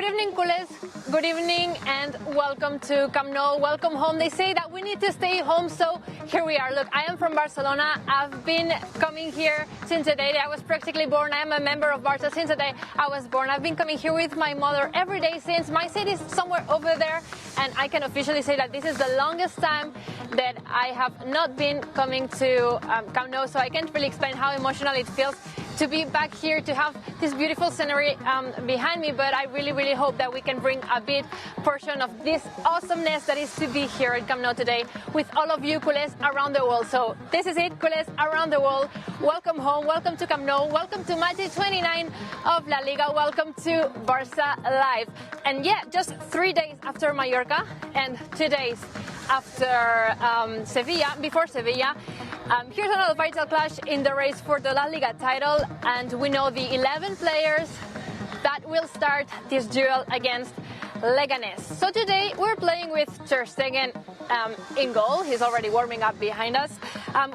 Good evening, culés. Good evening and welcome to Camp Nou. Welcome home. They say that we need to stay home, so here we are. Look, I am from Barcelona. I've been coming here since the day I was practically born. I am a member of Barça since the day I was born. I've been coming here with my mother every day since. My city is somewhere over there, and I can officially say that this is the longest time that I have not been coming to Camp Nou, so I can't really explain how emotional it feels to be back here, to have this beautiful scenery behind me, but I really hope that we can bring a bit portion of this awesomeness that is to be here at Camp Nou today with all of you culés around the world. So this is it, culés around the world. Welcome home, welcome to Camp Nou, welcome to match day 29 of La Liga, welcome to Barça Live. And yeah, just 3 days after Mallorca and 2 days after Sevilla, before Sevilla, here's another vital clash in the race for the La Liga title, and we know the 11 players that will start this duel against Leganés. So today we're playing with Ter Stegen in goal. He's already warming up behind us.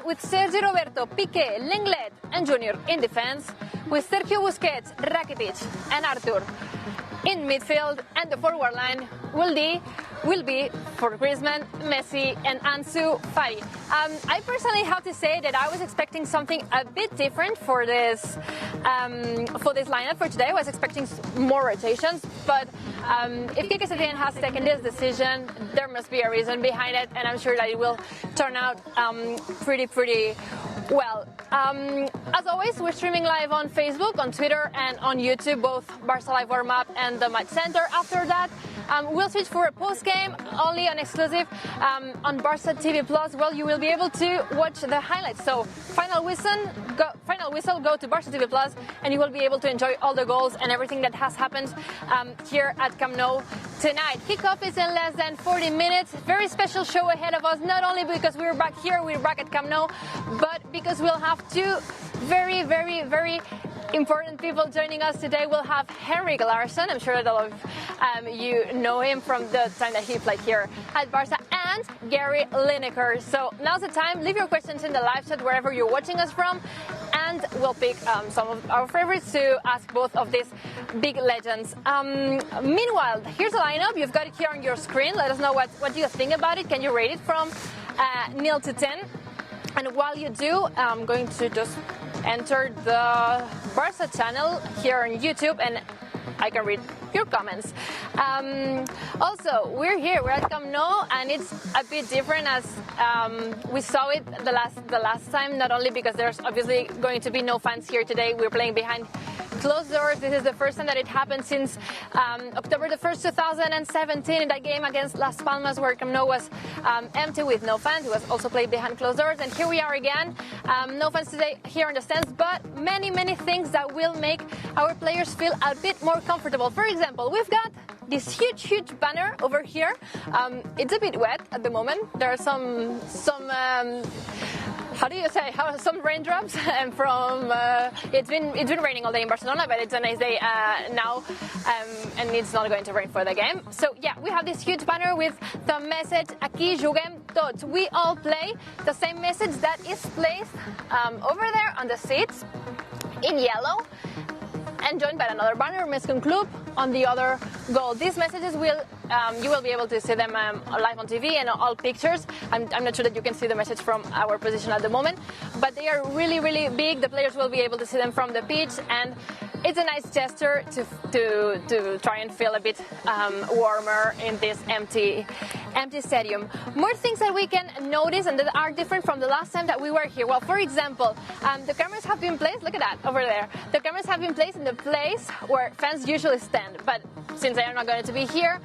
With Sergi Roberto, Piqué, Lenglet and Junior in defense. With Sergio Busquets, Rakitic and Arthur in midfield, and the forward line will be for Griezmann, Messi and Ansu Fati. I personally have to say that I was expecting something a bit different for this lineup for today. I was expecting more rotations, but if Quique Setién has taken this decision, there must be a reason behind it, and I'm sure that it will turn out pretty well. As always, we're streaming live on Facebook, on Twitter and on YouTube, both Barça Live Warm-Up and the Match Center. After that, we'll switch for a post-game, only an exclusive on Barça TV Plus. Well, you will be able to watch the highlights. So final whistle, go to Barça TV Plus, and you will be able to enjoy all the goals and everything that has happened here at Camp Nou tonight. Kickoff is in less than 40 minutes. Very special show ahead of us, not only because we're back here, we're back at Camp Nou, but because we'll have two very important people joining us today. We'll have Henrik Larsson. I'm sure that all of you know him from the time that he played here at Barça, and GARY LINEKER. So now's the time. Leave your questions in the live chat wherever you're watching us from, and we'll pick some of our favorites to ask both of these big legends. Meanwhile, here's a lineup. You've got it here on your screen. Let us know what you think about it. Can you rate it from 0 to 10? And while you do, I'm going to just enter the Barça channel here on YouTube, and I can read your comments. Also, we're at Camp Nou, and it's a bit different as we saw it the last time, not only because there's obviously going to be no fans here today. We're playing behind closed doors. This is the first time that it happened since October the 1st, 2017, in that game against Las Palmas, where Camp Nou was empty with no fans. It was also played behind closed doors, and here we are again. No fans today here on the stands, but many things that will make our players feel a bit more comfortable. For example, we've got this huge banner over here. It's a bit wet at the moment. There are some how do you say, some raindrops, and from it's been raining all day in Barcelona, but it's a nice day now, and it's not going to rain for the game. So yeah, we have this huge banner with the message "Aquí juguem tots." We all play. The same message that is placed over there on the seats in yellow, and joined by another banner, Mescon Club, on the other goal. These messages will you will be able to see them live on TV and all pictures. I'm not sure that you can see the message from our position at the moment, but they are really big. The players will be able to see them from the pitch, and it's a nice gesture to try and feel a bit warmer in this empty stadium. More things that we can notice and that are different from the last time that we were here. Well, for example, the cameras have been placed, look at that over there. The cameras have been placed in the place where fans usually stand, but since they are not going to be here,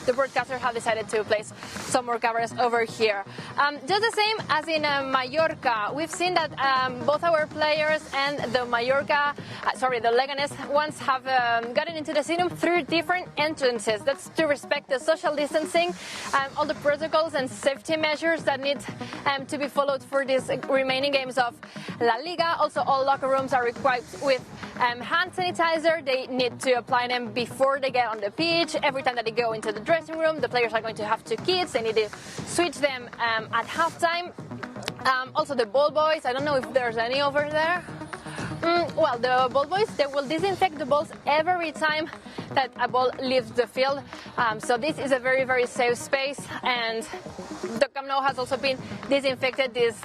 the broadcasters have decided to place some more cameras over here. Just the same as in Mallorca, we've seen that both our players and the the Leganés ones have gotten into the stadium through different entrances. That's to respect the social distancing, all the protocols and safety measures that need to be followed for these remaining games of La Liga. Also, all locker rooms are equipped with hand sanitizer. They need to apply them before they get on the pitch. Every time that they go into the dressing room, the players are going to have 2 kits. They need to switch them at halftime. Also, the ball boys, I don't know if there's any over there. Well, the ball boys, they will disinfect the balls every time that a ball leaves the field. So this is a very, very safe space, and the Camp Nou has also been disinfected these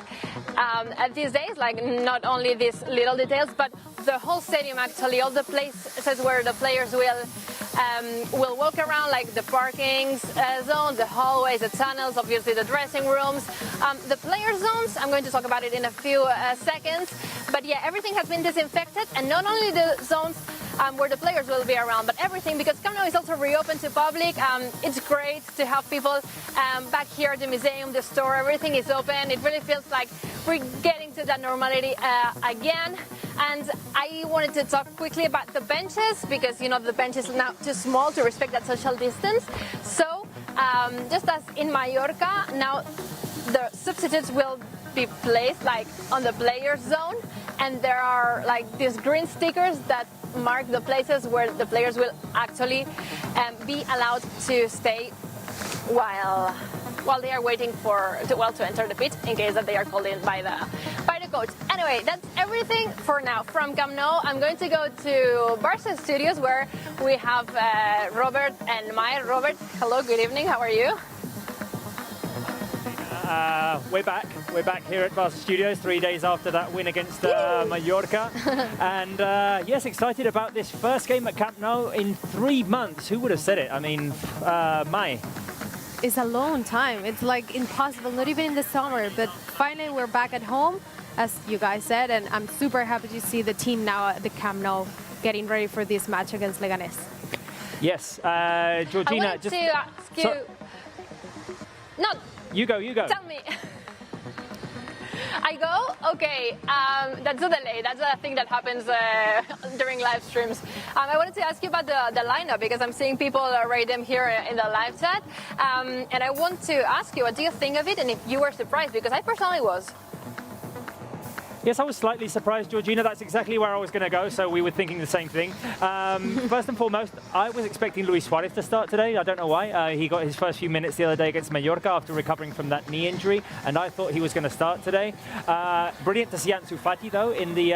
days, like not only these little details, but the whole stadium actually, all the places where the players will walk around, like the parking zone, the hallways, the tunnels, obviously the dressing rooms, the player zones. I'm going to talk about it in a few seconds. But yeah, everything has been disinfected, and not only the zones where the players will be around, but everything, because Camp Nou is also reopened to public. It's great to have people back here, the museum, the store, everything is open. It really feels like we're getting to that normality again. And I wanted to talk quickly about the benches, because, you know, the bench is now too small to respect that social distance. So, just as in Mallorca, now the substitutes will be placed like on the players zone, and there are like these green stickers that mark the places where the players will actually be allowed to stay while they are waiting to enter the pitch, in case that they are called in by the coach. Anyway, that's everything for now from Camp Nou. I'm going to go to Barça studios, where we have Robert and Maya. Robert, hello, good evening, how are you? We're back here at Barça Studios 3 days after that win against Mallorca. And yes, excited about this first game at Camp Nou in 3 months. Who would have said it? I mean, Mai. It's a long time. It's like impossible, not even in the summer. But finally, we're back at home, as you guys said, and I'm super happy to see the team now at the Camp Nou getting ready for this match against Leganés. Yes, Georgina. I want to ask you. No. You go. Tell me. I go? Okay, that's a delay. That's a thing that happens during live streams. I wanted to ask you about the lineup, because I'm seeing people rate them here in the live chat. And I want to ask you, what do you think of it, and if you were surprised, because I personally was. Yes, I was slightly surprised, Georgina. That's exactly where I was going to go, so we were thinking the same thing. First and foremost, I was expecting Luis Suarez to start today. I don't know why. He got his first few minutes the other day against Mallorca after recovering from that knee injury, and I thought he was going to start today. Brilliant to see Ansu Fati, though, in the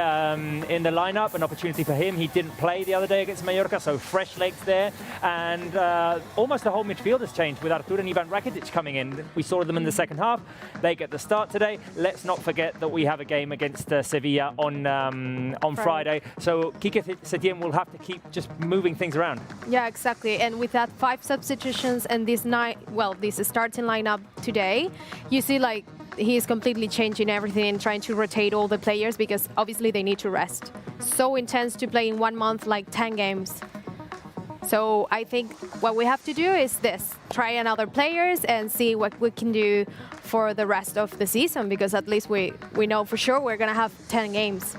lineup. An opportunity for him. He didn't play the other day against Mallorca, so fresh legs there. And almost the whole midfield has changed, with Artur and Ivan Rakitic coming in. We saw them in the second half. They get the start today. Let's not forget that we have a game against Sevilla on Friday. So Quique Setién will have to keep just moving things around. Yeah, exactly. And with that 5 substitutions and this starting lineup today, you see like he's completely changing everything and trying to rotate all the players, because obviously they need to rest. So intense to play in 1 month, like 10 games. So I think what we have to do is this, try another players and see what we can do for the rest of the season, because at least we know for sure we're going to have 10 games.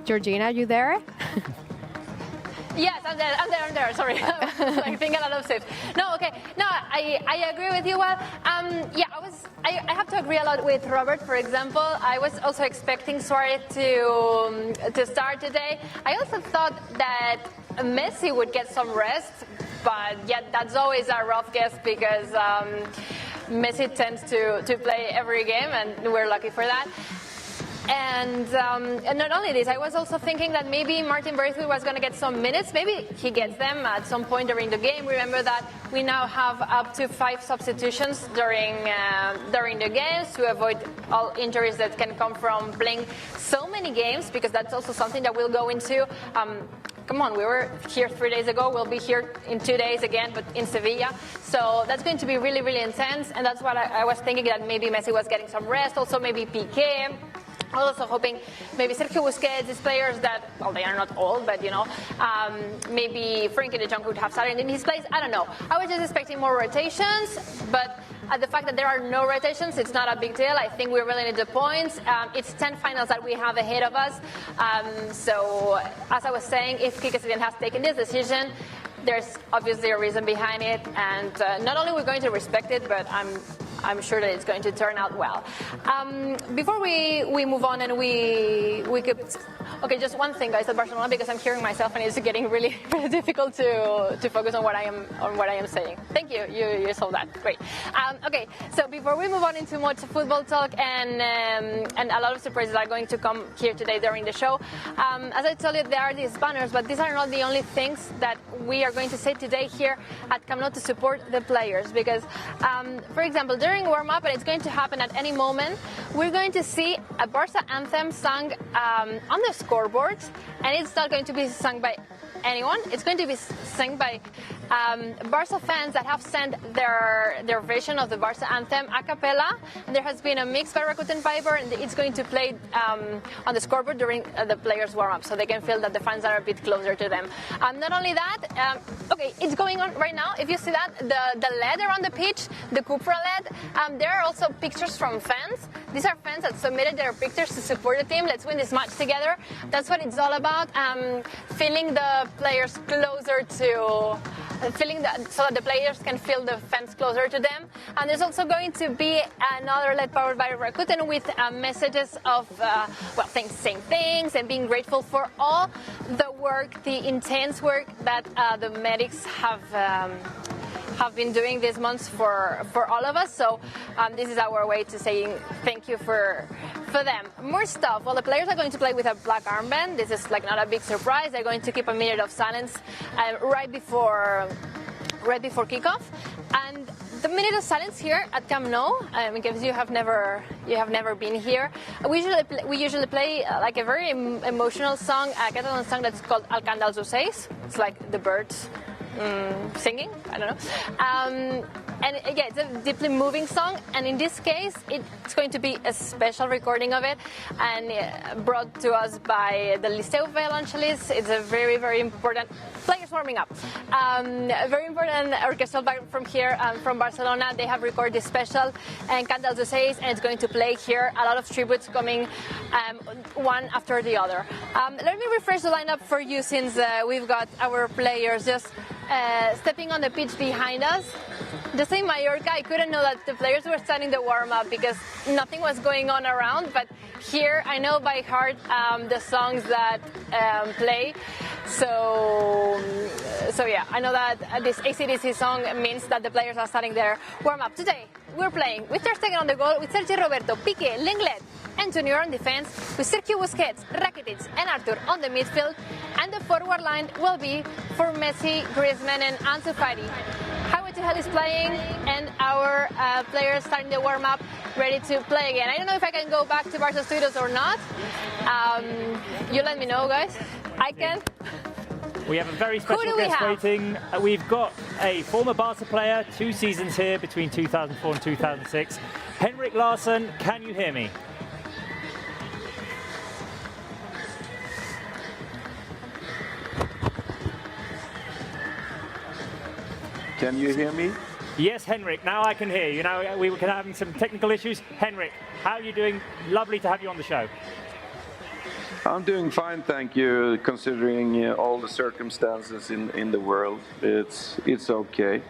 Georgina, are you there? Yes, I'm there, sorry. I think a lot of saves. No, okay. No, I agree with you. Well, yeah, I have to agree a lot with Robert, for example. I was also expecting Suarez to start today. I also thought that Messi would get some rest, but yet that's always a rough guess, because Messi tends to play every game, and we're lucky for that. And not only this, I was also thinking that maybe Martin Braithwaite was going to get some minutes. Maybe he gets them at some point during the game. Remember that we now have up to 5 substitutions during the games, to avoid all injuries that can come from playing so many games, because that's also something that we'll go into. Come on, we were here 3 days ago. We'll be here in 2 days again, but in Sevilla. So that's going to be really, really intense. And that's what I was thinking, that maybe Messi was getting some rest. Also, maybe Piqué. I was also hoping maybe Sergio Busquets, these players that, well, they are not old, but, you know, maybe Frenkie de Jong could have started in his place. I don't know. I was just expecting more rotations, but the fact that there are no rotations, it's not a big deal. I think we really need the points. It's 10 finals that we have ahead of us. So, as I was saying, if Quique Setién has taken this decision, there's obviously a reason behind it, and not only we're going to respect it, but I'm sure that it's going to turn out well. Before we move on and we could Okay, just one thing, guys, at Barcelona, because I'm hearing myself and it's getting really, really difficult to focus on what I am saying. Thank you. You solved that. Great. Okay, so before we move on into much football talk and a lot of surprises are going to come here today during the show. As I told you, there are these banners, but these are not the only things that we are going to say today here at Camp Nou to support the players. Because, for example, during warm-up, and it's going to happen at any moment, we're going to see a Barça anthem sung on the scoreboard, and it's not going to be sung by anyone. It's going to be sung by Barça fans that have sent their version of the Barça anthem a cappella. And there has been a mix by Rakuten Fiber, and it's going to play on the scoreboard during the players' warm-up, so they can feel that the fans are a bit closer to them. Not only that, okay, it's going on right now. If you see that, the LED around the pitch, the Cupra LED, there are also pictures from fans. These are fans that submitted their pictures to support the team. Let's win this match together. That's what it's all about. Feeling the players closer to... so that the players can feel the fans closer to them. And there's also going to be another LED powered by Rakuten with messages of, saying thanks and being grateful for all the work, the intense work that the medics have been doing these months for all of us. So this is our way to saying thank you for them. More stuff. Well, the players are going to play with a black armband. This is like not a big surprise. They're going to keep a minute of silence right before kickoff. And the minute of silence here at Camp Nou, in case you have never been here, we usually play like a very emotional song, a Catalan song that's called El Cant dels Ocells. It's like the birds singing, I don't know. And yeah, it's a deeply moving song, and in this case, it's going to be a special recording of it, and brought to us by the Liceu Violoncellists. It's a very, very important players warming up. A very important orchestral band from here, from Barcelona. They have recorded this special, and Cant dels Ocells, and it's going to play here. A lot of tributes coming, one after the other. Let me refresh the lineup for you, since we've got our players just stepping on the pitch behind us. Just in Mallorca, I couldn't know that the players were starting the warm-up because nothing was going on around, but here I know by heart the songs that play. So yeah, I know that this AC/DC song means that the players are starting their warm-up. Today, we're playing with Ter Stegen on the goal, with Sergi Roberto, Piqué, Lenglet, and Junior on defense, with Sergio Busquets, Rakitic, and Arthur on the midfield, and the forward line will be for Messi, Griezmann, and Ansu Fati. Highway to Hell is playing, and our players starting the warm-up, ready to play again. I don't know if I can go back to Barça Studios or not. You let me know, guys. I can. We have a very special guest waiting. We've got a former Barca player, 2 seasons here between 2004 and 2006. Henrik Larsson, can you hear me? Can you hear me? Yes, Henrik, now I can hear you. Now we were having some technical issues. Henrik, how are you doing? Lovely to have you on the show. I'm doing fine, thank you, considering all the circumstances in the world. It's okay.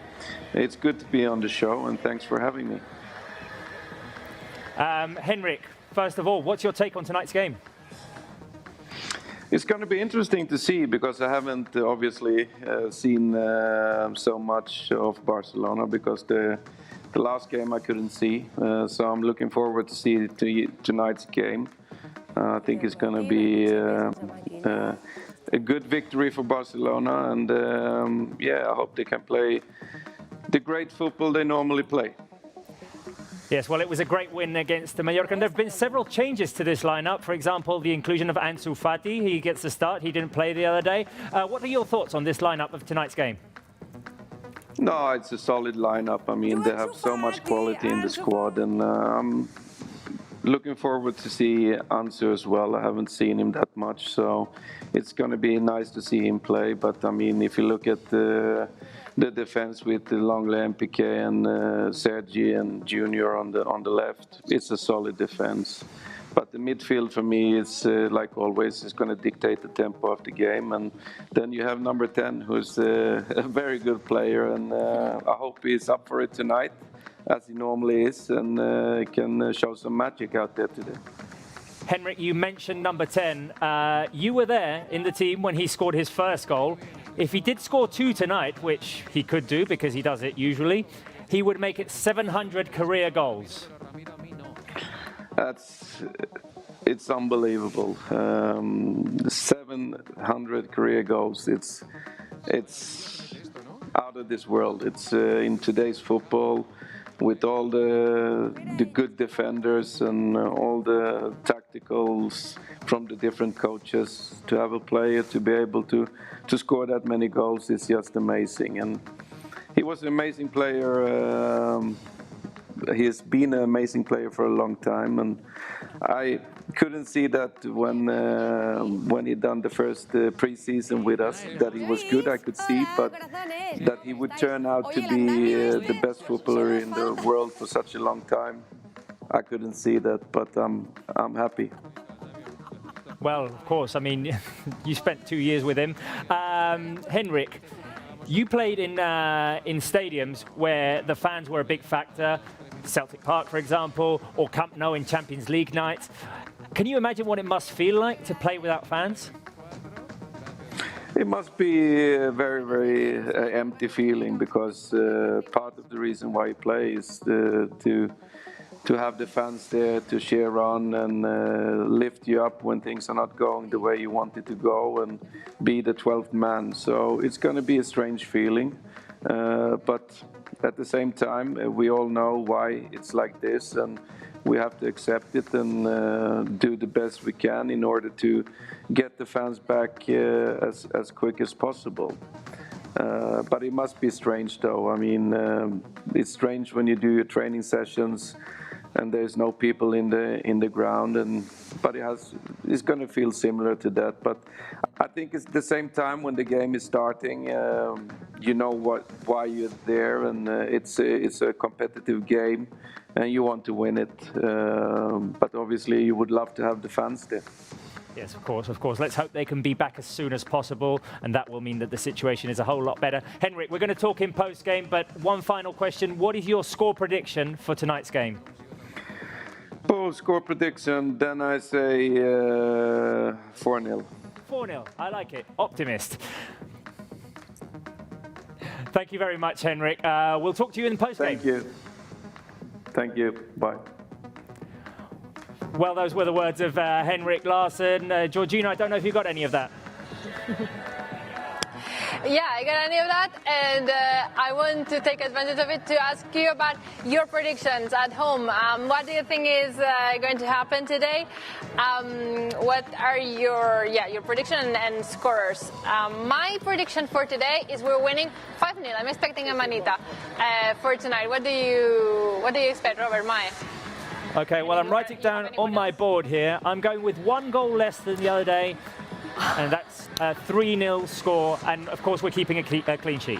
It's good to be on the show, and thanks for having me. Henrik, first of all, what's your take on tonight's game? It's going to be interesting to see, because I haven't obviously seen so much of Barcelona, because the last game I couldn't see. So I'm looking forward to see tonight's game. I think it's going to be a good victory for Barcelona, and yeah, I hope they can play the great football they normally play. Yes, well, it was a great win against Mallorca, and there have been several changes to this lineup. For example, the inclusion of Ansu Fati. He gets the start. He didn't play the other day. What are your thoughts on this lineup of tonight's game? No, it's a solid lineup. I mean, they have so much quality in the squad, and I'm looking forward to see Ansu as well. I haven't seen him that much, so it's going to be nice to see him play. But I mean, if you look at the defense with Lenglet and Piqué and Sergi and Junior on the left, it's a solid defense. But the midfield for me is, like always, is going to dictate the tempo of the game. And then you have number 10, who's a very good player, and I hope he's up for it tonight, as he normally is, and can show some magic out there today. Henrik, you mentioned number 10. You were there in the team when he scored his first goal. If he did score 2 tonight, which he could do because he does it usually, he would make it 700 career goals. It's unbelievable. 700 career goals. It's out of this world. It's in today's football, with all the good defenders and all the tacticals from the different coaches, to have a player to be able to score that many goals is just amazing. And he was an amazing player. He has been an amazing player for a long time, and I couldn't see that when he done the first preseason with us, that he was good. I could see, but that he would turn out to be the best footballer in the world for such a long time, I couldn't see that. But I'm happy. Well, of course. I mean, you spent 2 years with him, Henrik. You played in stadiums where the fans were a big factor. Celtic Park, for example, or Camp Nou in Champions League night. Can you imagine what it must feel like to play without fans? It must be a very, very empty feeling, because part of the reason why you play is to have the fans there to cheer on and lift you up when things are not going the way you want it to go, and be the 12th man. So it's going to be a strange feeling, but at the same time, we all know why it's like this, and we have to accept it and do the best we can in order to get the fans back as quick as possible. But it must be strange, though. I mean, it's strange when you do your training sessions and there's no people in the ground, but it's going to feel similar to that. But I think it's the same time when the game is starting. You know why you're there, and it's a competitive game, and you want to win it. But obviously, you would love to have the fans there. Yes, of course, of course. Let's hope they can be back as soon as possible, and that will mean that the situation is a whole lot better. Henrik, we're going to talk in post-game, but one final question. What is your score prediction for tonight's game? Oh, score prediction, then I say 4-0. 4-0, I like it. Optimist. Thank you very much, Henrik. We'll talk to you in the post-game. Thank you. Thank you. Bye. Well, those were the words of Henrik Larsson. Georgina, I don't know if you got any of that. Yeah, I got any of that, and I want to take advantage of it to ask you about your predictions at home. What do you think is going to happen today? What are your prediction and scorers? My prediction for today is we're winning 5-0. I'm expecting a manita for tonight. What do you expect, Robert? Okay, well, I'm writing down on my board here. I'm going with 1 goal less than the other day, and that's a 3-0 score. And, of course, we're keeping a clean sheet.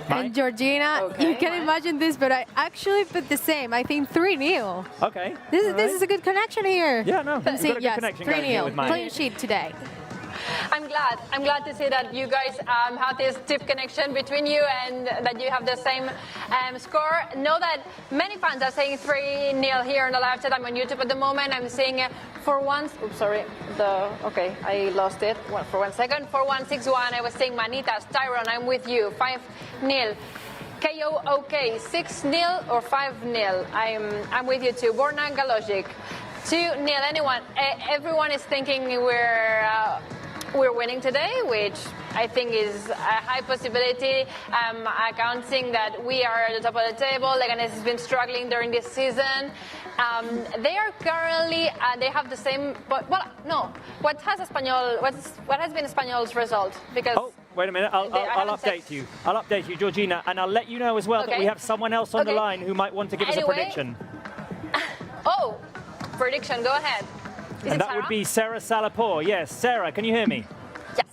And Georgina, you can imagine this, but I actually put the same. I think 3-0. Okay. This is a good connection here. Yeah, no, we've got a good connection going here with mine. 3-0, clean sheet today. I'm glad to see that you guys have this deep connection between you and that you have the same score. Know that many fans are saying 3-0 here on the live chat. I'm on YouTube at the moment. I'm seeing for once. Oops, sorry. Okay, I lost it. For 1 second. 4161. I was saying Manitas, Tyrone. I'm with you. 5-0. KOOK 6-0 or 5-0. I'm with you too. Borna Galogic 2-0. Anyone? Everyone is thinking we're winning today, which I think is a high possibility. Accounting that we are at the top of the table. Leganés has been struggling during this season. They are currently they have the same. But well, no. What has been Espanyol's result? Because wait a minute. I'll update you. I'll update you, Georgina, and I'll let you know as well that we have someone else on the line who might want to give us a prediction. Prediction. Go ahead. And that would be Sarah Salapore. Yes, Sarah, can you hear me? Yes.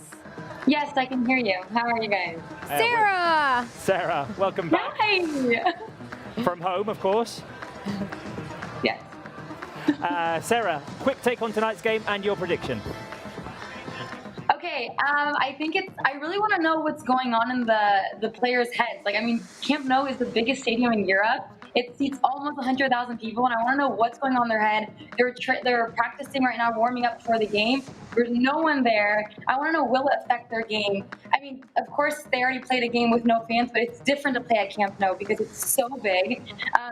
Yes, I can hear you. How are you guys? Sarah! Sarah, welcome back. Hi! From home, of course. Yes. Sarah, quick take on tonight's game and your prediction. Okay, I really want to know what's going on in the players' heads. Like, I mean, Camp Nou is the biggest stadium in Europe, It seats almost 100,000 people, and I want to know what's going on in their head. They're practicing right now, warming up for the game. There's no one there. I want to know, will it affect their game? I mean, of course, they already played a game with no fans, but it's different to play at Camp Nou because it's so big.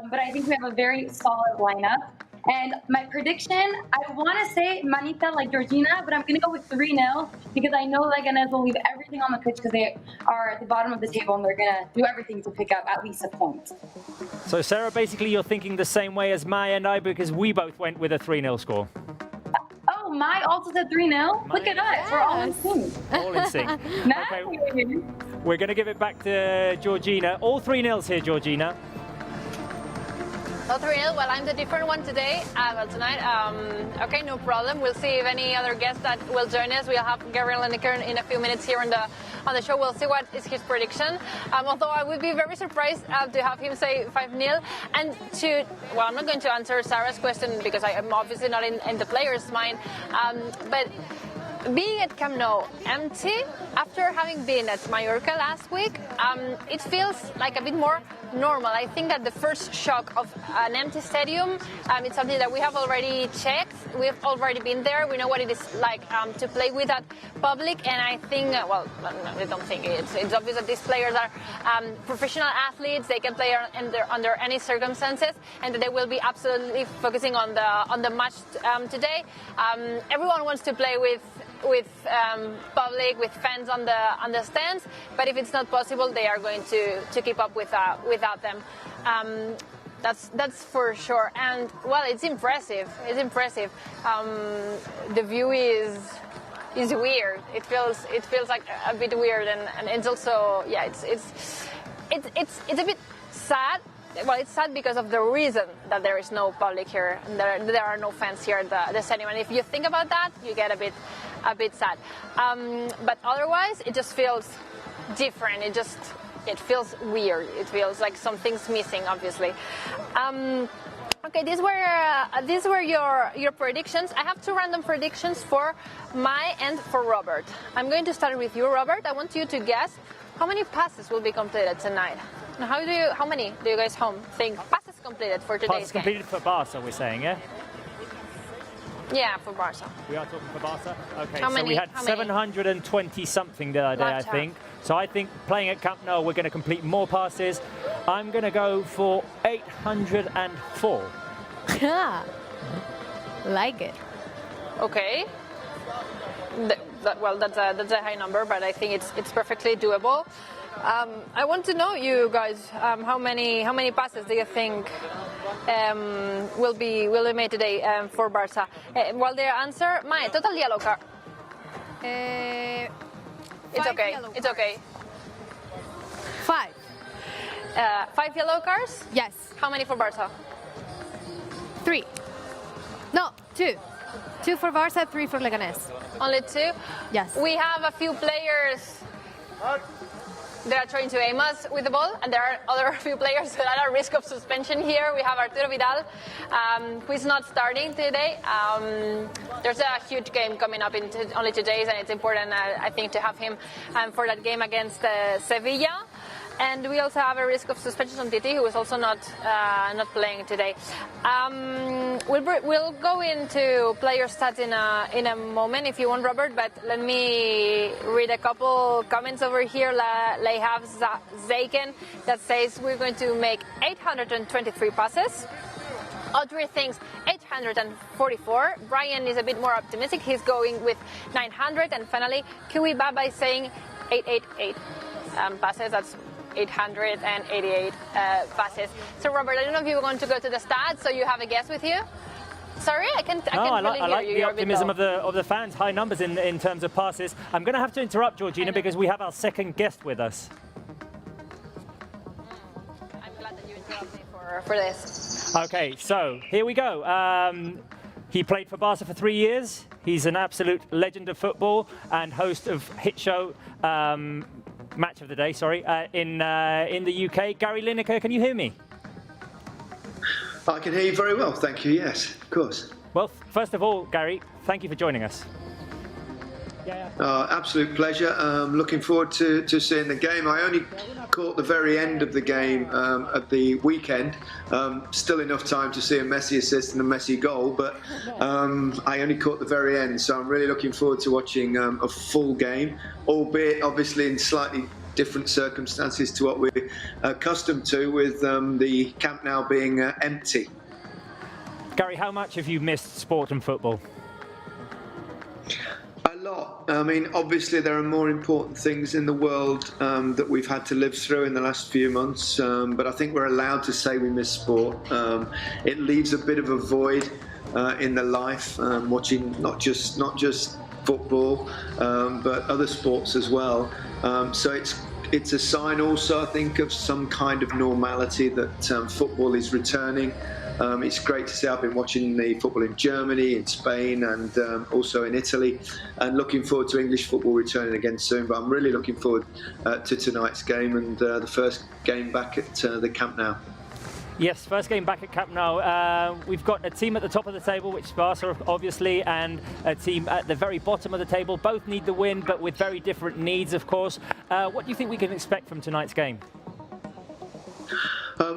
But I think we have a very solid lineup. And my prediction, I want to say Manita like Georgina, but I'm going to go with 3-0 because I know Leganés will leave everything on the pitch because they are at the bottom of the table and they're going to do everything to pick up at least a point. So, Sarah, basically you're thinking the same way as Maya and I because we both went with a 3-0 score. Oh, Mai also said 3-0? Look at us. We're all in sync. All in sync. Nice. Okay, we're going to give it back to Georgina. All 3-0s here, Georgina. All 3-0. Well, I'm the different one today. Tonight. Okay, no problem. We'll see if any other guests that will join us. We'll have GARY LINEKER in a few minutes here on the show. We'll see what is his prediction. Although I would be very surprised to have him say 5-0. And well, I'm not going to answer Sarah's question because I am obviously not in the player's mind. But being at Camp Nou empty, after having been at Mallorca last week, it feels like a bit more normal. I think that the first shock of an empty stadium, it's something that we have already checked. We've already been there. We know what it is like to play with that public. And I think, well, I don't think it's obvious that these players are professional athletes. They can play under any circumstances, and that they will be absolutely focusing on the match today. Everyone wants to play with public, with fans on the stands, but if it's not possible, they are going to keep up without them. That's for sure. And well, it's impressive. It's impressive. The view is weird. It feels like a bit weird, and it's also it's a bit sad. Well, it's sad because of the reason that there is no public here and there are no fans here at the stadium. And if you think about that, you get a bit sad. But otherwise, it just feels different. It feels weird. It feels like something's missing, obviously. Okay, these were your predictions. I have two random predictions for Mai and for Robert. I'm going to start with you, Robert. I want you to guess how many passes will be completed tonight. How many do you guys think passes completed for today's passes game? Completed for Barça, we're saying, yeah? Yeah, for Barça. We are talking for Barça? Okay, so we had 720 something the other day, I think. So I think playing at Camp Nou, we're going to complete more passes. I'm going to go for 804. Like it. Okay. Well, that's a high number, but I think it's perfectly doable. I want to know, you guys, how many passes do you think will be made today for Barça? Well, their answer, my total yellow card. It's okay. It's okay. 5. 5 yellow cards? Yes. How many for Barça? 3. No, 2. 2 for Barça, 3 for Leganés. Only 2? Yes. We have a few players that are trying to aim us with the ball, and there are other few players that are at risk of suspension here. We have Arturo Vidal, who is not starting today. There's a huge game coming up in only 2 days, and it's important, I think, to have him for that game against Sevilla. And we also have a risk of suspension on Titi, who is also not playing today. We'll go into player stats in a moment if you want, Robert. But let me read a couple comments over here. They have Zaken that says we're going to make 823 passes. Audrey thinks 844. Brian is a bit more optimistic. He's going with 900. And finally, Kiwi Baba is saying 888 passes. That's 888 passes. So, Robert, I don't know if you want to go to the stats, so you have a guess with you? Sorry, I can't really hear like you. the optimism of the fans, high numbers in terms of passes. I'm going to have to interrupt, Georgina, because we have our second guest with us. I'm glad that you interrupted me for this. Okay, so here we go. He played for Barca for 3 years. He's an absolute legend of football and host of hit show Match of the Day, in the UK. Gary Lineker, can you hear me? I can hear you very well, thank you, yes, of course. Well, first of all, Gary, thank you for joining us. Absolute pleasure. Looking forward to seeing the game. I only caught the very end of the game at the weekend. Still enough time to see a Messi assist and a Messi goal, but I only caught the very end. So I'm really looking forward to watching a full game, albeit obviously in slightly different circumstances to what we're accustomed to, with the Camp Nou being empty. Gary, how much have you missed sport and football? A lot. I mean, obviously there are more important things in the world that we've had to live through in the last few months, but I think we're allowed to say we miss sport. It leaves a bit of a void in the life, watching not just football, but other sports as well. So it's a sign also, I think, of some kind of normality that football is returning. It's great to see. I've been watching the football in Germany, in Spain, and also in Italy, and looking forward to English football returning again soon. But I'm really looking forward to tonight's game and the first game back at the Camp Nou. Yes, first game back at Camp Nou. We've got a team at the top of the table, which is Barca, obviously, and a team at the very bottom of the table. Both need the win, but with very different needs, of course. What do you think we can expect from tonight's game?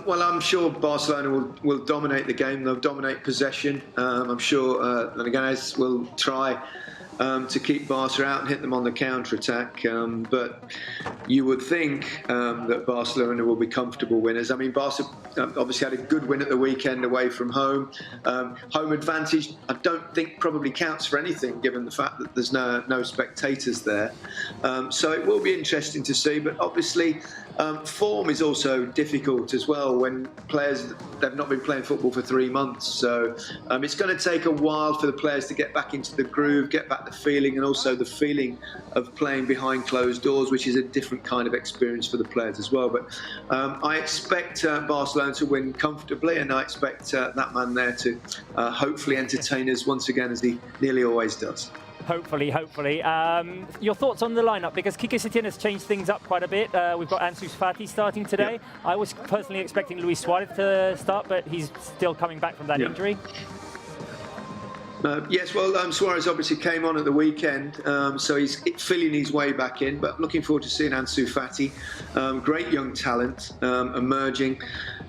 Well, I'm sure Barcelona will dominate the game. They'll dominate possession. I'm sure Leganés will try to keep Barca out and hit them on the counter-attack. But you would think that Barcelona will be comfortable winners. I mean, Barca obviously had a good win at the weekend away from home. Home advantage, I don't think probably counts for anything, given the fact that there's no spectators there. So it will be interesting to see. But obviously, form is also difficult as well when players, they've not been playing football for 3 months. So it's going to take a while for the players to get back into the groove, get back the feeling, and also the feeling of playing behind closed doors, which is a different kind of experience for the players as well. But I expect Barcelona to win comfortably, and I expect that man there to hopefully entertain us once again, as he nearly always does. Hopefully. Your thoughts on the lineup? Because Quique Setién has changed things up quite a bit. We've got Ansu Fati starting today. Yeah. I was personally expecting Luis Suarez to start, but he's still coming back from that injury. Yes, well, Suarez obviously came on at the weekend, so he's feeling his way back in, but looking forward to seeing Ansu Fati. Great young talent emerging,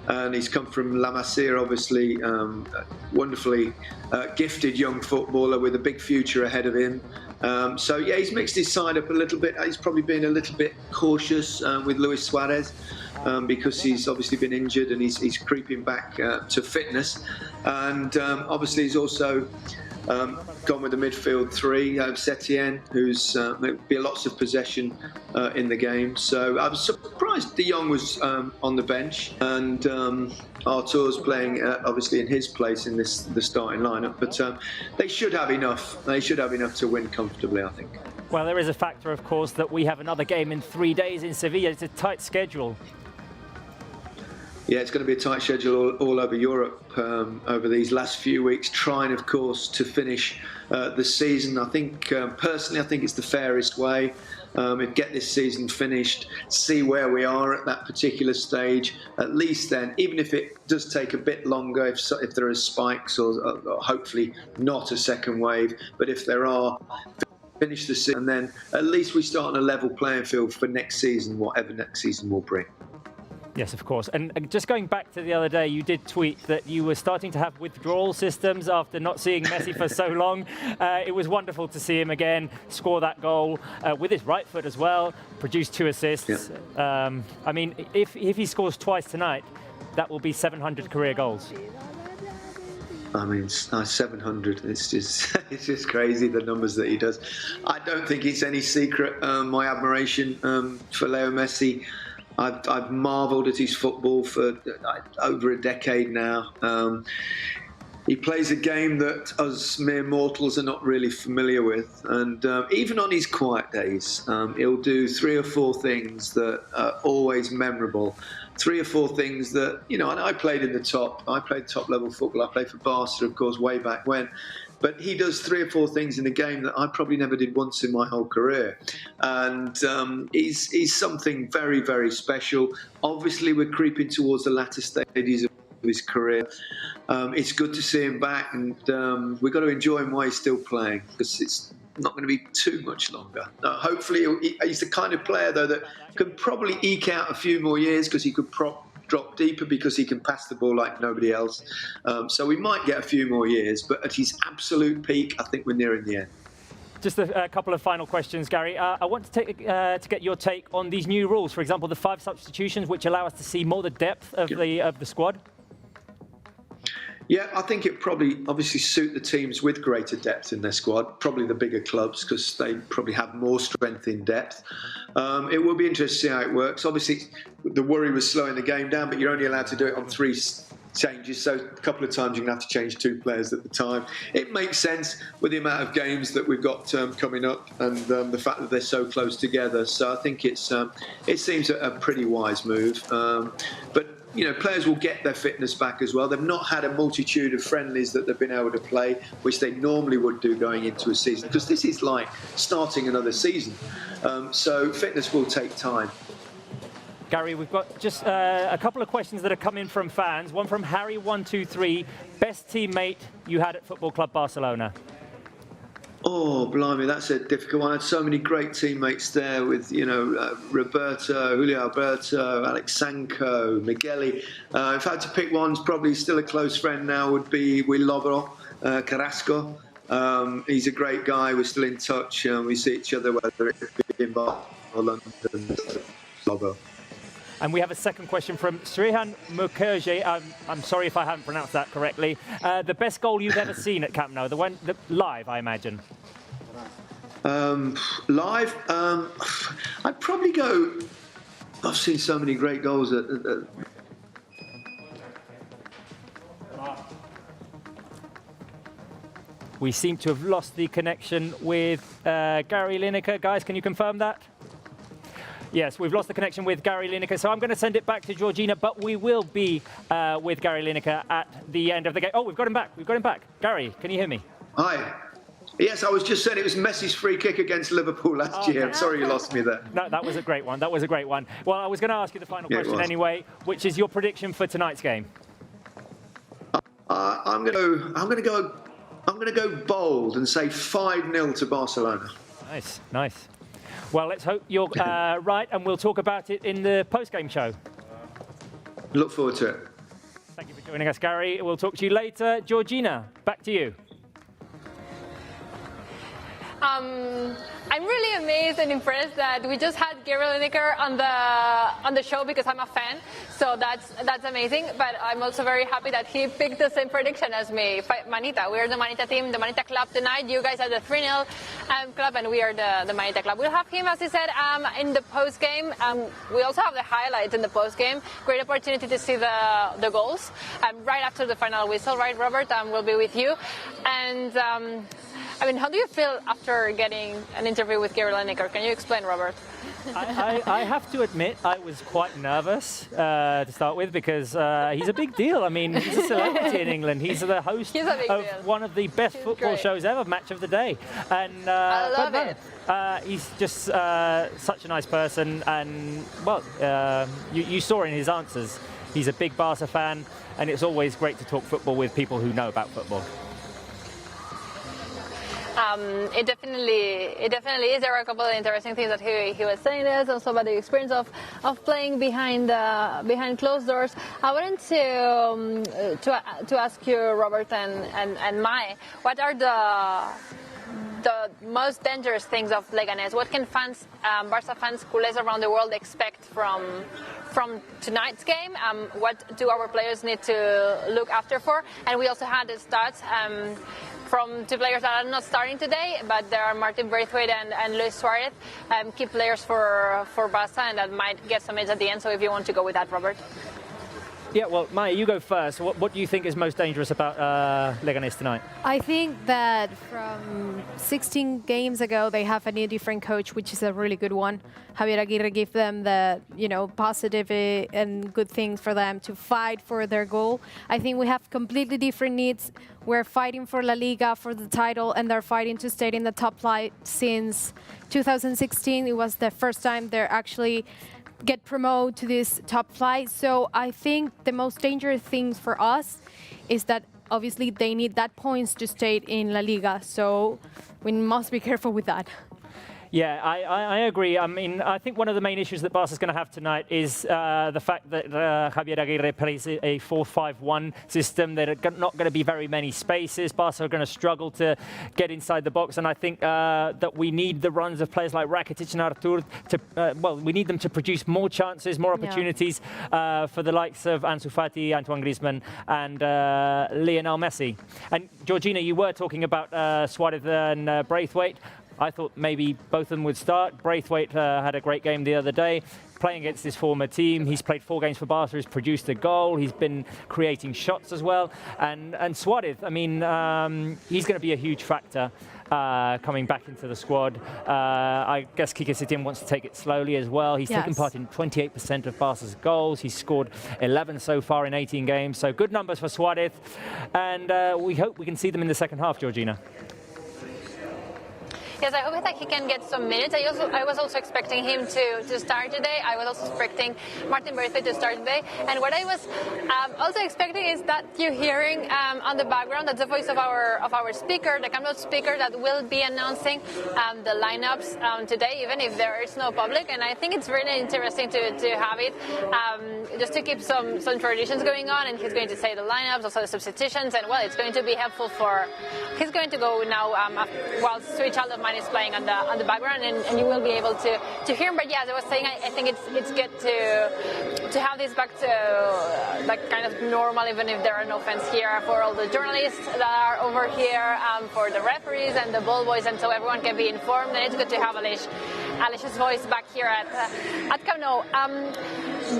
and he's come from La Masia, obviously, wonderfully gifted young footballer with a big future ahead of him. So, yeah, he's mixed his side up a little bit. He's probably been a little bit cautious with Luis Suarez. Because he's obviously been injured and he's creeping back to fitness. And obviously he's also gone with the midfield three, Setién, who's there'll be lots of possession in the game. So I was surprised De Jong was on the bench, and Artur's playing obviously in his place in the starting lineup. But they should have enough. They should have enough to win comfortably, I think. Well, there is a factor, of course, that we have another game in 3 days in Sevilla. It's a tight schedule. Yeah, it's going to be a tight schedule all over Europe over these last few weeks, trying, of course, to finish the season. I think, personally, I think it's the fairest way. Get this season finished, see where we are at that particular stage. At least then, even if it does take a bit longer, if there are spikes or hopefully not a second wave, but if there are, finish the season, and then at least we start on a level playing field for next season, whatever next season will bring. Yes, of course. And just going back to the other day, you did tweet that you were starting to have withdrawal systems after not seeing Messi for so long. It was wonderful to see him again score that goal with his right foot as well, produce 2 assists. Yeah. I mean, if he scores twice tonight, that will be 700 career goals. I mean, 700. It's just crazy, the numbers that he does. I don't think it's any secret my admiration for Leo Messi. I've marvelled at his football for over a decade now. He plays a game that us mere mortals are not really familiar with, and even on his quiet days, he'll do 3 or 4 things that are always memorable. 3 or 4 things that, you know, and I played top level football. I played for Barca, of course, way back when. But he does 3 or 4 things in the game that I probably never did once in my whole career. And he's something very, very special. Obviously, we're creeping towards the latter stages of his career. It's good to see him back, and we've got to enjoy him while he's still playing, because not going to be too much longer. Hopefully, he's the kind of player, though, that can probably eke out a few more years because he could drop deeper because he can pass the ball like nobody else. So we might get a few more years, but at his absolute peak, I think we're nearing the end. Just a couple of final questions, Gary. I want to get your take on these new rules. For example, the 5 substitutions, which allow us to see more the depth of the squad. Yeah, I think it probably obviously suit the teams with greater depth in their squad, probably the bigger clubs because they probably have more strength in depth. It will be interesting to see how it works. Obviously, the worry was slowing the game down, but you're only allowed to do it on 3 changes, so a couple of times you're going to have to change 2 players at the time. It makes sense with the amount of games that we've got coming up and the fact that they're so close together. So I think it seems a pretty wise move. But you know, players will get their fitness back as well. They've not had a multitude of friendlies that they've been able to play, which they normally would do going into a season, because this is like starting another season. So fitness will take time. Gary, we've got just a couple of questions that are coming from fans. One from Harry123. Best teammate you had at Football Club Barcelona? Oh, blimey, that's a difficult one. I had so many great teammates there with, you know, Roberto, Julio Alberto, Alex Sanko, Migueli. If I had to pick one, probably still a close friend now would be Willobo Carrasco. He's a great guy. We're still in touch. We see each other, whether it be in Barcelona or London. Lobo. And we have a second question from Srihan Mukherjee. I'm sorry if I haven't pronounced that correctly. The best goal you've ever seen at Camp Nou, live, I imagine. Live, I'd probably go. I've seen so many great goals at We seem to have lost the connection with Gary Lineker. Guys, can you confirm that? Yes, we've lost the connection with Gary Lineker, so I'm going to send it back to Georgina, but we will be with Gary Lineker at the end of the game. Oh, we've got him back. We've got him back. Gary, can you hear me? Hi. Yes, I was just saying it was Messi's free kick against Liverpool last year. I'm sorry you lost me there. No, that was a great one. That was a great one. Well, I was going to ask you the final question anyway, which is your prediction for tonight's game. I'm going to go bold and say 5-0 to Barcelona. Nice, nice. Well, let's hope you're right, and we'll talk about it in the post-game show. Look forward to it. Thank you for joining us, Gary. We'll talk to you later. Georgina, back to you. I'm really amazed and impressed that we just had Gary Lineker on the show because I'm a fan. So that's amazing. But I'm also very happy that he picked the same prediction as me. Manita, we're the Manita team, the Manita club tonight. You guys are the 3-0 club, and we are the Manita club. We'll have him, as he said, in the post game. We also have the highlights in the post game. Great opportunity to see the goals right after the final whistle. Right, Robert? We'll be with you. And I mean, how do you feel after getting an interview with Gary Lineker? Can you explain, Robert? I have to admit, I was quite nervous to start with because he's a big deal. I mean, he's a celebrity in England. He's the host of one of the best football shows ever, Match of the Day. And I love it. He's just such a nice person. And, well, you saw in his answers, he's a big Barca fan. And it's always great to talk football with people who know about football. It definitely is. There are a couple of interesting things that he was saying there, also about the experience of playing behind closed doors. I wanted to ask you, Robert and Mai, what are the most dangerous things of Leganés? What can fans, Barca fans, culés around the world expect from tonight's game? What do our players need to look after for? And we also had the stats from 2 players that are not starting today, but there are Martin Braithwaite and Luis Suarez, key players for Barca, and that might get some edge at the end. So if you want to go with that, Robert. Yeah, well, Maya, you go first. What do you think is most dangerous about Leganés tonight? I think that from 16 games ago, they have a new different coach, which is a really good one. Javier Aguirre gave them the, positive and good things for them to fight for their goal. I think we have completely different needs. We're fighting for La Liga, for the title, and they're fighting to stay in the top flight since 2016. It was the first time they're actually get promoted to this top flight. So I think the most dangerous thing for us is that obviously they need that points to stay in La Liga, so we must be careful with that. Yeah, I agree. I mean, I think one of the main issues that Barca's going to have tonight is the fact that Javier Aguirre plays a 4-5-1 system. There are not going to be very many spaces. Barca are going to struggle to get inside the box, and I think that we need the runs of players like Rakitic and Artur to, well, we need them to produce more chances, more opportunities for the likes of Ansu Fati, Antoine Griezmann, and Lionel Messi. And Georgina, you were talking about Suarez and Braithwaite. I thought maybe both of them would start. Braithwaite had a great game the other day, playing against his former team. He's played 4 games for Barca, he's produced a goal, he's been creating shots as well. And Suarez, I mean, he's going to be a huge factor coming back into the squad. I guess Quique Setién wants to take it slowly as well. He's taken part in 28% of Barca's goals. He's scored 11 so far in 18 games. So good numbers for Suarez. And we hope we can see them in the second half, Georgina. Yes, I hope that he can get some minutes. I was also expecting him to start today. I was also expecting Martin Braithwaite to start today. And what I was also expecting is that you're hearing on the background, that's the voice of our speaker, the Camp Nou speaker, that will be announcing the lineups today, even if there is no public. And I think it's really interesting to have it, just to keep some traditions going on. And he's going to say the lineups, also the substitutions, and well, it's going to be helpful for. He's going to go now while Sweet Child of Mine is playing on the background, and you will be able to hear him. But yeah, as I was saying, I think it's good to have this back to like kind of normal, even if there are no fans here, for all the journalists that are over here, for the referees and the ball boys, and so everyone can be informed. And it's good to have Alish's voice back here at Camp Nou.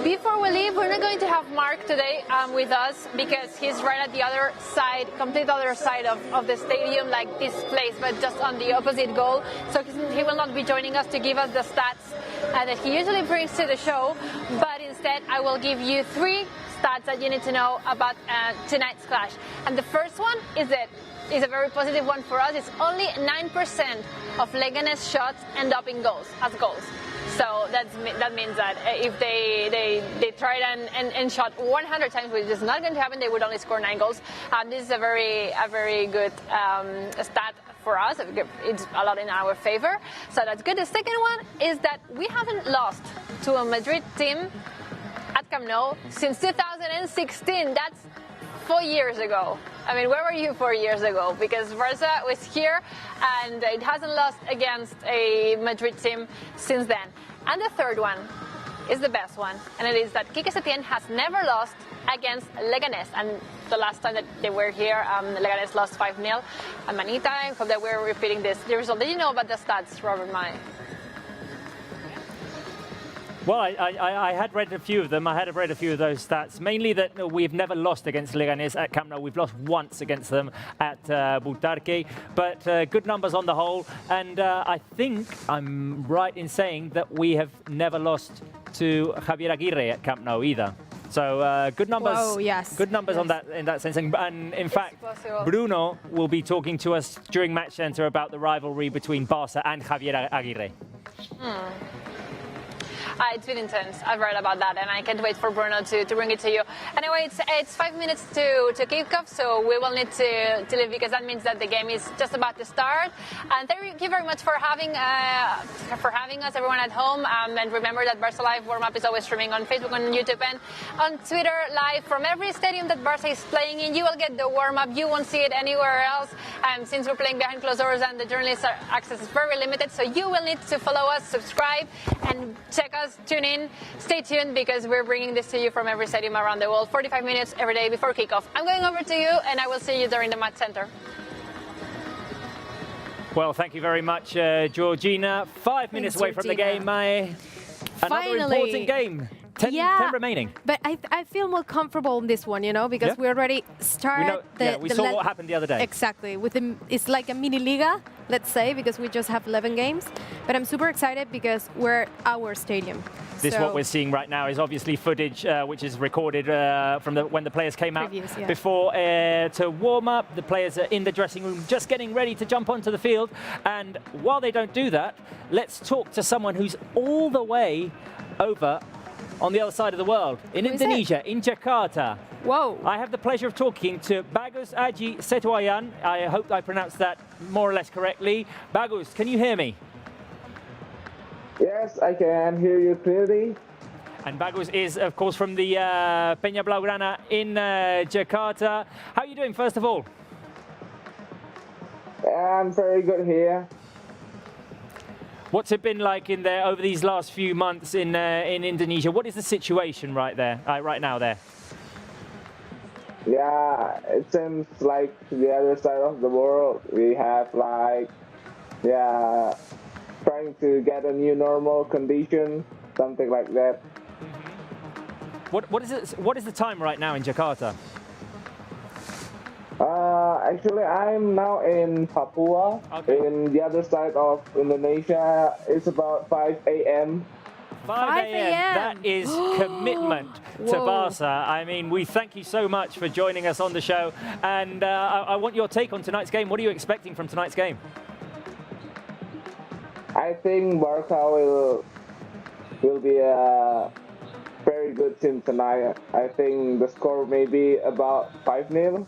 Before we leave, we're not going to have Mark today with us because he's right at the other side, complete other side of the stadium, like this place, but just on the opposite goal. So he will not be joining us to give us the stats that he usually brings to the show, but instead I will give you 3 stats that you need to know about tonight's clash. And the first one is a very positive one for us. It's only 9% of Leganés shots end up in goals, as goals. So that means that if they tried and shot 100 times, which is not going to happen, they would only score 9 goals. This is a very good stat for us. It's a lot in our favor. So that's good. The second one is that we haven't lost to a Madrid team at Camp Nou since 2016. That's 4 years ago. I mean, where were you 4 years ago? Because Barça was here and it hasn't lost against a Madrid team since then. And the third one is the best one, and it is that Quique Setién has never lost against Leganés. And the last time that they were here, Leganés lost 5-0 at Manita. I hope that we're repeating the result. Did you know about the stats, Robert May? Well, I had read a few of them. I had read a few of those stats, mainly that we've never lost against Leganés at Camp Nou. We've lost once against them at Butarque, but good numbers on the whole. And I think I'm right in saying that we have never lost to Javier Aguirre at Camp Nou either. So good numbers. Whoa, yes. Good numbers on that in that sense. And in fact, Bruno will be talking to us during Match Center about the rivalry between Barça and Javier Aguirre. It's been intense. I've read about that, and I can't wait for Bruno to bring it to you. Anyway, it's 5 minutes to kickoff, so we will need to leave because that means that the game is just about to start. And thank you very much for having us, everyone at home. And remember that Barça Live warm-up is always streaming on Facebook, on YouTube, and on Twitter live from every stadium that Barça is playing in. You will get the warm-up. You won't see it anywhere else. Since we're playing behind closed doors and the journalist access is very limited, so you will need to follow us, subscribe, and check us. Tune in, stay tuned, because we're bringing this to you from every stadium around the world, 45 minutes every day before kickoff. I'm going over to you, and I will see you during the Match Center. Well, thank you very much, Georgina. 5 minutes away from the game, another important game. 10 remaining. But I feel more comfortable in this one, you know, because we already started. We saw what happened the other day. Exactly. It's like a mini Liga, let's say, because we just have 11 games. But I'm super excited because we're at our stadium. What we're seeing right now is obviously footage which is recorded from when the players came out before to warm up. The players are in the dressing room just getting ready to jump onto the field. And while they don't do that, let's talk to someone who's all the way over on the other side of the world, in Indonesia, in Jakarta. Whoa. I have the pleasure of talking to Bagus Aji Setuayan. I hope I pronounced that more or less correctly. Bagus, can you hear me? Yes, I can hear you clearly. And Bagus is, of course, from the Peña Blaugrana in Jakarta. How are you doing, first of all? I'm very good here. What's it been like in there over these last few months in Indonesia? What is the situation right now there? Yeah, it seems like the other side of the world. We have trying to get a new normal condition, something like that. What is the time right now in Jakarta? Actually, I'm now in Papua, in the other side of Indonesia. It's about 5 a.m. 5 a.m. That is commitment to Barça. I mean, we thank you so much for joining us on the show. And I want your take on tonight's game. What are you expecting from tonight's game? I think Barca will be a very good team tonight. I think the score may be about 5-0.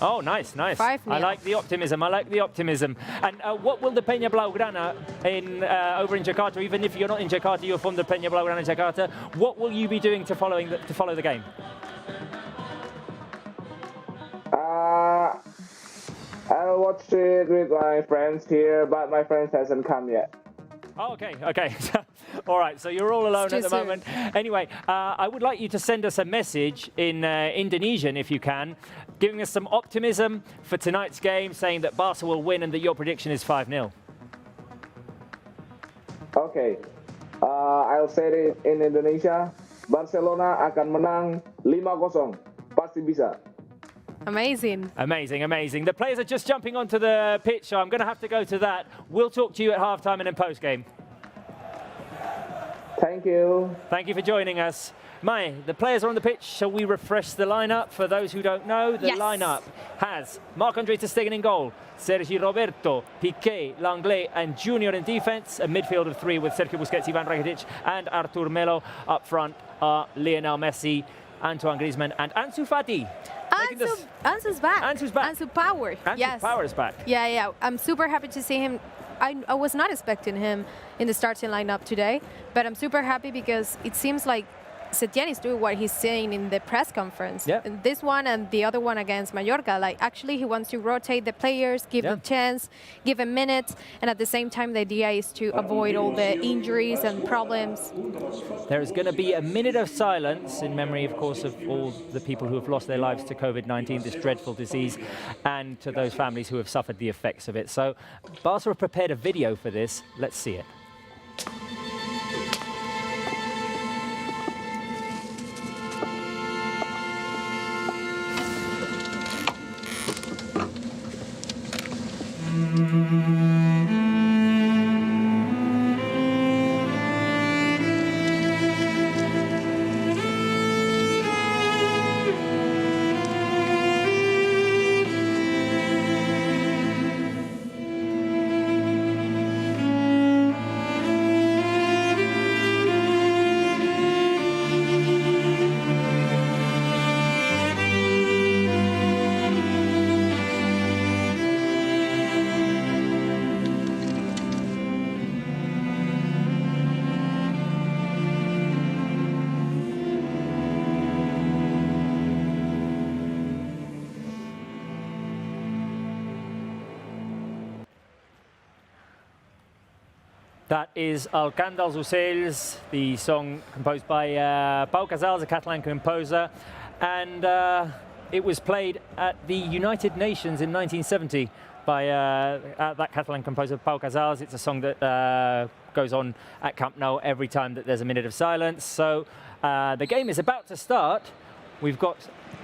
Oh, nice. 5-0. I like the optimism. And what will the Peña Blaugrana over in Jakarta, even if you're not in Jakarta, you're from the Peña Blaugrana Jakarta, what will you be doing to follow the game? I'll watch it with my friends here, but my friends hasn't come yet. Oh, okay. All right, so you're all alone at the moment. Anyway, I would like you to send us a message in Indonesian, if you can, giving us some optimism for tonight's game, saying that Barca will win and that your prediction is 5-0. Okay, I'll say it in Indonesia. Barcelona akan menang 5-0. Pasti bisa. Amazing. The players are just jumping onto the pitch, so I'm going to have to go to that. We'll talk to you at halftime and in post-game. Thank you. Thank you for joining us. Mai, the players are on the pitch. Shall we refresh the lineup? For those who don't know, the lineup has Marc-André ter Stegen in goal, Sergi Roberto, Piqué, Langlais and Junior in defence, a midfield of three with Sergio Busquets, Ivan Rakitic and Artur Melo. Up front are Lionel Messi, Antoine Griezmann and Ansu Fati. Ansu's back. Ansu Power. Ansu Power is back. Yeah. I'm super happy to see him. I was not expecting him in the starting lineup today, but I'm super happy because it seems like Setien is doing what he's saying in the press conference. Yep. This one and the other one against Mallorca, like actually he wants to rotate the players, give them chance, give them minutes, and at the same time the idea is to avoid all the injuries and problems. There is going to be a minute of silence in memory, of course, of all the people who have lost their lives to COVID-19, this dreadful disease, and to those families who have suffered the effects of it. So Barca have prepared a video for this. Let's see it. That is El Cant dels Ocells, the song composed by Pau Casals, a Catalan composer, and it was played at the United Nations in 1970 by that Catalan composer Pau Casals. It's a song that goes on at Camp Nou every time that there's a minute of silence. So the game is about to start. We've got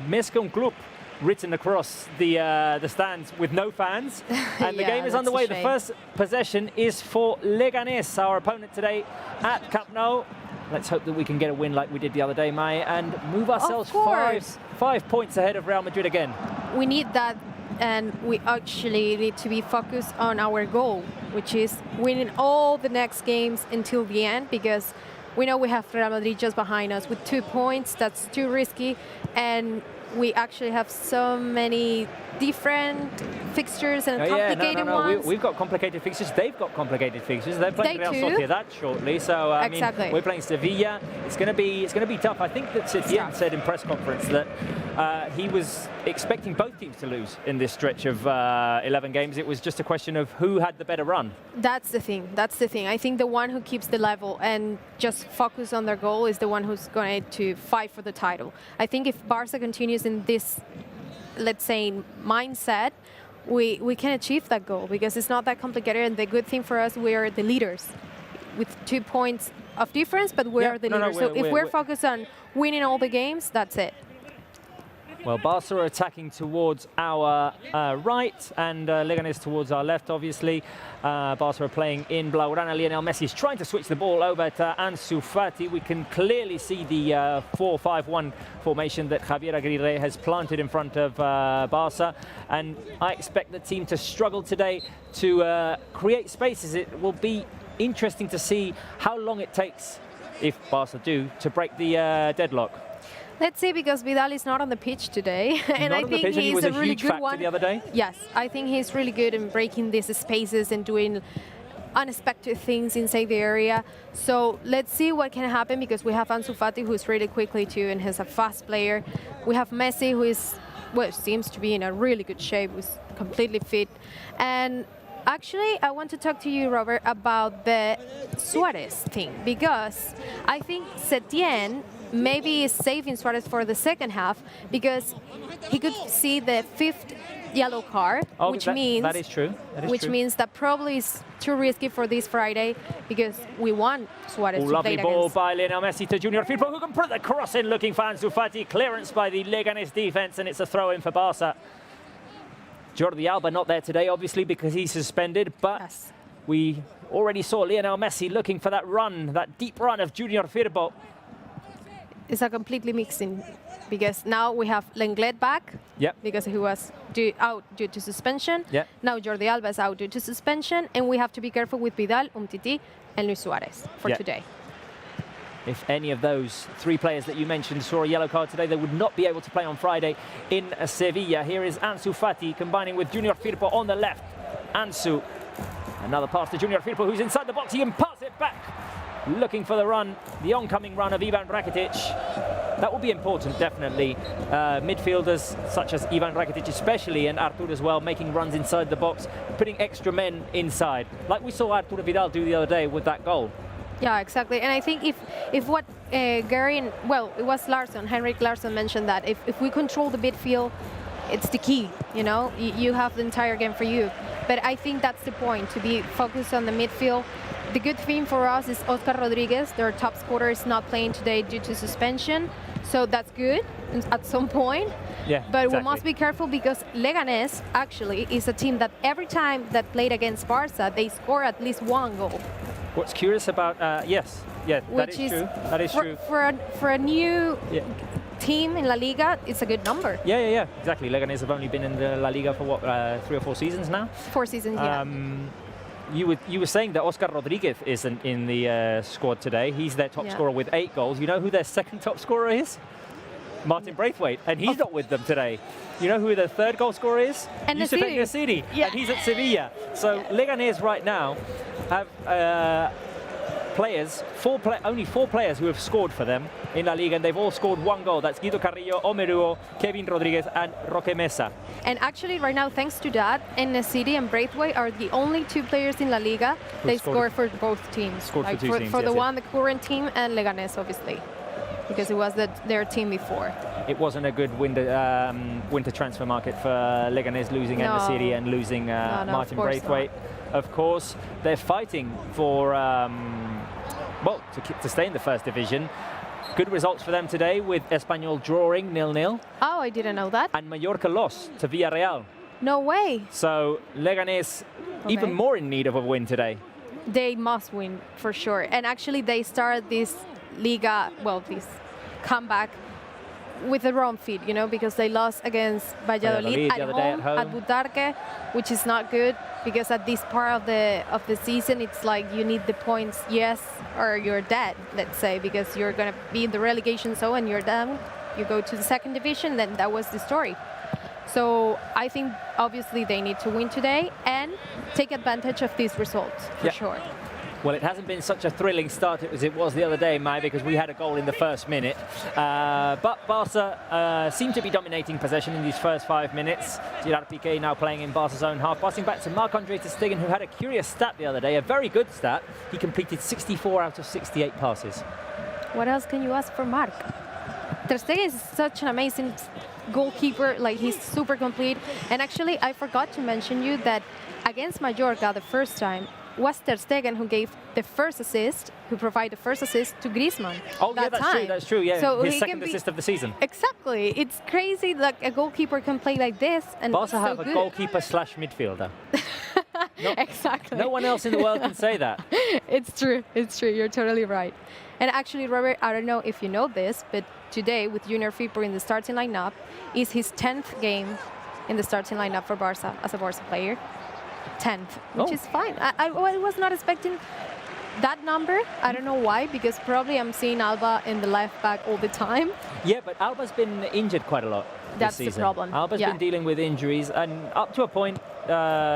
Més que un club written across the stands with no fans, and the game is underway. The first possession is for Leganés, our opponent today at Camp Nou. Let's hope that we can get a win like we did the other day, Mai, and move ourselves 5 points ahead of Real Madrid again. We need that, and we actually need to be focused on our goal, which is winning all the next games until the end, because We know we have Real Madrid just behind us with 2 points. That's too risky. And we actually have so many different fixtures and complicated ones. We've got complicated fixtures. They've got complicated fixtures. They're playing Real too. Sociedad shortly. So I mean, we're playing Sevilla. It's going to be tough. I think that Setien said in press conference that he was expecting both teams to lose in this stretch of 11 games. It was just a question of who had the better run. That's the thing. That's the thing. I think the one who keeps the level and just focus on their goal is the one who's going to fight for the title. I think if Barça continues in this, let's say, mindset, we can achieve that goal because it's not that complicated. And the good thing for us, we are the leaders with 2 points of difference, but we are the leaders. So if we're focused on winning all the games, that's it. Well, Barça are attacking towards our right and Leganés towards our left, obviously. Barça are playing in Blaugrana. Lionel Messi is trying to switch the ball over to Ansu Fati. We can clearly see the 4-5-1 formation that Javier Aguirre has planted in front of Barça. And I expect the team to struggle today to create spaces. It will be interesting to see how long it takes, if Barça do, to break the deadlock. Let's see, because Vidal is not on the pitch today, and I think he's a really good one. The other day. Yes, I think he's really good in breaking these spaces and doing unexpected things inside the area. So let's see what can happen, because we have Ansu Fati, who's really quickly too, and he's a fast player. We have Messi, who is, well, seems to be in a really good shape, who's completely fit. And actually, I want to talk to you, Robert, about the Suarez thing, because I think Setien maybe is saving Suarez for the second half because he could see the 5th yellow card, which means that is true. Means that probably is too risky for this Friday because we want Suarez to play against. Lovely ball by Lionel Messi to Junior Firpo, who can put the cross in, looking for Ansu Fati. Clearance by the Leganés defense, and it's a throw-in for Barça. Jordi Alba not there today, obviously, because he's suspended, but we already saw Lionel Messi looking for that run, that deep run of Junior Firpo. It's a completely mixing, because now we have Lenglet back, because he was out due to suspension. Now Jordi Alba is out due to suspension, and we have to be careful with Vidal, Umtiti, and Luis Suarez for today. If any of those 3 players that you mentioned saw a yellow card today, they would not be able to play on Friday in Sevilla. Here is Ansu Fati combining with Junior Firpo on the left. Ansu, another pass to Junior Firpo, who's inside the box. He can pass it back, looking for the run, the oncoming run of Ivan Rakitic. That will be important, definitely. Midfielders such as Ivan Rakitic especially, and Artur as well, making runs inside the box, putting extra men inside, like we saw Arturo Vidal do the other day with that goal. Yeah, exactly. And I think if what Gary, well, it was Larsson, Henrik Larsson mentioned that if we control the midfield, it's the key, you know? You have the entire game for you. But I think that's the point, to be focused on the midfield. The good thing for us is Oscar Rodriguez, their top scorer, is not playing today due to suspension. So that's good at some point. But we must be careful, because Leganés actually is a team that every time that played against Barça, they score at least 1 goal. What's curious about, that is true. That is true. For a new team in La Liga, it's a good number. Yeah, exactly. Leganés have only been in the La Liga for what, 3 or 4 seasons now? 4 seasons, yeah. You were saying that Oscar Rodriguez isn't in the squad today. He's their top scorer with 8 goals. You know who their second top scorer is? Martin Braithwaite, and he's not with them today. You know who their 3rd goal scorer is? Youssef Nesiri, and he's at Sevilla. So Leganés right now have players, only 4 players who have scored for them in La Liga, and they've all scored 1 goal. That's Guido Carrillo, Omeruo, Kevin Rodriguez, and Roque Mesa. And actually, right now, thanks to that, Nesiri and Braithwaite are the only 2 players in La Liga they score for both teams. Scored for 2 teams, for the current team, and Leganés, obviously, because it was their team before. It wasn't a good winter transfer market for Leganés, losing Nesiri and losing Martin Braithwaite. Of course, they're fighting for, to stay in the 1st division. Good results for them today, with Espanyol drawing 0-0. Oh, I didn't know that. And Mallorca lost to Villarreal. No way. So Leganés even more in need of a win today. They must win, for sure. And actually, they started this Liga, this comeback with the wrong feet, you know, because they lost against Valladolid the other day at home. at Butarque, which is not good because at this part of the season, it's like you need the points, yes, or you're dead, let's say, because you're going to be in the relegation zone and you're down. You go to the second division, then that was the story. So I think obviously they need to win today and take advantage of these results for sure. Well, it hasn't been such a thrilling start as it was the other day, Mai, because we had a goal in the first minute. But Barça seemed to be dominating possession in these first 5 minutes. Gerard Piqué now playing in Barca's own half, passing back to Marc-Andre ter Stegen, who had a curious stat the other day, a very good stat. He completed 64 out of 68 passes. What else can you ask for Marc? Ter Stegen is such an amazing goalkeeper, like he's super complete. And actually, I forgot to mention you that against Mallorca the first time, was Ter Stegen who gave the first assist, who provided the first assist to Griezmann. Oh, yeah, that's true, yeah. So his second assist of the season. Exactly. It's crazy that a goalkeeper can play like this. And Barca have so a good. goalkeeper slash midfielder. Exactly. No one else in the world can say that. It's true. It's true. You're totally right. And actually, Robert, I don't know if you know this, but today with Junior Firpo in the starting lineup is his 10th game in the starting lineup for Barca as a Barca player. 10th, which is fine. I was not expecting that number. I don't know why, because probably I'm seeing Alba in the left back all the time. Yeah, but Alba's been injured quite a lot this season. That's the problem. Alba's been dealing with injuries, and up to a point,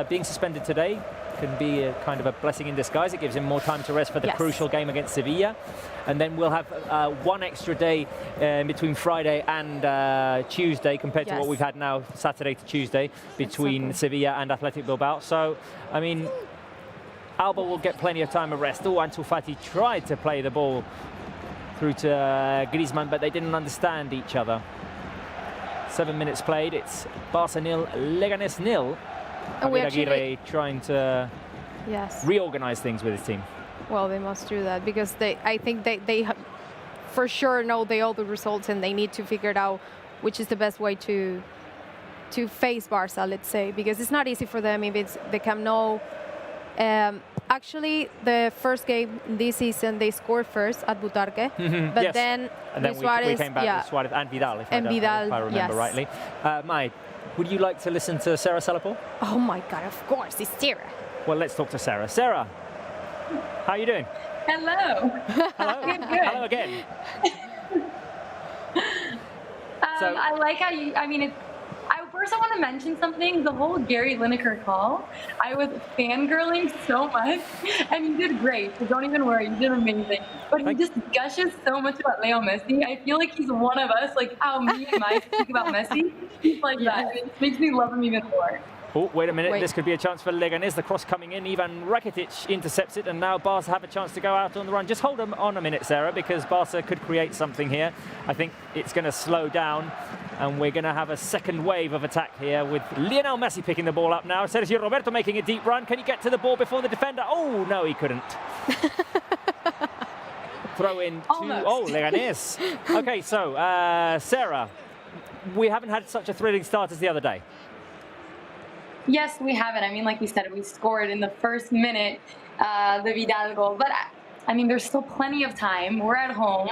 being suspended today can be a kind of a blessing in disguise. It gives him more time to rest for the crucial game against Sevilla. And then we'll have one extra day between Friday and Tuesday compared to what we've had now, Saturday to Tuesday, between Sevilla and Athletic Bilbao. So, I mean, Alba will get plenty of time of rest. Oh, Ansu Fati tried to play the ball through to Griezmann, but they didn't understand each other. 7 minutes played. It's Barca 0, Leganés 0. Javier Aguirre trying to reorganize things with his team. Well, they must do that because I think they for sure know all the results and they need to figure it out which is the best way to face Barca, let's say, because it's not easy for them if it's the Camp Nou. Actually, the first game this season, they scored first at Butarque, but then we came back with Suarez and Vidal, if I remember rightly. Mai, would you like to listen to Sarah Salapur? Oh my God, of course, it's Sarah. Well, let's talk to Sarah. Sarah, how are you doing? Hello. Hello. Good. Hello again. I like how you, first I want to mention something. The whole Gary Lineker call, I was fangirling so much, and you did great, so don't even worry, you did amazing. But he just gushes so much about Leo Messi. I feel like he's one of us, like how me and Mike speak about Messi. He's like that, and it makes me love him even more. Oh, wait a minute. This could be a chance for Leganés. The cross coming in. Ivan Rakitic intercepts it, and now Barca have a chance to go out on the run. Just hold on a minute, Sarah, because Barca could create something here. I think it's going to slow down, and we're going to have a second wave of attack here with Lionel Messi picking the ball up now. Sergio Roberto making a deep run. Can he get to the ball before the defender? Oh, no, he couldn't. Throw in to Leganés. Okay, so, Sarah, we haven't had such a thrilling start as the other day. Yes, we haven't. I mean, like we said, we scored in the first minute, the Vidal goal. But, I mean, there's still plenty of time. We're at home.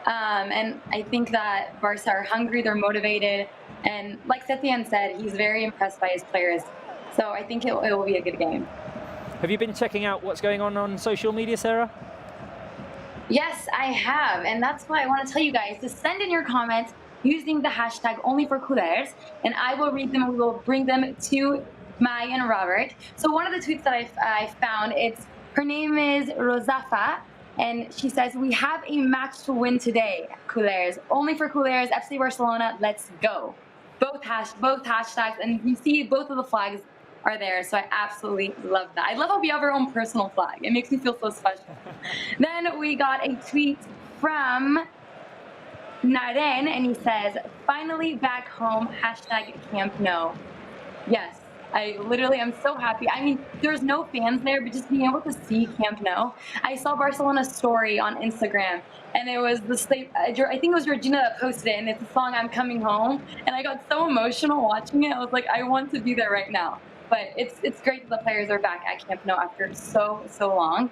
And I think that Barca are hungry, they're motivated. And like Setien said, he's very impressed by his players. So I think it will be a good game. Have you been checking out what's going on social media, Sarah? Yes, I have. And that's why I want to tell you guys to send in your comments using the hashtag #OnlyForCouleurs, and I will read them and we will bring them to Mai and Robert. So one of the tweets that I found, her name is Rosafa, and she says, "We have a match to win today, Couleurs. Only for Couleurs, FC Barcelona, let's go." Both hashtags, and you see both of the flags are there, so I absolutely love that. I love how we have our own personal flag. It makes me feel so special. Then we got a tweet from Naren, and he says, "Finally back home, hashtag Camp Nou." Yes, I literally am so happy. I mean, there's no fans there, but just being able to see Camp Nou. I saw Barcelona's story on Instagram, and it was I think it was Regina that posted it, and it's the song "I'm Coming Home," and I got so emotional watching it. I was like, I want to be there right now. But it's great that the players are back at Camp Nou after so long.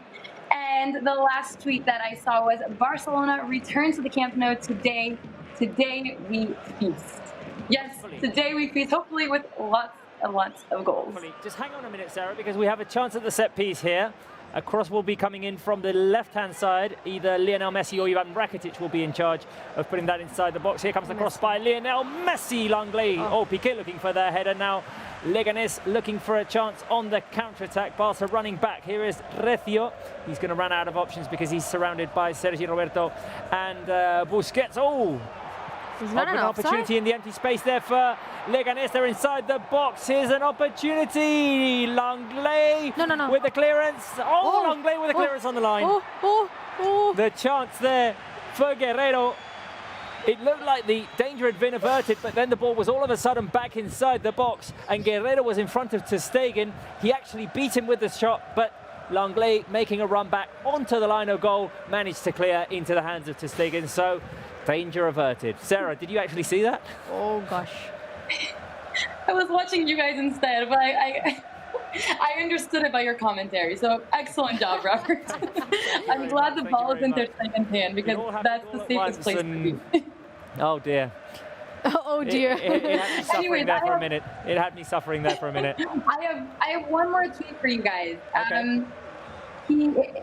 And the last tweet that I saw was Barcelona returns to the Camp Nou today. Today we feast. Yes, today we feast, hopefully with lots and lots of goals. Just hang on a minute, Sarah, because we have a chance at the set piece here. A cross will be coming in from the left-hand side. Either Lionel Messi or Ivan Rakitic will be in charge of putting that inside the box. Here comes the cross by Lionel Messi. Langley. Oh, Piqué looking for their header now. Leganés looking for a chance on the counter-attack. Barca running back. Here is Recio. He's going to run out of options because he's surrounded by Sergi Roberto and Busquets. Oh! Is that an opportunity in the empty space there for Leganés. They're inside the box. Here's an opportunity. Langley with the clearance. Oh, Langley with the clearance on the line. The chance there for Guerrero. It looked like the danger had been averted, but then the ball was all of a sudden back inside the box, and Guerrero was in front of ter Stegen. He actually beat him with the shot, but Langley, making a run back onto the line of goal, managed to clear into the hands of ter Stegen. So danger averted. Sarah, did you actually see that? Oh gosh. I was watching you guys instead, but I understood it by your commentary. So excellent job, Robert. I'm glad the ball is in ter Stegen's hand because that's the safest place to be. Oh dear. Oh dear. It had me suffering there for a minute. It had me suffering there for a minute. I have one more tweet for you guys. Okay.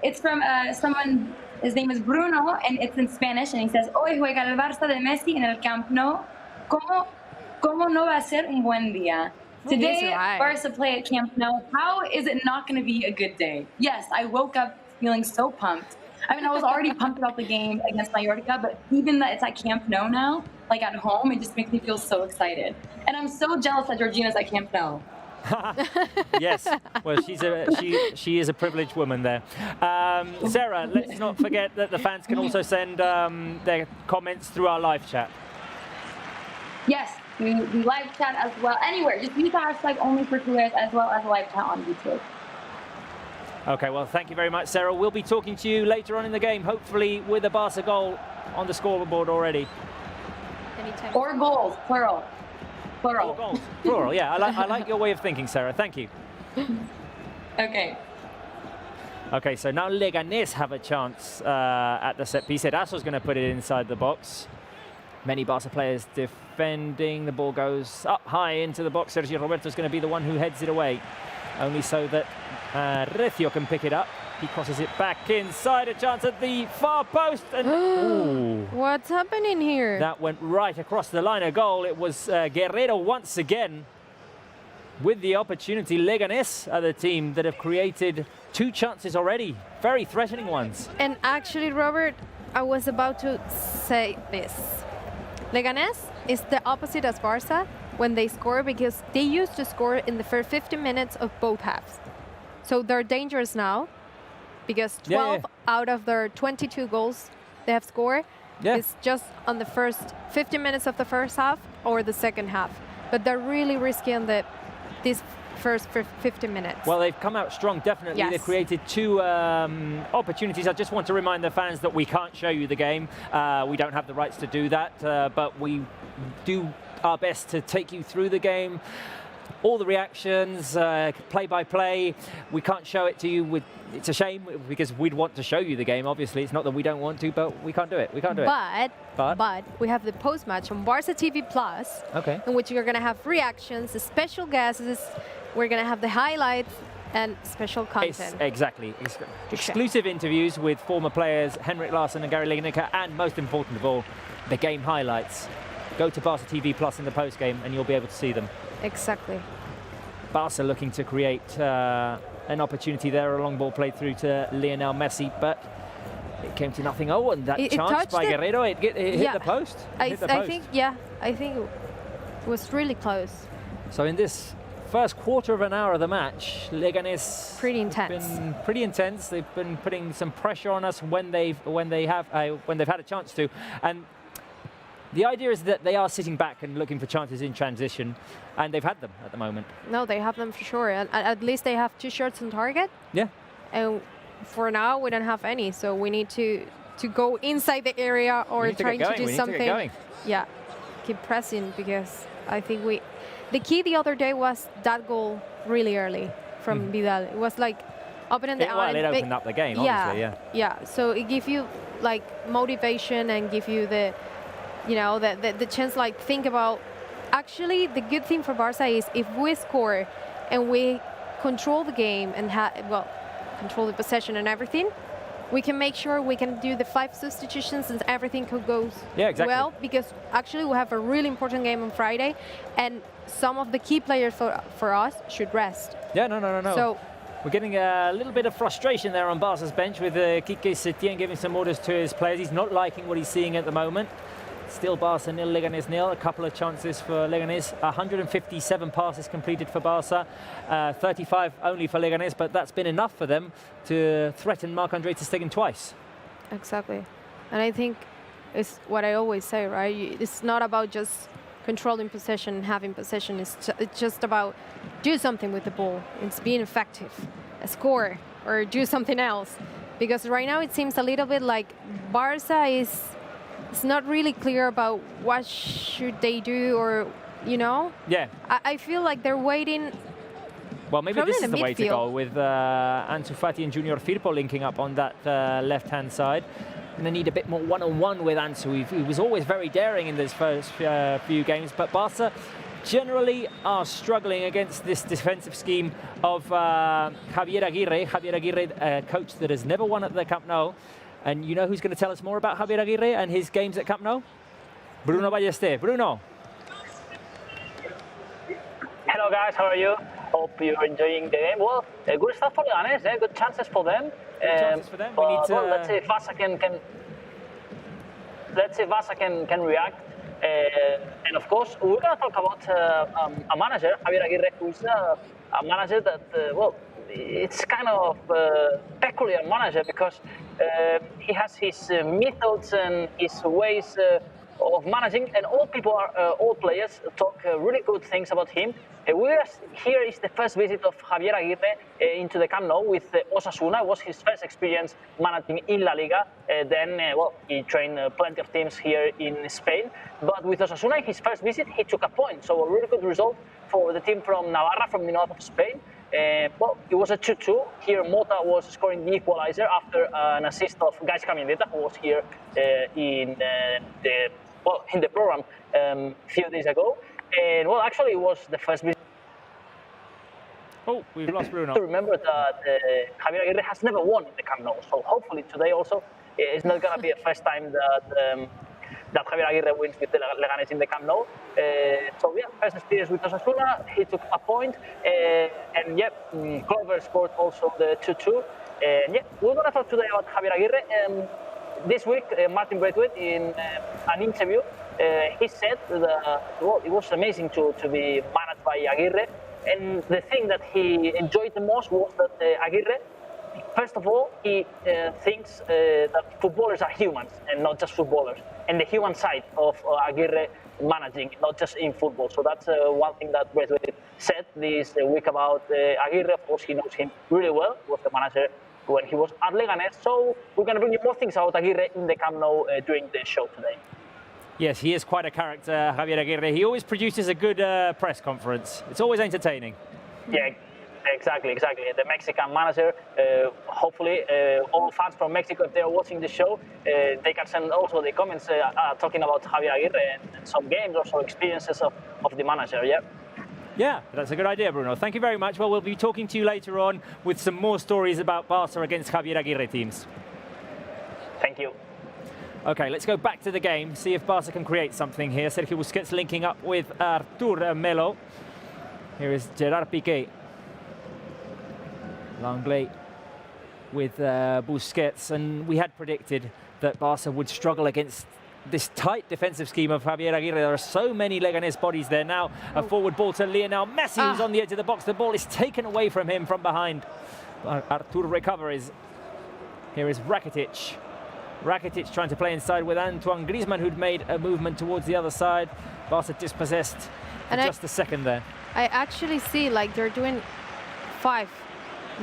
It's from someone. His name is Bruno, and it's in Spanish, and he says, Hoy juega el Barça de Messi en el Camp Nou. ¿Cómo no va a ser un buen día? Today, Barça play at Camp Nou. How is it not going to be a good day? Yes, I woke up feeling so pumped. I mean, I was already pumped about the game against Mallorca, but even that it's at Camp Nou now, like at home, it just makes me feel so excited. And I'm so jealous that Georgina's at Camp Nou. Yes, well, she is a privileged woman there. Sarah, let's not forget that the fans can also send their comments through our live chat. Yes, we live chat as well. Anywhere, just use the hashtag #onlyforculers as well as live chat on YouTube. Okay, well, thank you very much, Sarah. We'll be talking to you later on in the game, hopefully with a Barca goal on the scoreboard already. Anytime. Or goals, plural. Plural. Goals, plural, yeah. I like your way of thinking, Sarah. Thank you. Okay. Okay, so now Leganés have a chance at the set piece. Erasso's going to put it inside the box. Many Barca players defending. The ball goes up high into the box. Sergio Roberto's going to be the one who heads it away, only so that Recio can pick it up. He crosses it back inside, a chance at the far post. And ooh, what's happening here? that went right across the line of goal. It was Guerrero once again with the opportunity. Leganés are the team that have created 2 chances already, very threatening ones. And actually, Robert, I was about to say this. Leganés is the opposite as Barca when they score, because they used to score in the first 50 minutes of both halves. So they're dangerous now, because 12 out of their 22 goals they have scored is just on the first 50 minutes of the first half or the second half. But they're really risky on these first 50 minutes. Well, they've come out strong, definitely. Yes. They've created 2 opportunities. I just want to remind the fans that we can't show you the game. We don't have the rights to do that, but we do our best to take you through the game. All the reactions, play-by-play. We can't show it to you. It's a shame, because we'd want to show you the game, obviously. It's not that we don't want to, but we can't do it. We can't do it. But we have the post-match on Barca TV Plus, in which you're going to have reactions, special guests. We're going to have the highlights and special content. Exactly. Exclusive interviews with former players Henrik Larsson and Gary Lineker, and most important of all, the game highlights. Go to Barca TV Plus in the post-game and you'll be able to see them. Exactly. Barca looking to create an opportunity there, a long ball played through to Lionel Messi, but it came to nothing. Oh, and that chance by Guerrero, it hit the post. I think it was really close. So in this first quarter of an hour of the match, Leganés been pretty intense. They've been putting some pressure on us when they've had a chance to, and the idea is that they are sitting back and looking for chances in transition, and they've had them at the moment. No, they have them for sure. And at least they have 2 shots on target. Yeah. And for now, we don't have any, so we need to go inside the area or trying to do something. Yeah, keep pressing, because I think the key the other day was that goal really early from Vidal. It was like opening the Well, it opened up the game, obviously, yeah. Yeah, so it gives you like motivation and give you the, you know, the chance like think about, actually the good thing for Barca is if we score and we control the game and control the possession and everything, we can make sure we can do the 5 substitutions and everything could go well, because actually we have a really important game on Friday and some of the key players for us should rest. Yeah, no. So we're getting a little bit of frustration there on Barca's bench with Quique Setién giving some orders to his players. He's not liking what he's seeing at the moment. Still Barca 0, Leganés 0. A couple of chances for Leganés. 157 passes completed for Barca. 35 only for Leganés, but that's been enough for them to threaten Marc-André ter Stegen twice. Exactly. And I think it's what I always say, right? It's not about just controlling possession and having possession. It's just about do something with the ball. It's being effective. Score or do something else. Because right now it seems a little bit like Barca is... It's not really clear about what should they do, or, you know? Yeah. I feel like they're waiting. Well, maybe this is the way to go, with Ansu Fati and Junior Firpo linking up on that left-hand side. And they need a bit more one-on-one with Ansu. He was always very daring in those first few games, but Barca generally are struggling against this defensive scheme of Javier Aguirre. Javier Aguirre, a coach that has never won at the Camp Nou. And you know who's going to tell us more about Javier Aguirre and his games at Camp Nou? Bruno Ballester. Bruno. Hello guys, how are you? Hope you're enjoying the game. Well, good stuff for Leganés, good chances for them. Good chances for them. We need to, well, let's see if Barca can react. And of course, we're going to talk about a manager, Javier Aguirre, who's a manager that, well, it's kind of a peculiar manager because he has his methods and his ways of managing, and all players talk really good things about him. Here is the first visit of Javier Aguirre into the Camp Nou with Osasuna. It was his first experience managing in La Liga. Then, well, he trained plenty of teams here in Spain. But with Osasuna, in his first visit, he took a point. So a really good result for the team from Navarra, from the north of Spain. Well, it was a 2-2. Here, Mota was scoring the equalizer after an assist of Gais Camindeta, who was here in the program a few days ago. And well, actually, it was the first visit. Oh, we've lost Bruno. To remember that Javier Aguirre has never won in the Camp Nou, so hopefully today also it's not going to be the first time that Javier Aguirre wins with the Leganés in the Camp Nou. So yeah, first experience with Osasuna, he took a point, and yeah, Clover scored also the 2-2. And yeah, we're going to talk today about Javier Aguirre. This week, Martin Braithwaite, in an interview, he said that well, it was amazing to be managed by Aguirre. And the thing that he enjoyed the most was that Aguirre, first of all, he thinks that footballers are humans and not just footballers. And the human side of Aguirre managing, not just in football. So that's one thing that Braithwaite said this week about Aguirre. Of course, he knows him really well. He was the manager when he was at Leganés. So we're going to bring you more things about Aguirre in the Camp Nou during the show today. Yes, he is quite a character, Javier Aguirre. He always produces a good press conference. It's always entertaining. Yeah, exactly. The Mexican manager. Hopefully, all fans from Mexico, if they're watching the show, they can send also the comments talking about Javier Aguirre and some games, also experiences of the manager. Yeah. Yeah, that's a good idea, Bruno. Thank you very much. Well, we'll be talking to you later on with some more stories about Barca against Javier Aguirre teams. Thank you. Okay, let's go back to the game, see if Barca can create something here. Sergio Busquets linking up with Artur Melo. Here is Gerard Piqué. Langley with Busquets, and we had predicted that Barca would struggle against this tight defensive scheme of Javier Aguirre. There are so many Leganés bodies there now. A forward ball to Lionel Messi, who's on the edge of the box. The ball is taken away from him from behind. Artur recovers. Here is Rakitic. Rakitic trying to play inside with Antoine Griezmann, who'd made a movement towards the other side. Barca dispossessed for just a second there. I actually see like they're doing 5.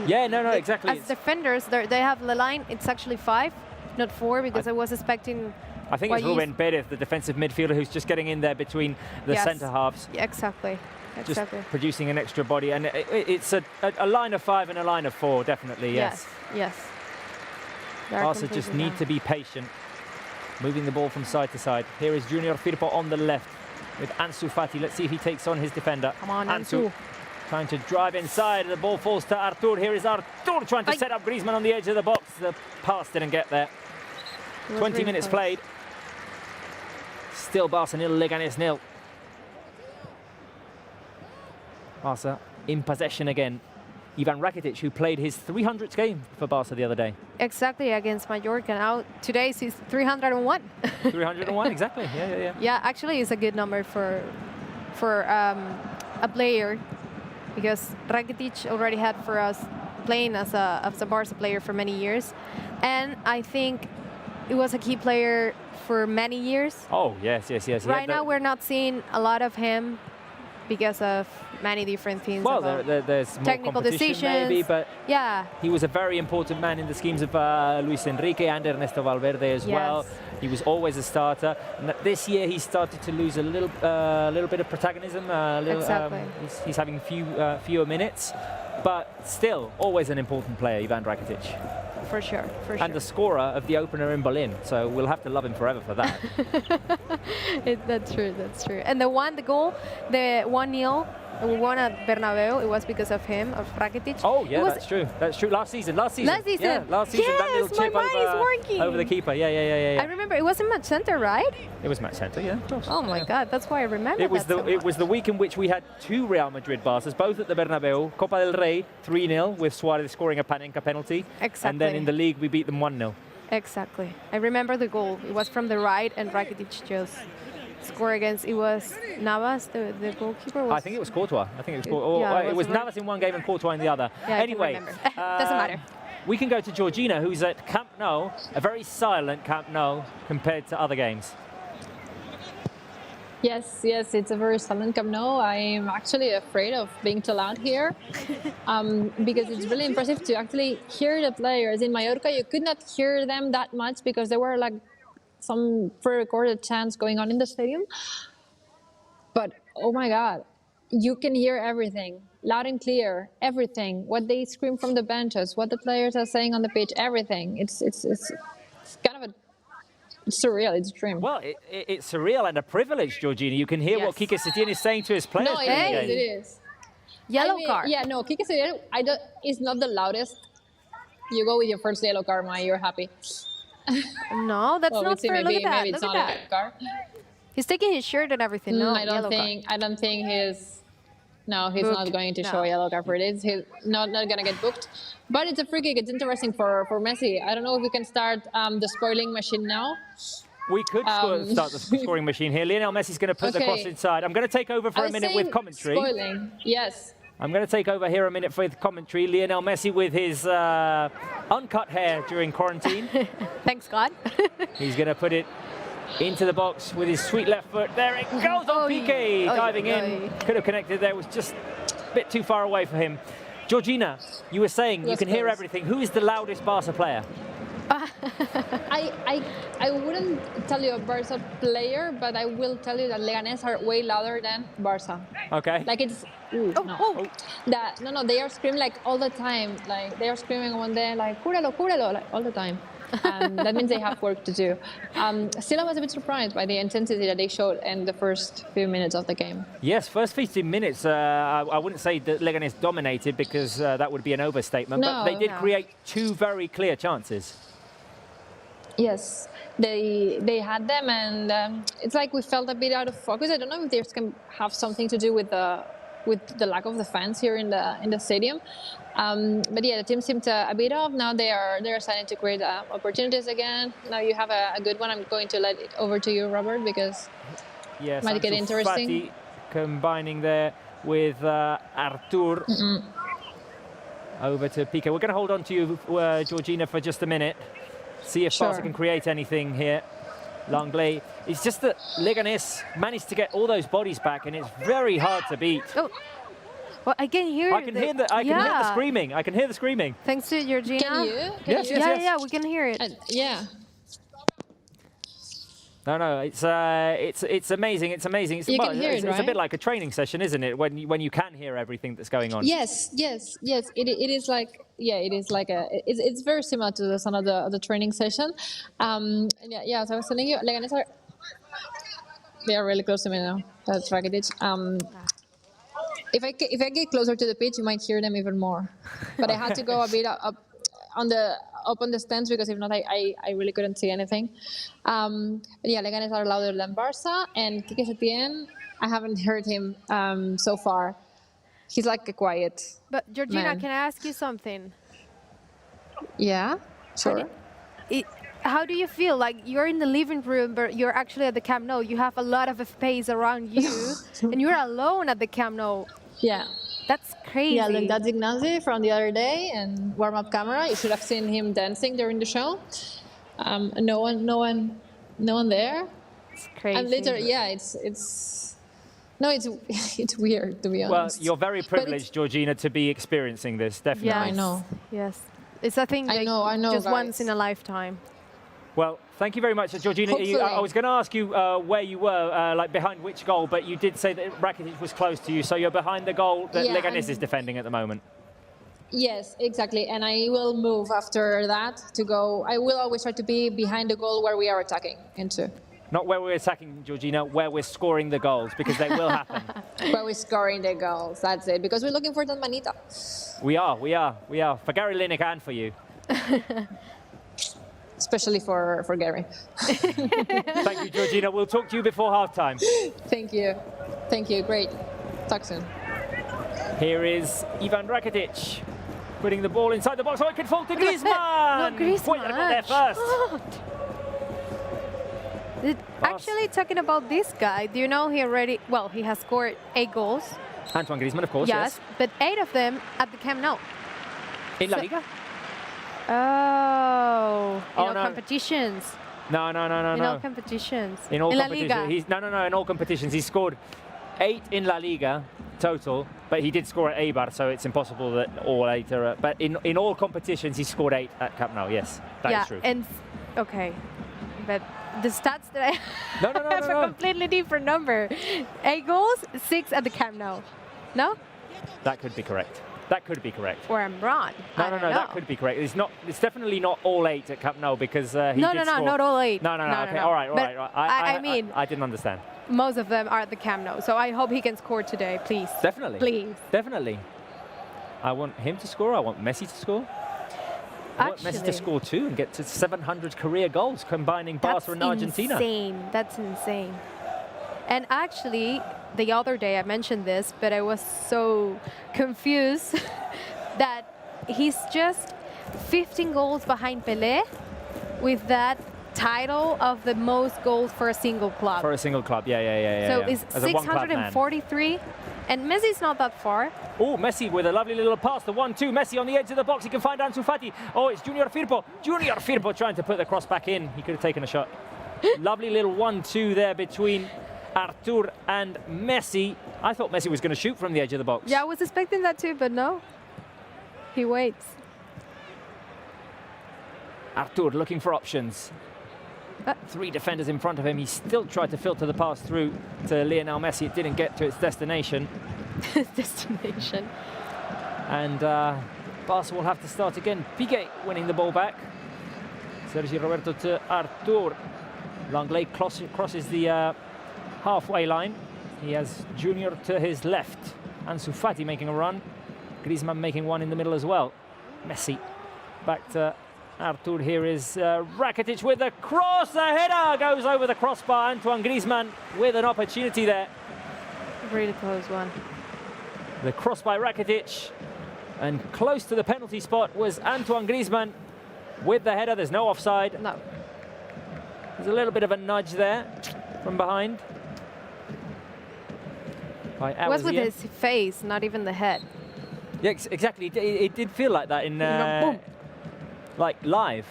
Yeah, no, exactly. As defenders, they have the line. It's actually 5, not 4, because I was expecting. I think it's Ruben Perez, the defensive midfielder, who's just getting in there between the centre halves. Yeah, exactly. Exactly. just producing an extra body. And it's a line of 5 and a line of 4, definitely, yes. Yes. Barça just need to be patient, moving the ball from side to side. Here is Junior Firpo on the left with Ansu Fati. Let's see if he takes on his defender. Come on, Ansu. Trying to drive inside. The ball falls to Artur. Here is Artur trying to set up Griezmann on the edge of the box. The pass didn't get there. 20 minutes played. Still Barça 0, Leganés 0. Barça in possession again. Ivan Rakitic, who played his 300th game for Barça the other day. Exactly, against Mallorca. Now, today's is 301. 301, exactly. Yeah. Yeah, actually, it's a good number for a player, because Rakitic already had for us playing as a Barça player for many years, and I think it was a key player for many years. Oh, yes. Right now, we're not seeing a lot of him because of many different things. Well, there's more technical decisions, maybe, but yeah, he was a very important man in the schemes of Luis Enrique and Ernesto Valverde as well. He was always a starter. And this year he started to lose a little bit of protagonism. Exactly. He's having fewer minutes, but still always an important player, Ivan Rakitic. For sure. And the scorer of the opener in Berlin, so we'll have to love him forever for that. That's true. And the goal, the 1-0, we won at Bernabeu. It was because of him, of Rakitic. Oh yeah, that's true. Last season. Last season. Yeah, last season. Yes, that little chip my mind is working. over the keeper. Yeah. I remember it was in match center, right? It was match center, yeah. Of course. Oh my God, that's why I remember. It was the week in which we had 2 Real Madrid Barças, both at the Bernabeu. Copa del Rey 3-0 with Suarez scoring a Panenka penalty. Exactly. And then in the league we beat them 1-0. Exactly. I remember the goal. It was from the right, and Rakitic just scored against. It was Navas, the goalkeeper. I think it was Courtois. It was Navas in one game and Courtois in the other. Yeah, anyway, doesn't matter. We can go to Georgina, who's at Camp Nou, a very silent Camp Nou compared to other games. Yes, it's a very silent Camp Nou. I'm actually afraid of being too loud here because it's really impressive to actually hear the players. In Mallorca, you could not hear them that much because there were like some pre-recorded chants going on in the stadium. But oh my God, you can hear everything, loud and clear, everything. What they scream from the benches, what the players are saying on the pitch, everything. It's kind of it's surreal, it's a dream. Well, it's surreal and a privilege, Georgina. You can hear what Quique Setién is saying to his players. No, it is. Yellow card. Yeah, no, Quique Setién is not the loudest. You go with your first yellow card, Maya, you're happy. No, that's not fair. Look at that. Maybe it's not a yellow card. He's taking his shirt and everything. No, I don't think he's not going to show a yellow card for this. He's not going to get booked. But it's a free kick. It's interesting for Messi. I don't know if we can start the spoiling machine now. We could start the scoring machine here. Lionel Messi's going to put the cross inside. I'm going to take over for a minute with commentary. Spoiling, yes. I'm going to take over here a minute with commentary. Lionel Messi with his uncut hair during quarantine. Thanks, God. He's going to put it into the box with his sweet left foot. There it goes on Piqué, diving in. Could have connected there, was just a bit too far away for him. Georgina, you were saying you can hear everything. Who is the loudest Barça player? I wouldn't tell you a Barça player, but I will tell you that Leganés are way louder than Barça. Okay. Like it's no, they are screaming like all the time. Like they are screaming one day like "Júralo," like all the time. That means they have work to do. Still, I was a bit surprised by the intensity that they showed in the first few minutes of the game. Yes, first 15 minutes, I wouldn't say that Leganés dominated because that would be an overstatement, but they did create 2 very clear chances. Yes, they had them, and it's like we felt a bit out of focus. I don't know if this can have something to do with the lack of the fans here in the stadium. But yeah, the team seemed a bit off. Now they're starting to create opportunities again. Now you have a good one. I'm going to let it over to you, Robert, because it might get interesting. Fati combining there with Artur. Over to Piqué. We're going to hold on to you, Georgina, for just a minute. See if Barça can create anything here. Langley. It's just that Leganés managed to get all those bodies back, and it's very hard to beat. Oh. Well, I can hear. I can hear the screaming. I can hear the screaming. Thanks to Georgina. Can you? Yes. Yeah, we can hear it. Yeah. No, it's amazing. It's amazing. You can hear it, It's a right? bit like a training session, isn't it? When you can hear everything that's going on. Yes. It is like it's very similar to the sound of the training session. Yeah. As I was telling you, Leganés they are really close to me now. That's Rakitic. If I get closer to the pitch, you might hear them even more. But I had to go a bit up on the stands because if not, I really couldn't see anything. But yeah, Leganés are louder than Barça, and Quique Setién, I haven't heard him so far. He's like a quiet. But Georgina, man. can I ask you something? Yeah, sure. How do you feel? Like you're in the living room, but you're actually at the Camp Nou. You have a lot of space around you, and you're alone at the Camp Nou. Yeah. That's crazy. Yeah, look, that's Ignacy from the other day, and warm-up camera. You should have seen him dancing during the show. No one there. It's crazy. And later, yeah, it's weird, to be Well, honest. you're very privileged, Georgina, to be experiencing this. Definitely. Yeah, I know. Yes. It's a thing I know, just guys. once in a lifetime. Well, thank you very much, Georgina. Hopefully. I was going to ask you where you were, like behind which goal, but you did say that Rakitic was close to you, so you're behind the goal that Yeah, Leganés is defending at the moment. Yes, exactly. And I will move after that to go. I will always try to be behind the goal where we are attacking into. Not where we're attacking, Georgina, where we're scoring the goals, because they will happen. Where we're scoring the goals, that's it. Because we're looking for that manita. We are. For Gary Lineker and for you. Especially for Gary. Thank you, Georgina. We'll talk to you before halftime. Thank you. Great. Talk soon. Here is Ivan Rakitic putting the ball inside the box. Oh, it could fall to Griezmann. No, Griezmann. Wait, I got there first. Actually, talking about this guy, do you know he has scored 8 goals. Antoine Griezmann, of course, yes. But 8 of them at the Camp Nou. In La Liga? Oh, no. competitions. No. In all competitions. In all La competitions. Liga. In all competitions. He scored 8 in La Liga total, but he did score at Eibar, so it's impossible that all 8 are. But in all competitions, he scored 8 at Camp Nou. Yes, that is true. And okay, but the stats that I No. have a completely different number. 8 goals, 6 at the Camp Nou. No? That could be correct. Or I'm wrong. No, that could be correct. It's definitely not all 8 at Camp Nou because he did score. not all 8. No. Okay, all right. I mean, I didn't understand. most of them are at the Camp Nou, so I hope he can score today, please. Definitely. Please. Definitely. I want him to score. I want Messi to score. I want Messi to score too and get to 700 career goals combining Barca and Argentina. That's insane. And actually, the other day I mentioned this, but I was so confused that he's just 15 goals behind Pelé with that title of the most goals for a single club. For a single club, yeah. So it's 643, and Messi's not that far. Oh, Messi with a lovely little pass, the 1-2. Messi on the edge of the box, he can find Ansu Fati. Oh, it's Junior Firpo. Junior Firpo trying to put the cross back in. He could have taken a shot. Lovely little 1-2 there between Artur and Messi. I thought Messi was going to shoot from the edge of the box. Yeah, I was expecting that too, but no. He waits. Artur looking for options. 3 defenders in front of him. He still tried to filter the pass through to Lionel Messi. It didn't get to its destination. And Barca will have to start again. Piqué winning the ball back. Sergi Roberto to Artur. Langley crosses the halfway line. He has Junior to his left. Ansu Fati making a run. Griezmann making one in the middle as well. Messi back to Artur. Here is Rakitic with a cross. A header goes over the crossbar. Antoine Griezmann with an opportunity there. Really close one. The cross by Rakitic. And close to the penalty spot was Antoine Griezmann with the header. There's no offside. No. There's a little bit of a nudge there from behind. It was with his face, not even the head. Yeah, exactly. It did feel like that in like live.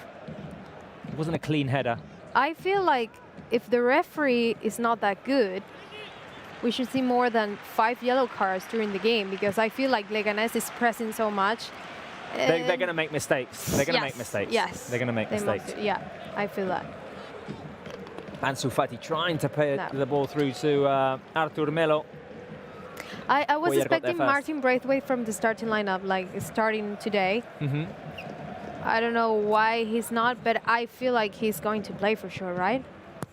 It wasn't a clean header. I feel like if the referee is not that good, we should see more than 5 yellow cards during the game, because I feel like Leganés is pressing so much. They're going to make mistakes. They're going to make mistakes. Yes. They're going to make mistakes. Yeah, I feel that. Ansu Fati trying to pay the ball through to Artur Melo. I was Boyer got there expecting first. Martin Braithwaite from the starting lineup, like starting today. Mm-hmm. I don't know why he's not, but I feel like he's going to play for sure, right?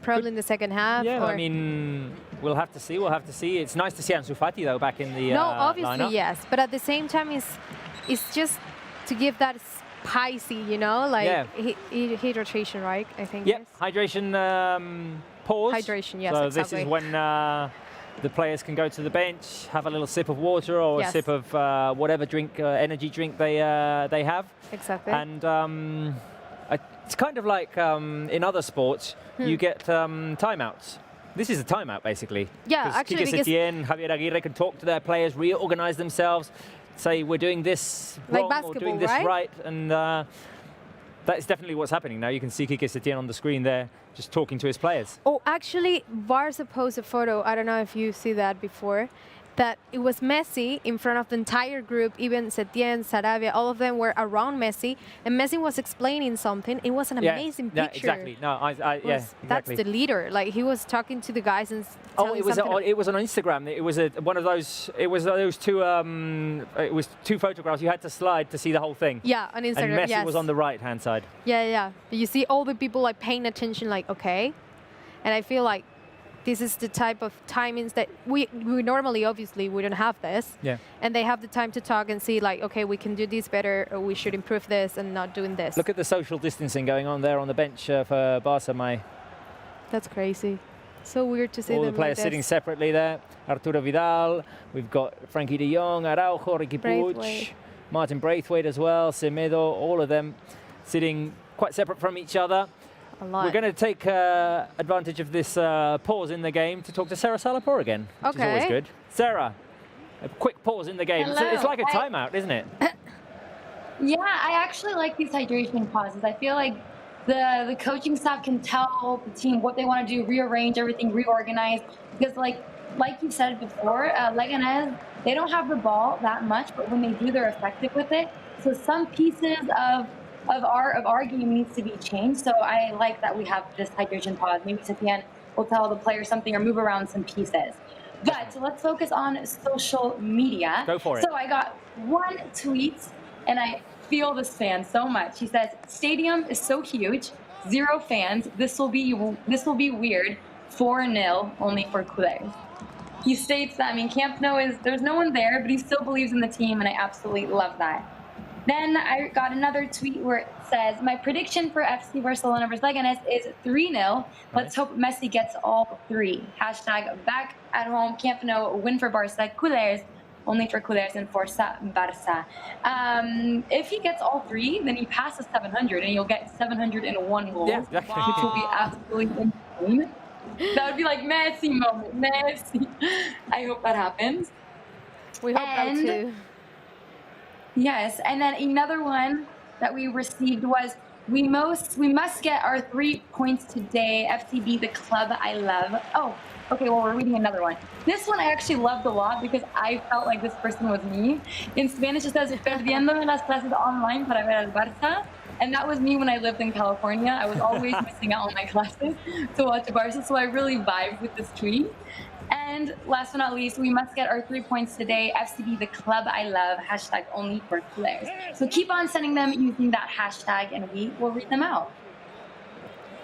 Probably in the second half. Yeah, or I mean, we'll have to see. We'll have to see. It's nice to see Ansu Fati though back in the no, obviously lineup. yes, but at the same time, it's just to give that spicy, you know, like hydration, right? I think. Yeah, yes. hydration pause. Hydration, yes, So exactly. this is when the players can go to the bench, have a little sip of water or a sip of whatever drink, energy drink they have. Exactly. And it's kind of like in other sports, you get timeouts. This is a timeout, basically. Yeah, actually, Quique because Setién, Javier Aguirre can talk to their players, reorganize themselves, say we're doing this Like wrong or doing this basketball, right, and that is definitely what's happening now. You can see Quique Setién on the screen there, just talking to his players. Oh, actually, Barça posted a photo. I don't know if you see that before. That it was Messi in front of the entire group, even Setién, Sarabia, all of them were around Messi, and Messi was explaining something. It was an amazing picture. Yeah, exactly. No, yeah, exactly. That's the leader. Like he was talking to the guys and telling it was something. it was on Instagram. It was one of those. It was those two. It was two photographs. You had to slide to see the whole thing. Yeah, on Instagram. And Messi yes. was on the right-hand side. Yeah. You see all the people like paying attention, like okay, and I feel like this is the type of timings that we normally, obviously, we don't have this. Yeah. And they have the time to talk and see, like, okay, we can do this better, or we should improve this and not doing this. Look at the social distancing going on there on the bench for Barça, Mai. That's crazy. So weird to see all them the players like sitting this. separately there. Arturo Vidal, we've got Frankie de Jong, Araujo, Ricky Puig, Braithwaite. Martin Braithwaite as well, Semedo, all of them sitting quite separate from each other. A lot. We're going to take advantage of this pause in the game to talk to Sarah Salapur again, which is always good. Sarah, a quick pause in the game. It's like a timeout, isn't it? Yeah, I actually like these hydration pauses. I feel like the coaching staff can tell the team what they want to do, rearrange everything, reorganize. Because like you said before, Leganés, they don't have the ball that much, but when they do, they're effective with it. So some pieces of our game needs to be changed. So I like that we have this hydration pause. Maybe Setién will tell the players something or move around some pieces. But let's focus on social media. Go for it. So I got one tweet, and I feel this fan so much. He says, "Stadium is so huge, 0 fans. This will be weird. 4-0 only for culés." He states that, I mean, Camp Nou there's no one there, but he still believes in the team, and I absolutely love that. Then I got another tweet where it says, "My prediction for FC Barcelona versus Leganés is 3-0. Let's hope Messi gets all 3. Hashtag back at home, Camp Nou, win for Barça, culés, only for culés, and Forza Barça." If he gets all 3, then he passes 700, and you'll get 701 goals, Yeah, exactly. which will be absolutely insane. That would be like Messi moment, Messi. I hope that happens. We hope that too. Yes, and then another one that we received was, we must get our 3 points today. FCB, the club I love. Oh, okay, well, we're reading another one. This one I actually loved a lot because I felt like this person was me. In Spanish, it says, "Perdiéndome las clases online para ver al Barça." And that was me when I lived in California. I was always missing out on my classes to watch Barça, so I really vibed with this tweet. And last but not least, we must get our 3 points today. FCB, the club I love, hashtag only for players. So keep on sending them using that hashtag, and we will read them out.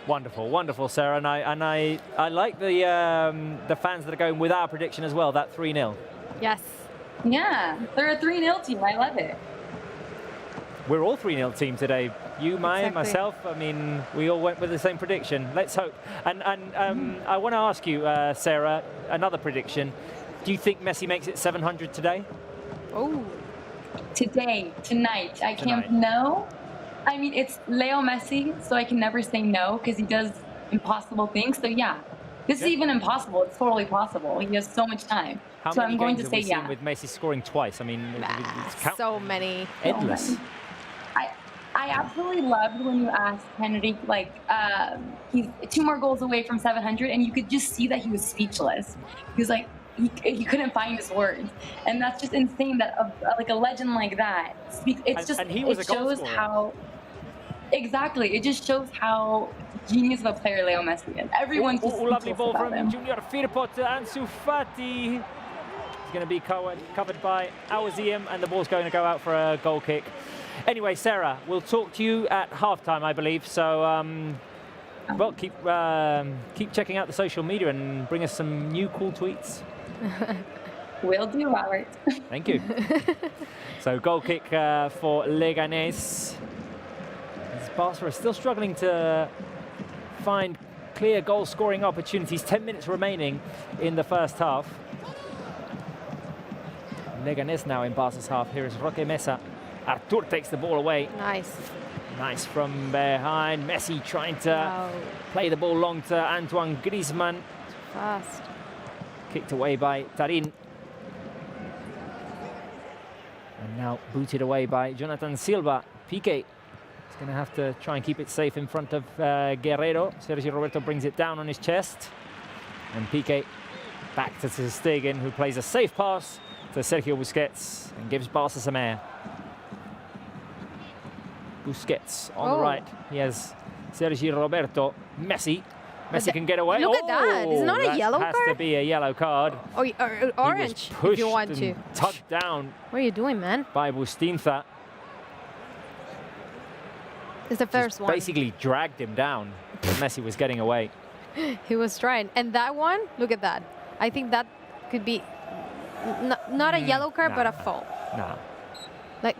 Wonderful, wonderful, Sarah. And I like the fans that are going with our prediction as well, that 3-0. Yes. Yeah, they're a 3-0 team. I love it. We're all 3-0 team today. You, Mai, Exactly. myself. I mean, we all went with the same prediction. Let's hope. And I want to ask you, Sarah, another prediction. Do you think Messi makes it 700 today? Oh. Tonight. I can't know. I mean, it's Leo Messi, so I can never say no because he does impossible things. So yeah, this is even impossible. It's totally possible. He has so much time. How So many I'm going games to have say we seen yeah. with Messi scoring twice? I mean, it's So many. endless. I absolutely loved when you asked Henrik, like, he's 2 more goals away from 700, and you could just see that he was speechless. He was like, he couldn't find his words, and that's just insane that like a legend like that. It shows how. Exactly. It just shows how genius of a player Leo Messi is. Everyone's just lovely speechless ball about from him. Junior Firpo to Ansu Fati. He's going to be covered by Awaziem, and the ball's going to go out for a goal kick. Anyway, Sarah, we'll talk to you at halftime, I believe. So, well, keep checking out the social media and bring us some new cool tweets. Will do, Robert. Thank you. So, goal kick for Leganés. Barça are still struggling to find clear goal-scoring opportunities. 10 minutes remaining in the first half. Leganés now in Barca's half. Here is Roque Mesa. Artur takes the ball away. Nice from behind. Messi trying to play the ball long to Antoine Griezmann. Fast. Kicked away by Tarin. And now booted away by Jonathan Silva. Piqué is going to have to try and keep it safe in front of Guerrero. Sergio Roberto brings it down on his chest. And Piqué back to Ter Stegen, who plays a safe pass to Sergio Busquets and gives Barca some air. Busquets on the right. He has Sergio Roberto. Messi can get away. Look at that. It's not a yellow card? Has to be a yellow card. Or orange, if you want to. Tugged down. What are you doing, man? By Bustinza. It's the first one. Basically dragged him down. Messi was getting away. He was trying. And that one, look at that. I think that could be not a yellow card, but a foul. No. Like,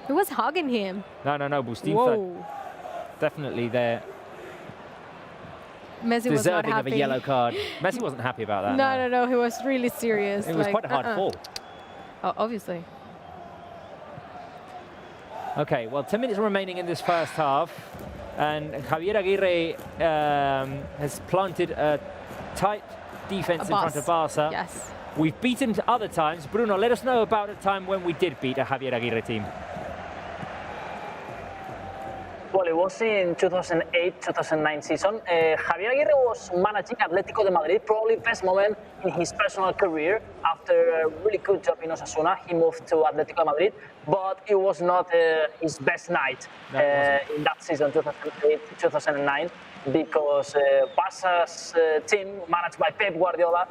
he was hugging him. No. Bustinza definitely there. Messi was not deserving happy. of a yellow card. Messi wasn't happy about that. No. He was really serious. It was quite a hard fall. Oh, obviously. Okay, well, 10 minutes remaining in this first half. And Javier Aguirre has planted a tight defense in front of Barca. Yes. We've beaten other times. Bruno, let us know about a time when we did beat a Javier Aguirre team. Well, it was in 2008-2009 season. Javier Aguirre was managing Atletico de Madrid, probably best moment in his personal career. After a really good job in Osasuna, he moved to Atletico de Madrid, but it was not his best night in that season, 2008-2009, because Barca's team, managed by Pep Guardiola,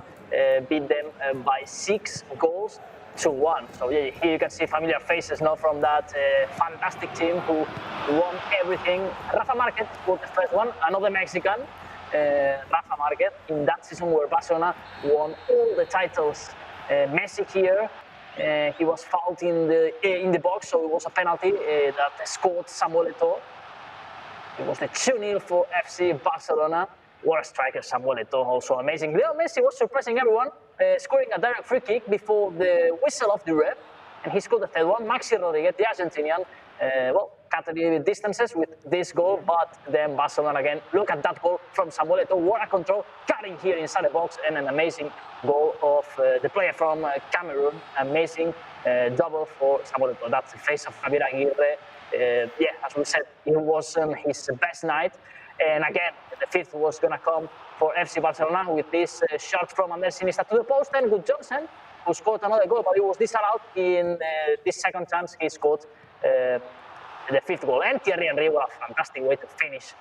beat them by 6 goals to 1. So yeah, here you can see familiar faces now from that fantastic team who won everything. Rafa Marquez was the first one, another Mexican, Rafa Marquez, in that season where Barcelona won all the titles. Messi here, he was fouled in the box, so it was a penalty that scored Samuel Eto'o. It was the 2-0 for FC Barcelona. What a striker, Samuel Eto'o, also amazing. Leo Messi was surprising everyone, scoring a direct free kick before the whistle of the ref, and he scored the third one. Maxi Rodriguez, the Argentinian, cut a little bit distances with this goal, but then Barcelona again. Look at that goal from Samuel Eto'o. What a control, cutting here inside the box, and an amazing goal of the player from Cameroon. Amazing double for Samuel Eto'o. That's the face of Javier Aguirre. Yeah, as we said, it wasn't his best night. And again, the fifth was going to come for FC Barcelona with this shot from Ander Sinister to the post, and with Johnson, who scored another goal, but he was disallowed in this second chance. He scored the fifth goal. And Thierry Henry, what a fantastic way to finish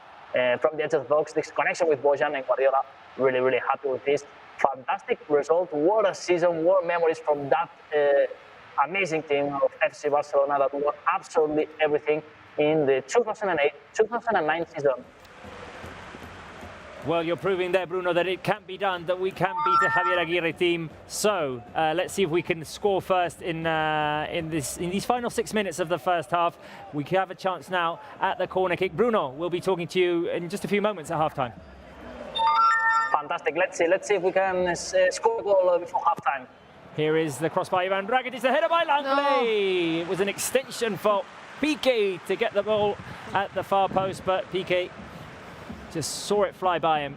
from the edge of the box. This connection with Bojan and Guardiola, really, really happy with this. Fantastic result. What a season, what memories from that amazing team of FC Barcelona that won absolutely everything in the 2008-2009 season. Well, you're proving there, Bruno, that it can be done, that we can beat a Javier Aguirre team. So let's see if we can score first in these final 6 minutes of the first half. We have a chance now at the corner kick. Bruno, we'll be talking to you in just a few moments at halftime. Fantastic. Let's see if we can score a goal before halftime. Here is the cross by Ivan Dragic. The header by Langley. No. It was an extension for Piqué to get the ball at the far post, but Piqué just saw it fly by him.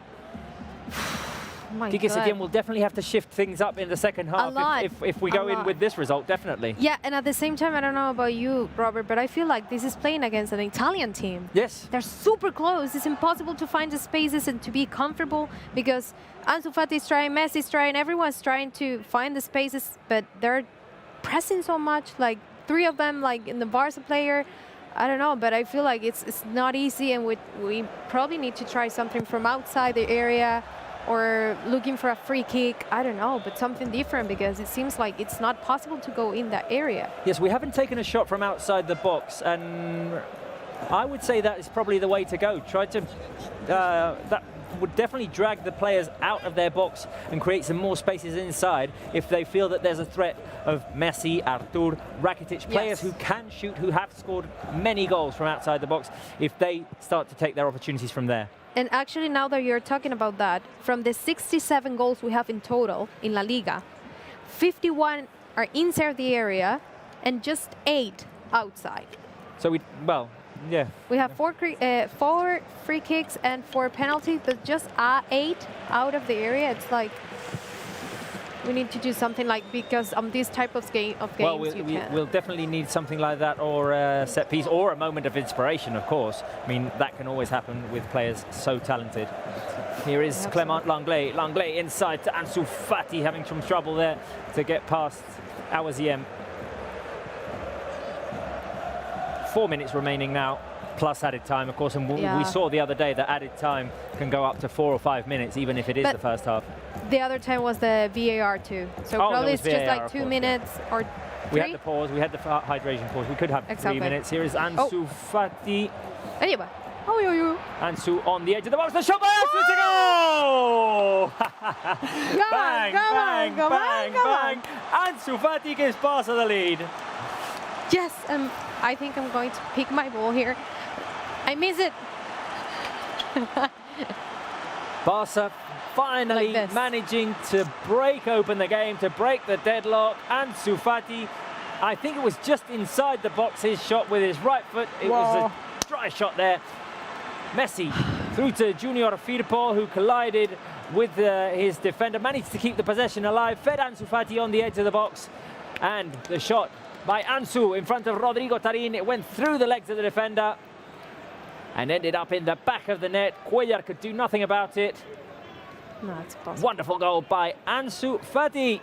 Quique Setién will definitely have to shift things up in the second half if we go in with this result, definitely. Yeah, and at the same time, I don't know about you, Robert, but I feel like this is playing against an Italian team. Yes. They're super close. It's impossible to find the spaces and to be comfortable because Ansu Fati is trying, Messi is trying, everyone's trying to find the spaces, but they're pressing so much, like 3 of them, like in the Barca player. I don't know, but I feel like it's not easy, and we probably need to try something from outside the area, or looking for a free kick. I don't know, but something different, because it seems like it's not possible to go in that area. Yes, we haven't taken a shot from outside the box, and I would say that is probably the way to go. Try to that would definitely drag the players out of their box and create some more spaces inside if they feel that there's a threat of Messi, Artur, Rakitic, players who can shoot, who have scored many goals from outside the box, if they start to take their opportunities from there. And actually, now that you're talking about that, from the 67 goals we have in total in La Liga, 51 are inside the area and just 8 outside. So yeah. We have 4 free kicks and 4 penalties, but just 8 out of the area. It's like we need to do something, like, because on this type of games we'll definitely need something like that, or a set piece, or a moment of inspiration, of course. I mean, that can always happen with players so talented. Here is Clement Langlais. Langlais inside to Ansu Fati, having some trouble there to get past Awaziem. 4 minutes remaining now, plus added time, of course, and we saw the other day that added time can go up to 4 or 5 minutes, even if it is the first half. The other time was the VAR too, so probably it's just like 2 minutes or 3. We had the pause, we had the hydration pause. We could have 3 minutes. Here is Ansu Fati. Anyway. Ansu on the edge of the box. The shot by Ansu to go! Bang, bang, bang, bang. Ansu Fati gives Barça the lead. Yes, I think I'm going to pick my ball here. I miss it. Barça finally managing to break open the game, to break the deadlock. Ansu Fati, I think it was just inside the box, his shot with his right foot. It was a dry shot there. Messi through to Junior Firpo, who collided with his defender, managed to keep the possession alive, fed Ansu Fati on the edge of the box, and the shot by Ansu in front of Rodrigo Tarín. It went through the legs of the defender and ended up in the back of the net. Cuellar could do nothing about it. No, it's possible. Wonderful goal by Ansu Fati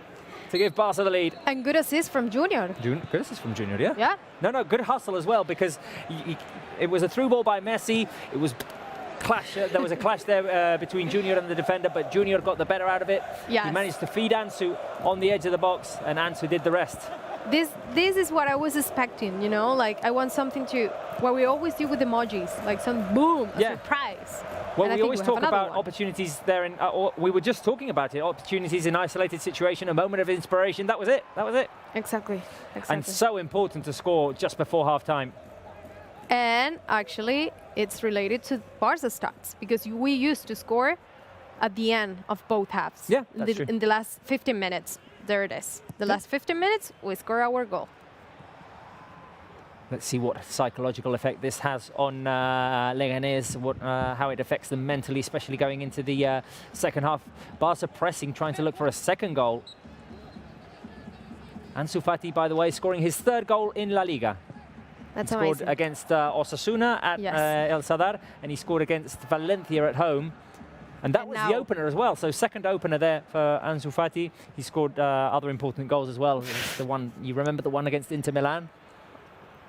to give Barca the lead. And good assist from Junior. Good assist from Junior, yeah? Yeah. No, good hustle as well, because it was a through ball by Messi. It was there was a clash there between Junior and the defender, but Junior got the better out of it. Yes. He managed to feed Ansu on the edge of the box, and Ansu did the rest. This is what I was expecting, you know, like I want something to, what we always do with emojis, like some boom, a surprise. Well, we always talk about opportunities there, we were just talking about it, opportunities in isolated situation, a moment of inspiration. That was it. Exactly. And so important to score just before half-time. And actually, it's related to Barca stats, because we used to score at the end of both halves. Yeah, that's true. In the last 15 minutes. There it is. The last 15 minutes, we score our goal. Let's see what psychological effect this has on Leganés, how it affects them mentally, especially going into the second half. Barca pressing, trying to look for a second goal. Ansu Fati, by the way, scoring his 3rd goal in La Liga. That's he scored against Osasuna at El Sadar, and he scored against Valencia at home. And that was the opener as well, so second opener there for Ansu Fati. He scored other important goals as well. The one, you remember the one against Inter Milan?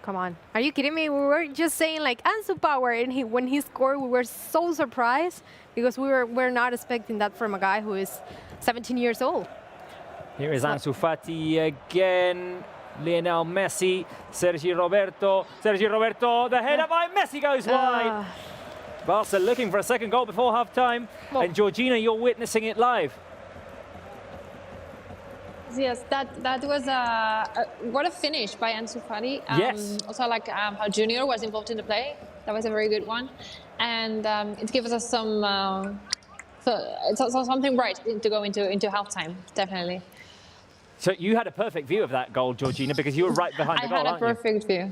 Come on, are you kidding me? We were just saying like Ansu power, and when he scored, we were so surprised, because we're not expecting that from a guy who is 17 years old. Here is Ansu Fati again. Lionel Messi, Sergi Roberto, the header by Messi goes wide. Barca looking for a second goal before half-time, and Georgina, you're witnessing it live. Yes, that was what a finish by Ansu Fati. Yes. Also, like how Junior was involved in the play. That was a very good one, and it gives us some something bright to go into halftime. Definitely. So you had a perfect view of that goal, Georgina, because you were right behind the goal, I had a perfect view.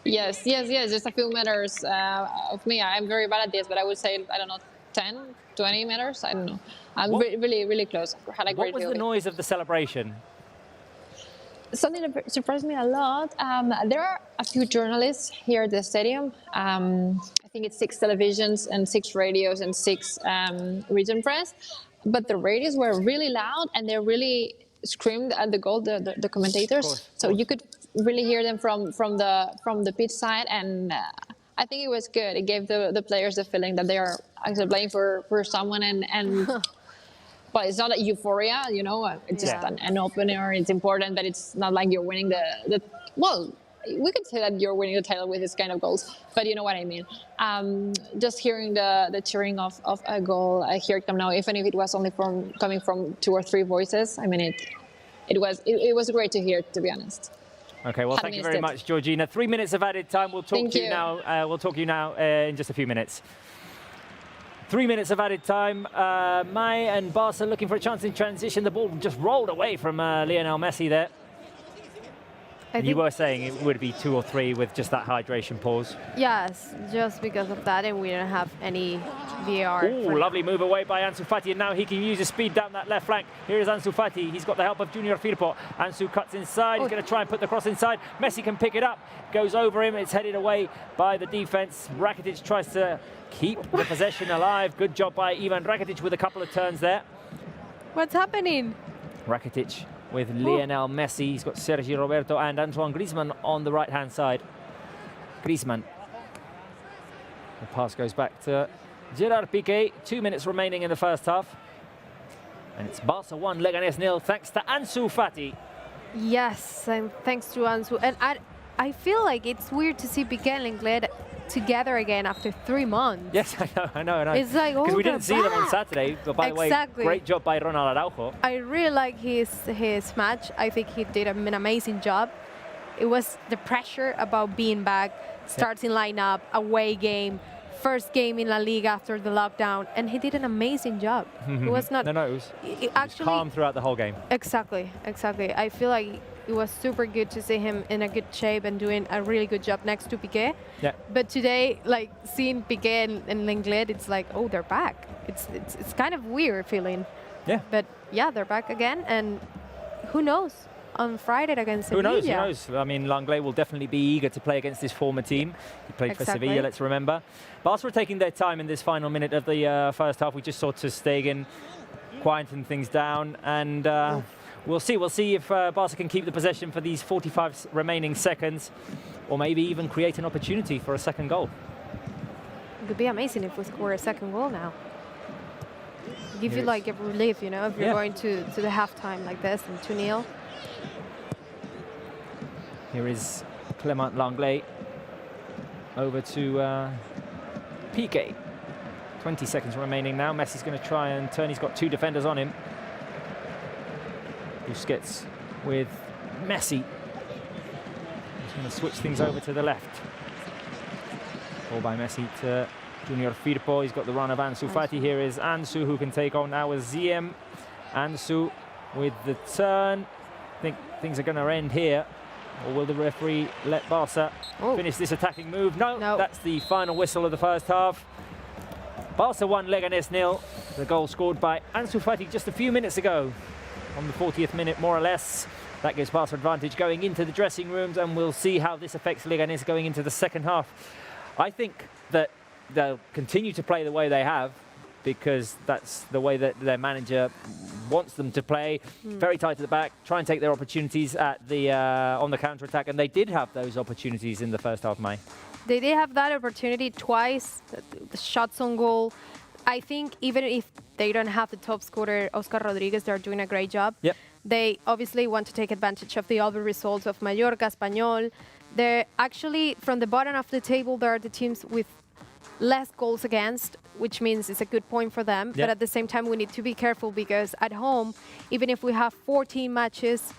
Yes. Just a few meters of me. I'm very bad at this, but I would say, I don't know, 10, 20 meters. I don't know. I'm really, really close. Had a great What was the noise of the celebration? Something that surprised me a lot. There are a few journalists here at the stadium. I think it's 6 televisions and 6 radios and 6 region press. But the radios were really loud, and they really screamed at the goal, the commentators. So you could really hear them from the pitch side, and I think it was good. It gave the players the feeling that they are actually playing for someone, and but it's not a euphoria, you know. It's just an opener. It's important, but it's not like you're winning the well. We could say that you're winning the title with this kind of goals, but you know what I mean. Just hearing the cheering of a goal here at Camp Nou, even if it was only coming from 2 or 3 voices, I mean it was great to hear, to be honest. Okay, well, thank you very much, Georgina. 3 minutes of added time. We'll talk to you now. We'll talk to you now in just a few minutes. 3 minutes of added time. Mai and Barca looking for a chance in transition. The ball just rolled away from Lionel Messi there. You were saying it would be 2 or 3 with just that hydration pause. Yes, just because of that, and we don't have any VAR. Ooh, lovely move away by Ansu Fati, and now he can use his speed down that left flank. Here is Ansu Fati. He's got the help of Junior Firpo. Ansu cuts inside. He's going to try and put the cross inside. Messi can pick it up. Goes over him. It's headed away by the defense. Rakitic tries to keep the possession alive. Good job by Ivan Rakitic with a couple of turns there. What's happening? Rakitic with Lionel Messi. He's got Sergi Roberto and Antoine Griezmann on the right-hand side. Griezmann. The pass goes back to Gerard Piqué. 2 minutes remaining in the first half. And it's Barca 1, Leganés 0, thanks to Ansu Fati. Yes, and thanks to Ansu. And I feel like it's weird to see Piqué and Lenglet together again after 3 months. Yes, I know. It's like, because we didn't see them on Saturday. But by the way, great job by Ronald Araujo. I really like his match. I think he did an amazing job. It was the pressure about being back, starting lineup, away game, first game in La Liga after the lockdown, and he did an amazing job. It was not. No, it was actually calm throughout the whole game. Exactly. I feel like it was super good to see him in a good shape and doing a really good job next to Piqué. Yeah. But today, like seeing Piqué and Lenglet, it's like, oh, they're back. It's kind of weird feeling. Yeah. But yeah, they're back again, and who knows? On Friday against Sevilla. Who knows? I mean, Lenglet will definitely be eager to play against his former team. He played for Sevilla, let's remember. Barca are taking their time in this final minute of the first half. We just saw Ter Stegen quieting things down, and we'll see. We'll see if Barca can keep the possession for these 45 remaining seconds, or maybe even create an opportunity for a second goal. It would be amazing if we score a second goal now. Give you like a relief, you know, if you're going to the halftime like this and 2-0. Here is Clement Lenglet over to Piqué. 20 seconds remaining now. Messi's going to try and turn. He's got 2 defenders on him. Busquets with Messi. He's going to switch things over to the left. Ball by Messi to Junior Firpo. He's got the run of Ansu Fati. Here is Ansu, who can take on now with Ziem. Ansu with the turn. I think things are going to end here. Or will the referee let Barca finish this attacking move? No, that's the final whistle of the first half. Barca 1, Leganés 0. The goal scored by Ansu Fati just a few minutes ago, on the 40th minute, more or less. That gives Barca advantage going into the dressing rooms, and we'll see how this affects Leganés going into the second half. I think that they'll continue to play the way they have, because that's the way that their manager wants them to play. Very tight at the back, try and take their opportunities at the on the counter-attack, and they did have those opportunities in the first half, Mai. They did have that opportunity twice, the shots on goal. I think even if they don't have the top scorer, Oscar Rodriguez, they're doing a great job. Yep. They obviously want to take advantage of the other results of Mallorca, Espanyol. They're actually, from the bottom of the table, there are the teams with less goals against, which means it's a good point for them. Yep. But at the same time, we need to be careful, because at home, even if we have 14 matches,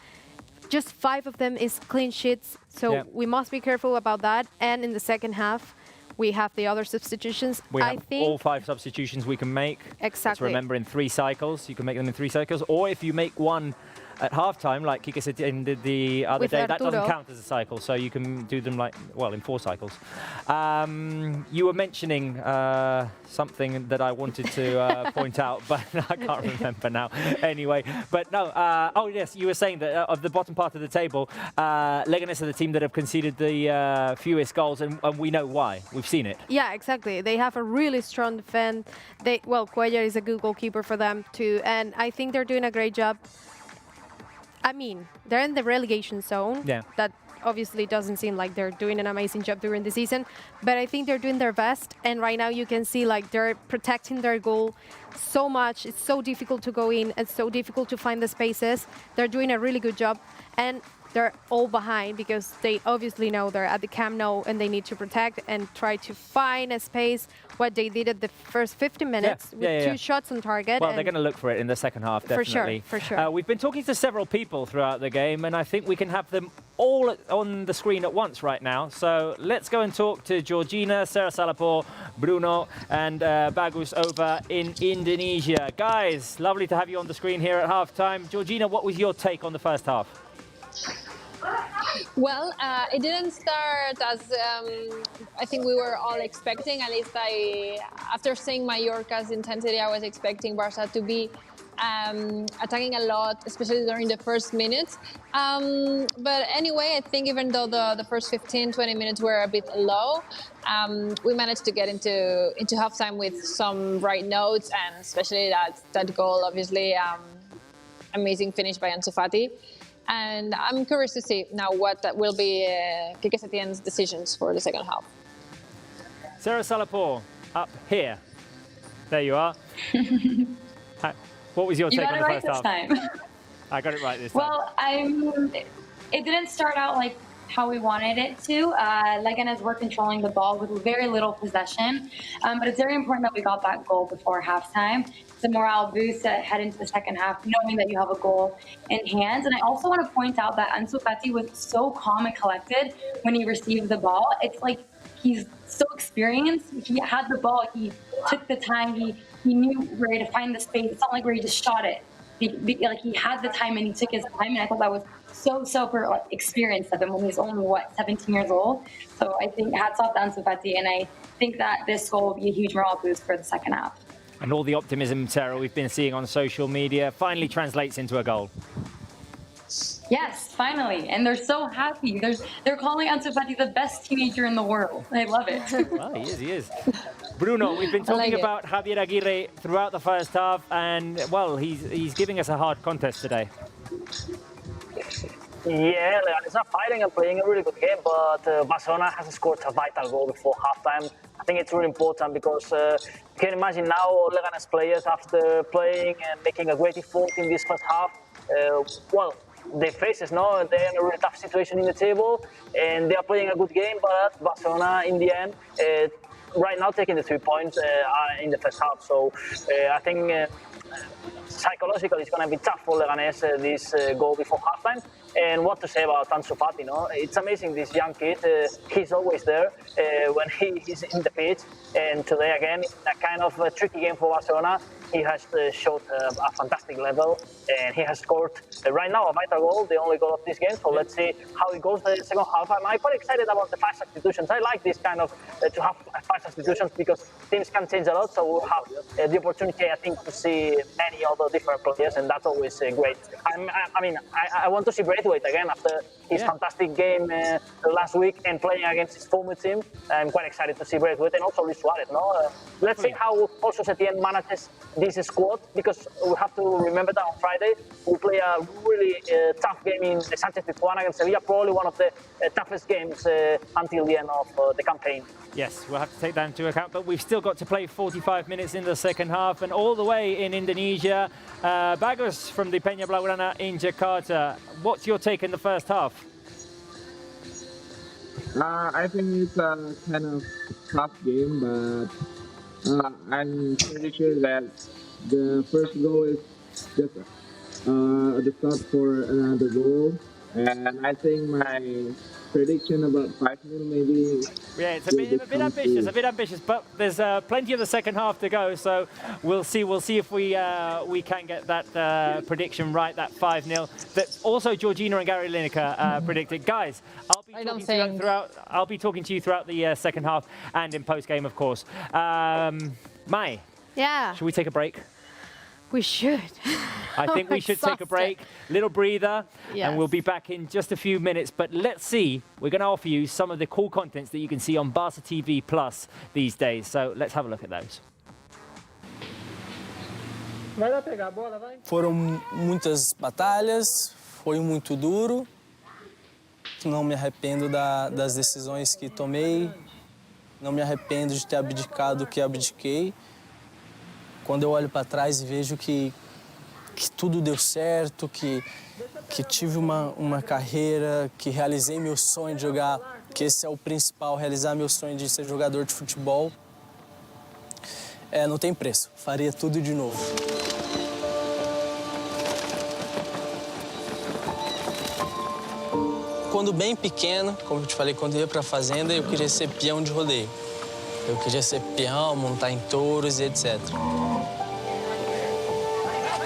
just 5 of them is clean sheets. So we must be careful about that. And in the second half, we have the other substitutions. We have all 5 substitutions we can make. Exactly. Let's remember, in 3 cycles. You can make them in 3 cycles. Or if you make one at halftime, like Kike said did the other day, that doesn't count as a cycle. So you can do them in 4 cycles. You were mentioning something that I wanted to point out, but I can't remember now. Anyway, but no. Oh yes, you were saying that of the bottom part of the table, Leganés are the team that have conceded the fewest goals, and we know why. We've seen it. Yeah, exactly. They have a really strong defense. Cuellar is a good goalkeeper for them too, and I think they're doing a great job. I mean, they're in the relegation zone. Yeah. That obviously doesn't seem like they're doing an amazing job during the season, but I think they're doing their best. And right now you can see like they're protecting their goal so much. It's so difficult to go in. It's so difficult to find the spaces. They're doing a really good job. And they're all behind because they obviously know they're at the Camp Nou and they need to protect and try to find a space. What they did at the first 50 minutes with 2 shots on target. Well, they're going to look for it in the second half, definitely. For sure. We've been talking to several people throughout the game, and I think we can have them all on the screen at once right now. So let's go and talk to Georgina, Sarah Salapor, Bruno, and Bagus over in Indonesia. Guys, lovely to have you on the screen here at halftime. Georgina, what was your take on the first half? Well, it didn't start as I think we were all expecting. At least after seeing Mallorca's intensity, I was expecting Barça to be attacking a lot, especially during the first minutes. But anyway, I think even though the first 15-20 minutes were a bit low, we managed to get into halftime with some bright notes, and especially that goal, obviously, amazing finish by Ansu Fati. And I'm curious to see now what will be Quique Setien's decisions for the second half. Sarah Salapor, up here. There you are. What was your take on the first half? Time. I got it right this time. Well, it didn't start out like how we wanted it to. Leganés were controlling the ball with very little possession, but it's very important that we got that goal before halftime. It's a morale boost to head into the second half, knowing that you have a goal in hand. And I also want to point out that Ansu Fati was so calm and collected when he received the ball. It's like he's so experienced. He had the ball, he took the time, he knew where to find the space. It's not like where he just shot it. Like he had the time and he took his time, and I thought that was so super experienced of him when he's only 17 years old. So I think hats off to Ansu Fati, and I think that this goal will be a huge morale boost for the second half. And all the optimism, Sarah, we've been seeing on social media finally translates into a goal. Yes, finally, and they're so happy. They're calling Ansu Fati the best teenager in the world. I love it. Well, he is. Bruno, we've been talking about Javier Aguirre throughout the first half, and well, he's giving us a hard contest today. Yeah, Leganés are fighting and playing a really good game, but Barcelona has scored a vital goal before halftime. I think it's really important because you can imagine now Leganés players, after playing and making a great effort in this first half, well, they face us now. They're in a really tough situation in the table, and they are playing a good game, but Barcelona, in the end, right now taking the 3 points in the first half. So I think psychologically it's going to be tough for Leganés this goal before halftime. And what to say about Ansu Fati, no? It's amazing, this young kid. He's always there when he's in the pitch. And today, again, in a kind of a tricky game for Barcelona, he has showed a fantastic level. And he has scored, right now, a vital goal, the only goal of this game. So let's see how it goes the second half. I'm quite excited about the 5 substitutions. I like this kind of, to have 5 substitutions because teams can change a lot. So we'll have the opportunity, I think, to see many other different players. And that's always great. I want to see Braithwaite again after his fantastic game last week and playing against his former team. I'm quite excited to see Braithwaite and also Luis Suarez. No? Let's see how also Setien manages this squad, because we have to remember that on Friday we play a really tough game in the Sanchez Pizjuan against Sevilla, probably one of the toughest games until the end of the campaign. Yes, we'll have to take that into account, but we've still got to play 45 minutes in the second half, and all the way in Indonesia, Bagus from the Peña Blaugrana in Jakarta. What's your take in the first half? I think it's a kind of tough game, but I'm pretty sure that the first goal is just the start for another goal. And I think my prediction about 5-0 maybe. Yeah, it's a bit ambitious, but there's plenty of the second half to go, so we'll see if we can get that prediction right, that 5-0. That also Georgina and Gary Lineker predicted. Guys, I'll be talking to you throughout the second half and in post game, of course. Mai, yeah, should we take a break? We should. I think we should take a break, little breather, and we'll be back in just a few minutes. But let's see, we're going to offer you some of the cool contents that you can see on Barça TV Plus these days. So let's have a look at those. Foram muitas batalhas, foi muito duro. certo, não me arrependo das decisões que tomei, não me arrependo de ter abdicado o que abdiquei. Quando eu olho para trás e vejo que tudo deu certo, que tive uma carreira, que realizei meu sonho de jogar, que esse é o principal, realizar meu sonho de ser jogador de futebol, não tem preço, faria tudo de novo. Quando bem pequeno, como eu te falei, quando eu ia para a fazenda, eu queria ser peão de rodeio. Eu queria ser peão, montar em touros e etc.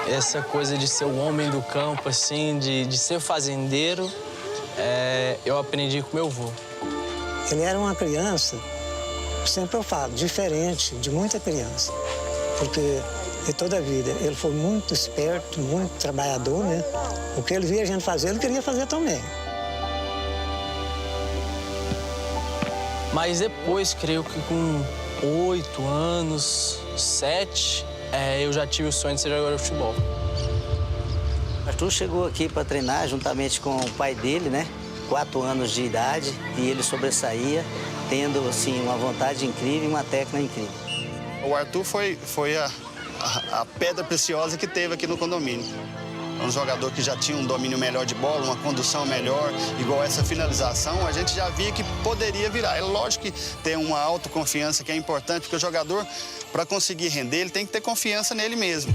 Essa coisa de ser o homem do campo, assim, de ser fazendeiro, eu aprendi com meu avô. Ele era uma criança, sempre eu falo, diferente de muita criança. Porque de toda a vida ele foi muito esperto, muito trabalhador, né? O que ele via a gente fazer, ele queria fazer também. Mas depois, creio que com 8 anos, 7, eu já tive o sonho de ser jogador de futebol. Arthur chegou aqui para treinar juntamente com o pai dele, né? 4 anos de idade, e ele sobressaía, tendo assim uma vontade incrível e uma técnica incrível. O Arthur foi a pedra preciosa que teve aqui no condomínio. Um jogador que já tinha um domínio melhor de bola, uma condução melhor, igual essa finalização, a gente já via que poderia virar. É lógico que tem uma autoconfiança que é importante, porque o jogador, para conseguir render, ele tem que ter confiança nele mesmo.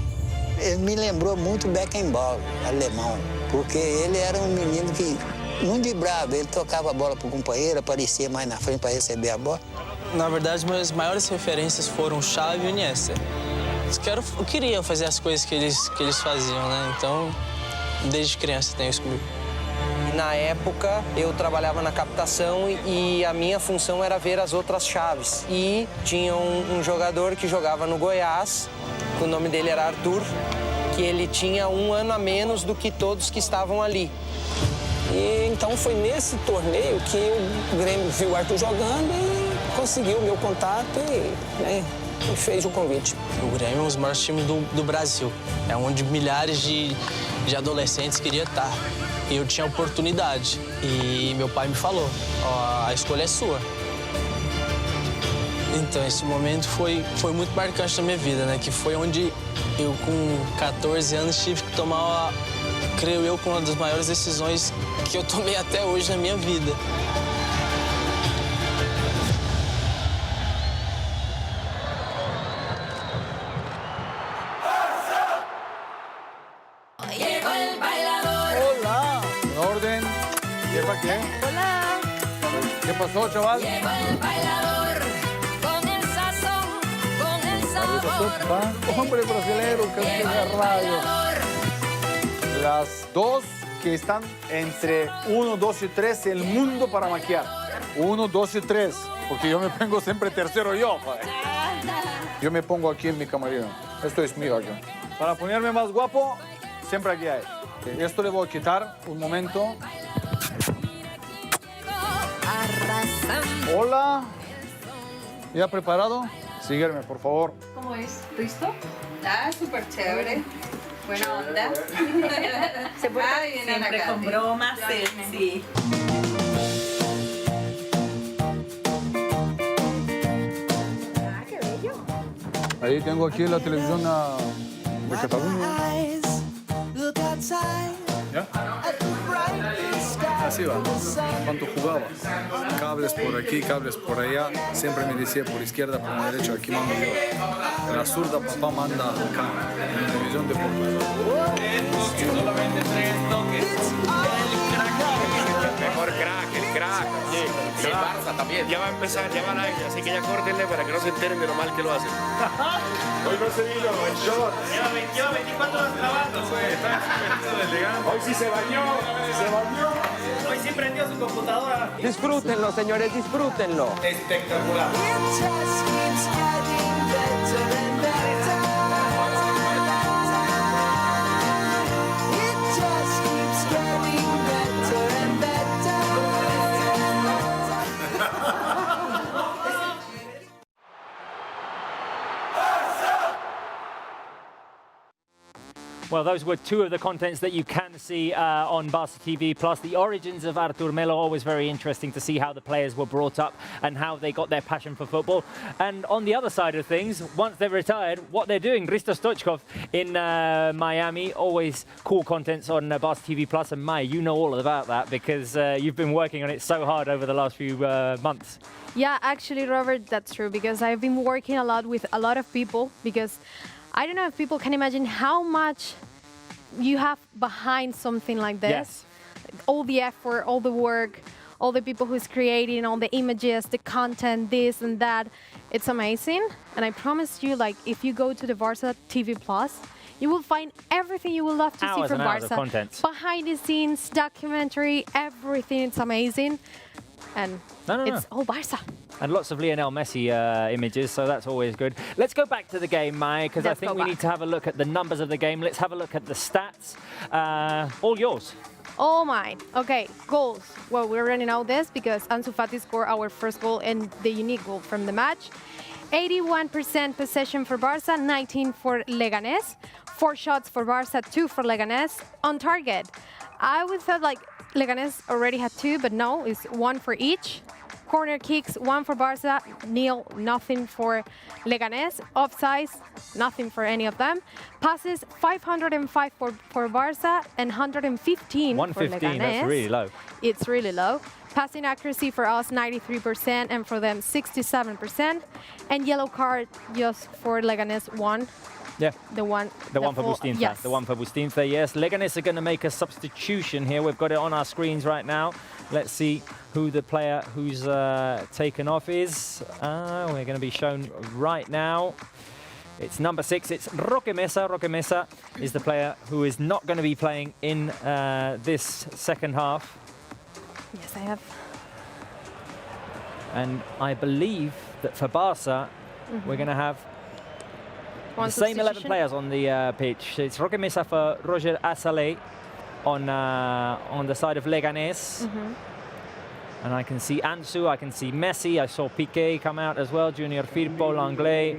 Ele me lembrou muito o Beckenbauer, alemão, porque ele era um menino que não vibrava, ele tocava a bola para o companheiro, aparecia mais na frente para receber a bola. Na verdade, minhas maiores referências foram o Xavi e o Iniesta. Eu queria fazer as coisas que eles faziam, né? Então, desde criança tenho isso comigo. Na época, eu trabalhava na captação e a minha função era ver as outras chaves. E tinha um jogador que jogava no Goiás, o nome dele era Arthur, que ele tinha 1 ano a menos do que todos que estavam ali. E então foi nesse torneio que o Grêmio viu o Arthur jogando e conseguiu o meu contato e fez o convite. O Grêmio é um dos maiores times do Brasil. É onde milhares de adolescentes queriam estar. E eu tinha oportunidade. E meu pai me falou, a escolha é sua. Então, esse momento foi muito marcante na minha vida, né? Que foi onde eu, com 14 anos, tive que tomar, creio eu, uma das maiores decisões que eu tomei até hoje na minha vida. ¿Qué? Hola. ¿Qué pasó, chaval? Llegó el bailador con el sazón, con el sabor. Hombre brasileño, que es radio. Las dos que están entre 1, 2 y 3 el mundo para maquillar. 1, 2 y 3, porque yo me pongo siempre tercero yo. Yo me pongo aquí en mi camerino. Esto es mío aquí. Para ponerme más guapo, siempre aquí hay. Esto le voy a quitar un momento. Hola. ¿Ya preparado? Sígueme, por favor. ¿Cómo es? ¿Listo? Ah, súper chévere. Buena onda. Se puede siempre con bromas, sí. Ah, qué bello. Ahí tengo aquí la televisión de Cataluña. ¿Ya? Así va. Cuando jugaba, cables por aquí, cables por allá, siempre me decía por izquierda, por la derecha, aquí mando yo. En la zurda, papá manda acá, en la televisión de Portugal. Solamente 3 toques. El mejor crack, el crack. Sí, el Barça también. Ya va a empezar, ya va al aire, así que ya córtenle para que no se enteren de lo mal que lo hacen. Hoy no se vino, el short. Lleva 24 horas trabajando, pues. Está vestido de elegante. Hoy sí se bañó, Hoy sí prendió su computadora. Disfrútenlo, señores, disfrútenlo. Espectacular. Well, those were two of the contents that you can see on Barça TV Plus. The origins of Artur Melo, always very interesting to see how the players were brought up and how they got their passion for football. And on the other side of things, once they're retired, what they're doing. Hristo Stoichkov in Miami, always cool contents on Barça TV Plus. And Mai, you know all about that because you've been working on it so hard over the last few months. Yeah, actually, Robert, that's true because I've been working a lot with a lot of people because I don't know if people can imagine how much you have behind something like this. Yes. All the effort, all the work, all the people who's creating, all the images, the content, this and that. It's amazing. And I promise you, like, if you go to the Barça TV Plus, you will find everything you will love to see from Barça. Of content. Behind the scenes, documentary, everything. It's amazing. And it's all Barça. And lots of Lionel Messi images, so that's always good. Let's go back to the game, Mai, because I think we need to have a look at the numbers of the game. Let's have a look at the stats. All yours. All mine. Okay, goals. Well, we already know this because Ansu Fati scored our first goal and the unique goal from the match. 81% possession for Barça, 19 for Leganés. 4 shots for Barça, 2 for Leganés. On target. I would thought like Leganés already had 2, but no, it's 1 for each. Corner kicks, 1 for Barça, nil, nothing for Leganés. Offsides, nothing for any of them. Passes, 505 for Barça and 115 for Leganés. 115, that's really low. It's really low. Passing accuracy for us, 93%, and for them, 67%. And yellow card just for Leganés, 1. Yeah. The one for Bustinza. Yes. The one for Bustinza, yes. Leganés are going to make a substitution here. We've got it on our screens right now. Let's see who the player who's taken off is. We're going to be shown right now. It's number 6. It's Roque Mesa. Roque Mesa is the player who is not going to be playing in this second half. Yes, I have. And I believe that for Barça, we're going to have the same 11 players on the pitch. It's Roque Mesa for Roger Assalé on the side of Leganés. And I can see Ansu, I can see Messi, I saw Piqué come out as well, Junior Firpo, Langlais.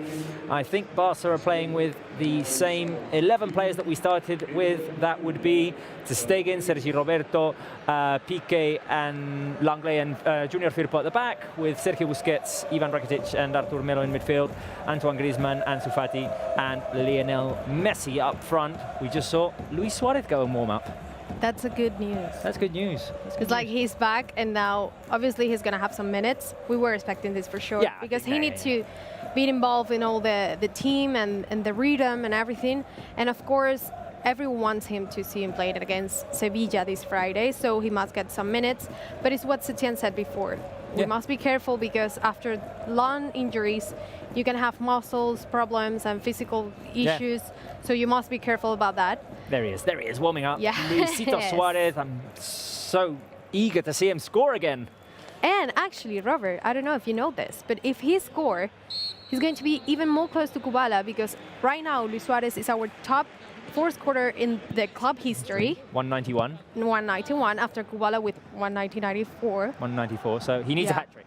I think Barça are playing with the same 11 players that we started with. That would be Ter Stegen, Sergi Roberto, Piqué and Langlais and Junior Firpo at the back, with Sergio Busquets, Ivan Rakitic and Artur Melo in midfield, Antoine Griezmann, Ansu Fati and Lionel Messi up front. We just saw Luis Suarez go and warm up. That's a good news. That's good news. It's like he's back and now obviously he's going to have some minutes. We were expecting this for sure because he needs to be involved in all the team and the rhythm and everything. And of course, everyone wants him to see him play it against Sevilla this Friday, so he must get some minutes. But it's what Setien said before. We must be careful because after long injuries, you can have muscles problems and physical issues. So you must be careful about that. There he is, warming up. Yeah. Luisito Suarez, I'm so eager to see him score again. And actually, Robert, I don't know if you know this, but if he scores, he's going to be even more close to Kubala because right now Luis Suarez is our top 4th scorer in the club history. 191. 191 after Kubala with 194. 194, so he needs a hat-trick.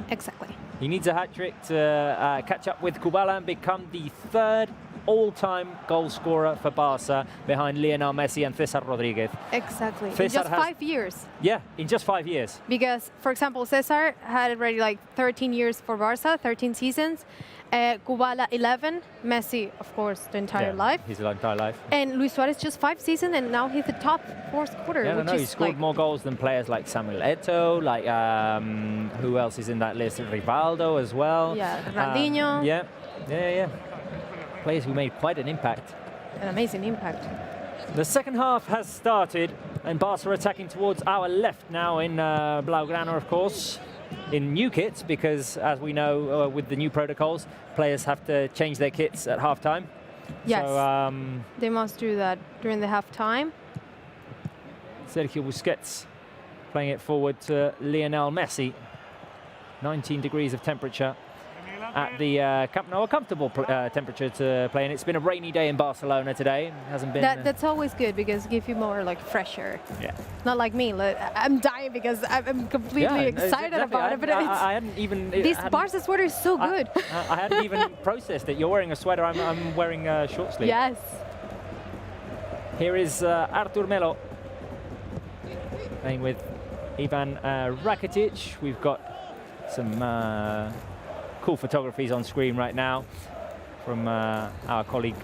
Exactly. He needs a hat-trick to catch up with Kubala and become the 3rd all-time goal scorer for Barça behind Lionel Messi and César Rodríguez. Exactly. César in just 5 years. Yeah, in just 5 years. Because, for example, César had already like 13 years for Barça, 13 seasons. Kubala 11, Messi, of course, the entire life. His entire life. And Luis Suarez just 5 seasons, and now he's the top 4th scorer. Yeah, which he scored more goals than players like Samuel Eto'o, like who else is in that list? Rivaldo as well. Yeah, Ronaldinho. Yeah. Players who made quite an impact. An amazing impact. The second half has started, and Barca are attacking towards our left now in Blaugrana, of course, in new kits, because as we know with the new protocols, players have to change their kits at half-time. Yes, so, they must do that during the half-time. Sergio Busquets playing it forward to Lionel Messi. 19 degrees of temperature at the Camp Nou, a comfortable temperature to play in. It's been a rainy day in Barcelona today. It hasn't been. That's always good because it gives you more like fresh air. Yeah. Not like me. I'm dying because I'm completely excited about it. But I hadn't even. This Barca sweater is so good. I hadn't even processed it. You're wearing a sweater. I'm wearing short sleeve. Yes. Here is Artur Melo playing with Ivan Rakitic. We've got some cool photographies on screen right now from our colleague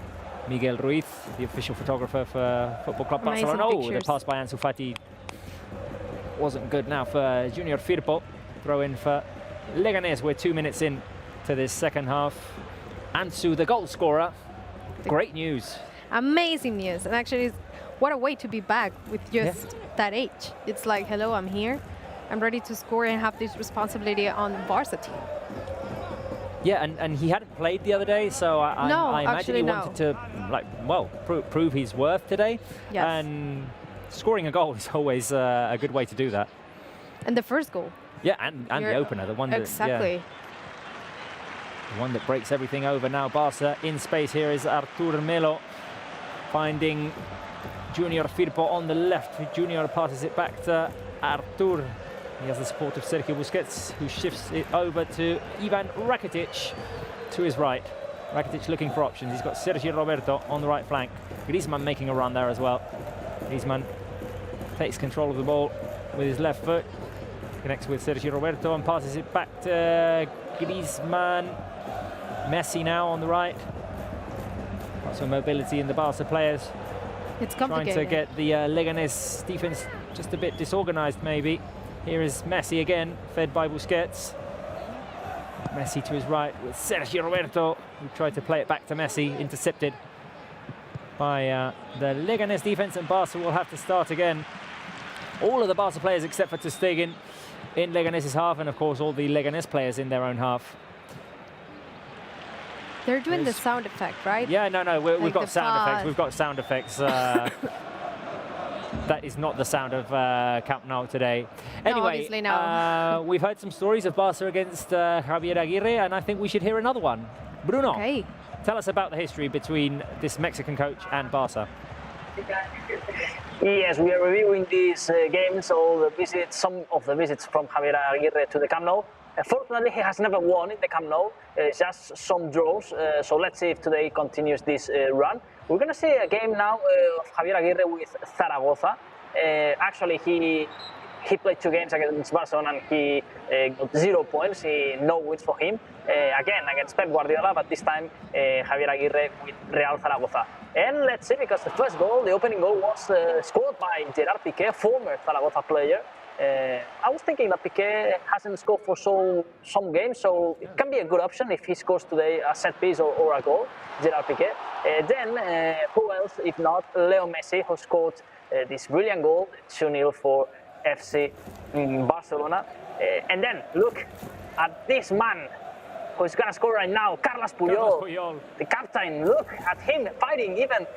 Miguel Ruiz, the official photographer for Football Club Barcelona. Oh, the pass by Ansu Fati wasn't good now for Junior Firpo. Throw in for Leganés. We're 2 minutes in to this second half. Ansu, the goal scorer. Great news. Amazing news. And actually, what a way to be back with just that age. It's like, hello, I'm here. I'm ready to score and have this responsibility on the Barça team. Yeah, and he hadn't played the other day, so I imagine he wanted to, prove his worth today. Yes. And scoring a goal is always a good way to do that. And the first goal. Yeah, and the opener, the one that... Exactly. Yeah, the one that breaks everything over now. Barça in space. Here is Artur Melo finding Junior Firpo on the left. Junior passes it back to Artur. He has the support of Sergio Busquets, who shifts it over to Ivan Rakitic to his right. Rakitic looking for options. He's got Sergio Roberto on the right flank. Griezmann making a run there as well. Griezmann takes control of the ball with his left foot. Connects with Sergio Roberto and passes it back to Griezmann. Messi now on the right. Got some mobility in the Barca players. It's complicated. Trying to get the Leganés defense just a bit disorganized maybe. Here is Messi again, fed by Busquets. Messi to his right with Sergio Roberto, who tried to play it back to Messi, intercepted by the Leganés defense, and Barca will have to start again. All of the Barca players except for Ter Stegen in Leganés' half, and of course all the Leganés players in their own half. They're doing the sound effect, right? Yeah, no, we've got sound pause. effects. We've got sound effects. That is not the sound of Camp Nou today. Anyway, obviously no. We've heard some stories of Barca against Javier Aguirre, and I think we should hear another one. Bruno, tell us about the history between this Mexican coach and Barca. Yes, we are reviewing these games, some of the visits from Javier Aguirre to the Camp Nou. Fortunately, he has never won in the Camp Nou, just some draws. So let's see if today continues this run. We're going to see a game now of Javier Aguirre with Zaragoza. Actually, he played 2 games against Barcelona and he got 0 points, no wins for him. Again, against Pep Guardiola, but this time Javier Aguirre with Real Zaragoza. And let's see, because the first goal, the opening goal, was scored by Gerard Piqué, former Zaragoza player. I was thinking that Piqué hasn't scored for some games, so it can be a good option if he scores today a set piece or a goal, Gerard Piqué. Then, who else if not Leo Messi, who scored this brilliant goal, 2-0 for FC Barcelona. And then, look at this man who's going to score right now, Carles Puyol, the captain. Look at him fighting even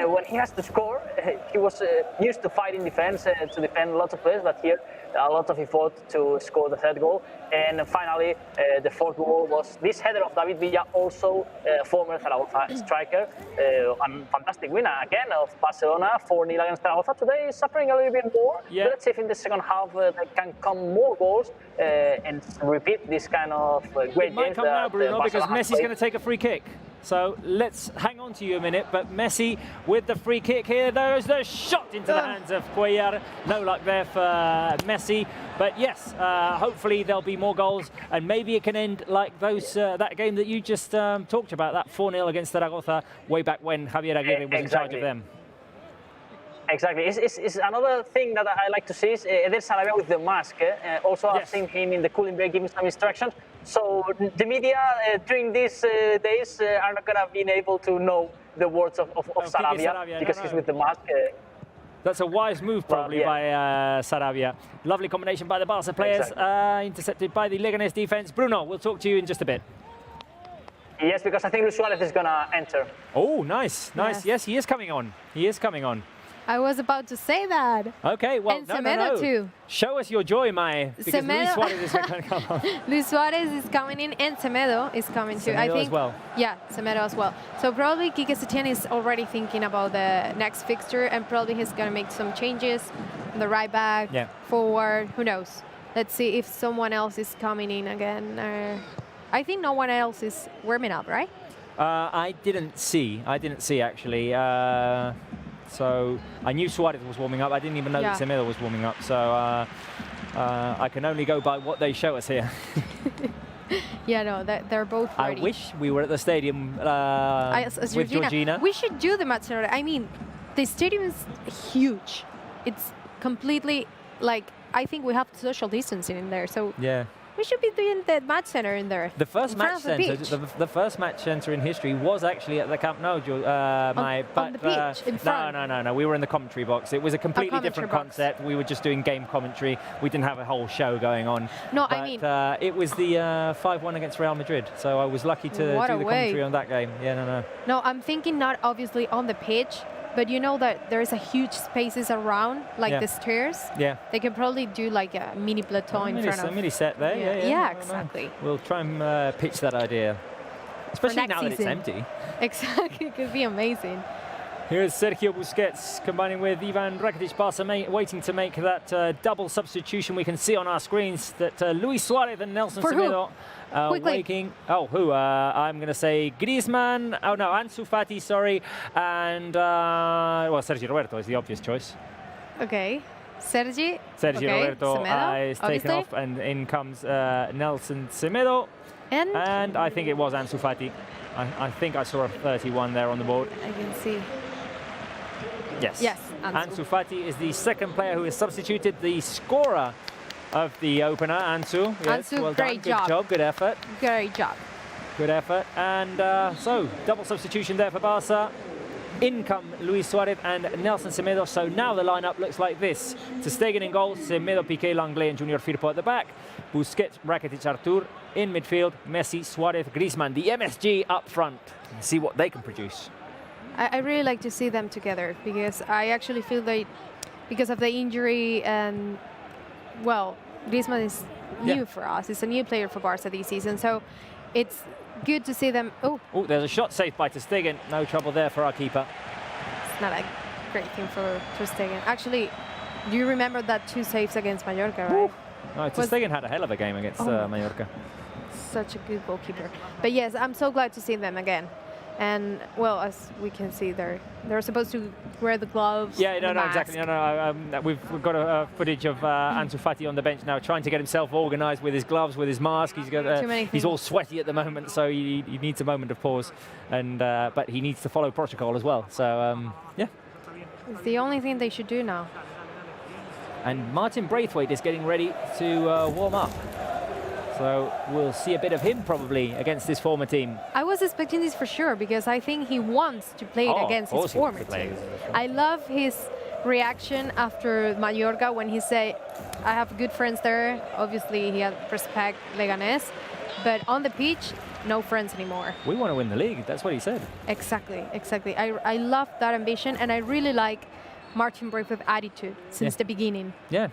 when he has to score. He was used to fighting defense, to defend lots of players, but here a lot of effort to score the 3rd goal. And finally, the 4th goal was this header of David Villa, also former Zaragoza striker. And fantastic winner again of Barcelona, 4-0 against Zaragoza. Today is suffering a little bit more. Yeah. Let's see if in the second half there can come more goals and repeat this kind of great games. It might come now, Bruno, because Messi's going to take a free kick. So let's hang on to you a minute, but Messi with the free kick here. There's the shot into the hands of Cuellar. No luck there for Messi, but yes, hopefully there'll be more goals, and maybe it can end like that game that you just talked about, that 4-0 against Zaragoza way back when Javier Aguirre was in charge of them. Exactly. It's another thing that I like to see is Eder Sarabia with the mask. Also, I've seen him in the cooling break giving some instructions. So the media during these days are not going to be able to know the words of Sarabia because he's with the mask. That's a wise move probably by Sarabia. Lovely combination by the Barca players, intercepted by the Leganés defense. Bruno, we'll talk to you in just a bit. Yes, because I think Luis Suarez is going to enter. Oh, nice. Yes, he is coming on. I was about to say that. Okay, well, and Semedo too. Show us your joy, Mai, because Luis Suarez is going to come on. Luis Suarez is coming in, and Semedo is coming too. I think. As well. Yeah, Semedo as well. So probably Quique Setién is already thinking about the next fixture, and probably he's going to make some changes on the right back, forward. Who knows? Let's see if someone else is coming in again. I think no one else is warming up, right? I didn't see actually. So I knew Suarez was warming up. I didn't even know that Semedo was warming up. So I can only go by what they show us here. Yeah, no, they're both ready. I wish we were at the stadium with Georgina. We should do the match Saturday. I mean, the stadium is huge. It's completely like, I think we have social distancing in there. So yeah. We should be doing the match center in there. The first match center, the first match center in history was actually at the Camp Nou. On the pitch, in front. No. We were in the commentary box. It was a completely different concept. We were just doing game commentary. We didn't have a whole show going on. No, but, I mean, it was the 5-1 against Real Madrid. So I was lucky to do the commentary on that game. Yeah, no. No, I'm thinking not obviously on the pitch. But you know that there is a huge spaces around, like the stairs. Yeah. They can probably do like a mini plateau in front of. A mini set there. Yeah, exactly. We'll try and pitch that idea, especially now that it's empty. Exactly, it could be amazing. Here's Sergio Busquets combining with Ivan Rakitic. Barça waiting to make that double substitution. We can see on our screens that Luis Suarez and Nelson Semedo waking. Oh, who? I'm going to say Griezmann. Oh, no, Ansu Fati, sorry. And, well, Sergio Roberto is the obvious choice. Okay. Sergio Roberto is obviously taken off, and in comes Nelson Semedo. And I think it was Ansu Fati. I think I saw a 31 there on the board. I can see. Yes. Ansu Fati is the second player who is substituted, the scorer of the opener, Ansu. Yes, Ansu, well great done. Good job, good effort. Great job. Good effort. And so, double substitution there for Barça. In come Luis Suarez and Nelson Semedo. So now the lineup looks like this. Ter Stegen in goal, Semedo, Piqué, Langlais and Junior Firpo at the back. Busquets, Rakitic, Artur. In midfield, Messi, Suarez, Griezmann. The MSG up front. See what they can produce. I really like to see them together because I actually feel that because of the injury and, well, Griezmann is new for us. He's a new player for Barca this season. So it's good to see them. Oh, there's a shot saved by Ter Stegen. No trouble there for our keeper. It's not a great thing for Ter Stegen. Actually, do you remember that 2 saves against Mallorca, right? No, Ter Stegen had a hell of a game against Mallorca. Such a good goalkeeper. But yes, I'm so glad to see them again. And, well, as we can see, they're supposed to wear the gloves. Yeah, no, exactly. We've got a footage of Ansu Fati on the bench now, trying to get himself organised with his gloves, with his mask. He's all sweaty at the moment, so he needs a moment of pause. And but he needs to follow protocol as well. So yeah, it's the only thing they should do now. And Martin Braithwaite is getting ready to warm up. So we'll see a bit of him probably against this former team. I was expecting this for sure because I think he wants to play it against his former team. I love his reaction after Mallorca when he said, I have good friends there. Obviously, he had respect Leganés. But on the pitch, no friends anymore. We want to win the league. That's what he said. Exactly. I love that ambition, and I really like Martin Braithwaite's attitude since the beginning. Yeah.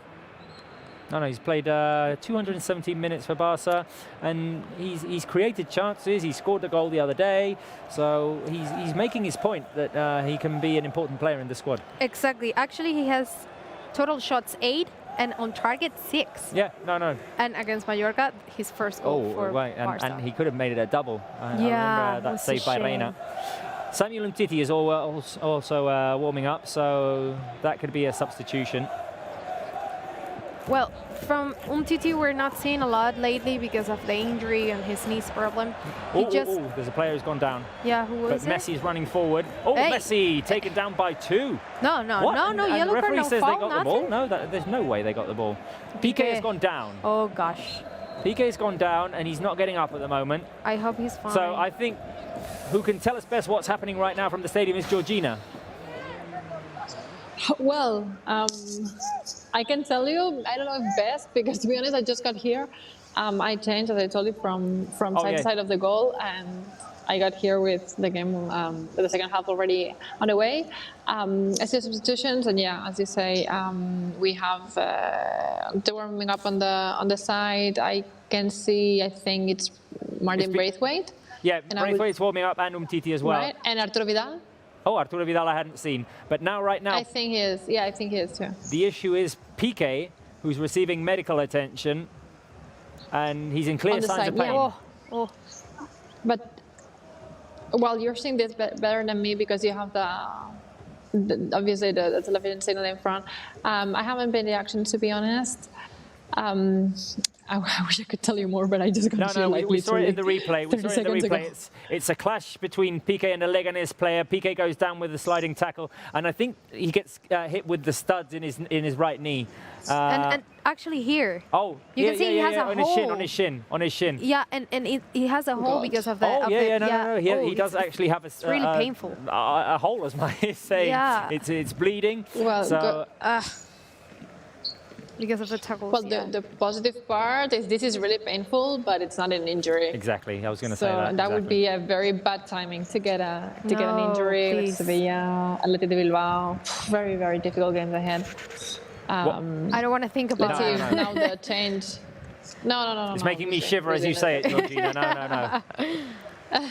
No, he's played 217 minutes for Barca, and he's created chances. He scored a goal the other day, so he's making his point that he can be an important player in the squad. Exactly. Actually, he has total shots 8 and on target 6. Yeah, no. And against Mallorca, his first goal for Barca. And he could have made it a double. I remember that save by Reina. Samuel Umtiti is also warming up, so that could be a substitution. Well, from Umtiti, we're not seeing a lot lately because of the injury and his knees problem. There's a player who's gone down. Yeah, who was it? But Messi's running forward. Messi taken down by 2. No, yellow card, no says foul, they got the ball. No, there's no way they got the ball. Piqué has gone down. Oh, gosh. Piqué's gone down, and he's not getting up at the moment. I hope he's fine. So I think who can tell us best what's happening right now from the stadium is Georgina. Well, I can tell you, I don't know if best, because to be honest, I just got here. I changed, as I told you, from side to side of the goal, and I got here with the game, the second half already on the way. I see substitutions, and yeah, as you say, we have the warming up on the side. I can see, I think it's Martin Braithwaite. Yeah, Braithwaite's warming up, and Umtiti as well. Right, and Arturo Vidal. Oh, Arturo Vidal I hadn't seen. But right now... I think he is. Yeah, I think he is too. The issue is Piqué, who's receiving medical attention, and he's in clear signs of pain. Yeah. But, well, you're seeing this better than me because you have obviously the television signal in front. I haven't been in the action, to be honest. I wish I could tell you more, but I just got No, we saw it in the replay. We saw it in the replay. It's a clash between Piqué and a Leganés player. Piqué goes down with a sliding tackle, and I think he gets hit with the studs in his right knee. And actually here. Oh, you can see he has a hole. on his shin. Yeah, and he has a hole because of the. No. He does actually have a. It's really painful. A hole, as Maya is saying. Yeah. It's bleeding. Well, so. Because of the tackles. Well, the positive part is this is really painful, but it's not an injury. Exactly, I was going to say that. So that exactly. would be a very bad timing to get an injury with Sevilla, Athletic de Bilbao. Very, very difficult games ahead. I don't want to think about it. Now the change. No. It's making me shiver as you say it, Georgina. No.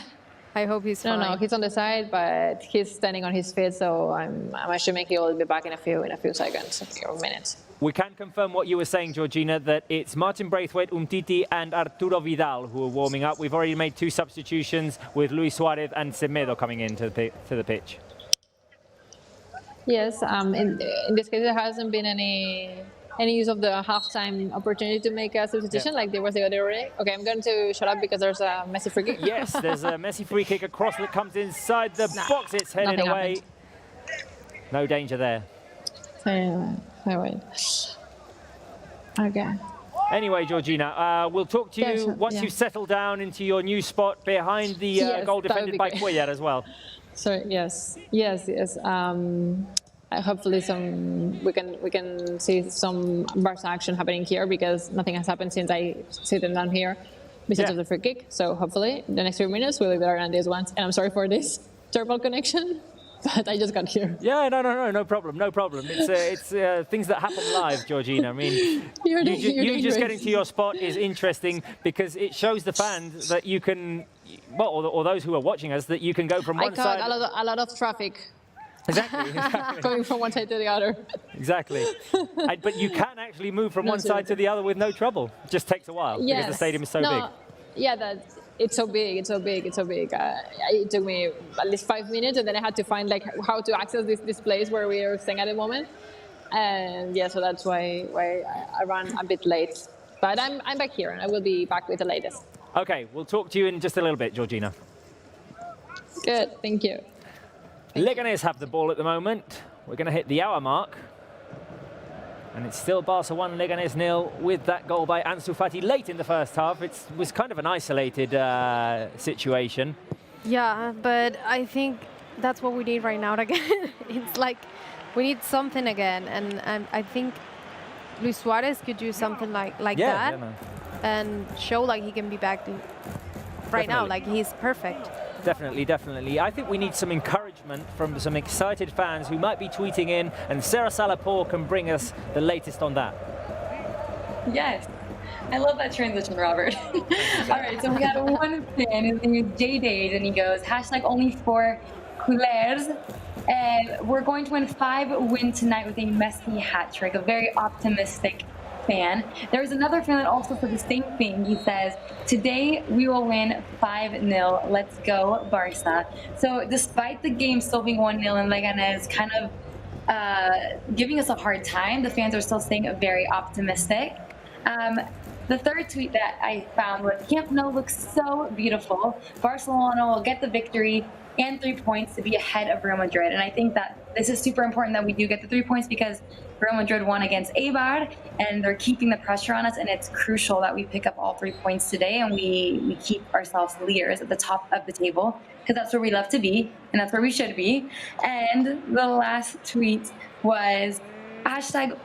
I hope he's fine. No, he's on the side, but he's standing on his feet, so I'm assuming he will be back in a few seconds, a few minutes. We can confirm what you were saying, Georgina, that it's Martin Braithwaite, Umtiti and Arturo Vidal who are warming up. We've already made 2 substitutions with Luis Suarez and Semedo coming into the pitch. Yes, in this case there hasn't been any use of the halftime opportunity to make a substitution like there was the other way. Okay, I'm going to shut up because there's a Messi free kick. Yes, there's a Messi free kick across that comes inside the box. It's headed away. Happened. No danger there. Okay. Anyway, Georgina, we'll talk to you once you've settled down into your new spot behind the goal defended by Cuellar as well. Sorry. Yes. Hopefully we can see some Barça action happening here because nothing has happened since I sit them down here besides of the free kick. So hopefully the next few minutes will be better than these ones. And I'm sorry for this terrible connection, but I just got here. Yeah, no problem. It's things that happen live, Georgina. I mean, you just getting to your spot is interesting because it shows the fans that you can, well, or those who are watching us, that you can go from one side. I caught a lot of traffic. Exactly. Going from one side to the other. Exactly. But you can actually move from one side to the other with no trouble. It just takes a while because the stadium is so big. Yeah, it's so big. It took me at least 5 minutes, and then I had to find how to access this place where we are staying at the moment. And yeah, so that's why I ran a bit late. But I'm back here, and I will be back with the latest. Okay, we'll talk to you in just a little bit, Georgina. Good, thank you. Leganés have the ball at the moment. We're going to hit the hour mark. And it's still Barca 1, Leganés 0 with that goal by Ansu Fati late in the first half. It was kind of an isolated situation. Yeah, but I think that's what we need right now again. It's like we need something again. And I think Luis Suarez could do something like that and show like he can be back right now, like he's perfect. Definitely. I think we need some encouragement from some excited fans who might be tweeting in, and Sarah Salapore can bring us the latest on that. Yes. I love that transition, Robert. All right, so we had one fan, his name is J-Dade, and he goes, #only for culers. We're going to win 5-win tonight with a Messi hat trick, a very optimistic fan. There's another fan that also said the same thing. He says, today we will win 5-0. Let's go, Barça. So despite the game still being 1-0 and Leganés kind of giving us a hard time, the fans are still staying very optimistic. The third tweet that I found was, Camp Nou looks so beautiful. Barcelona will get the victory and 3 points to be ahead of Real Madrid. And I think that this is super important that we do get the 3 points because Real Madrid won against Eibar and they're keeping the pressure on us, and it's crucial that we pick up all 3 points today and we keep ourselves leaders at the top of the table because that's where we love to be and that's where we should be. And the last tweet was,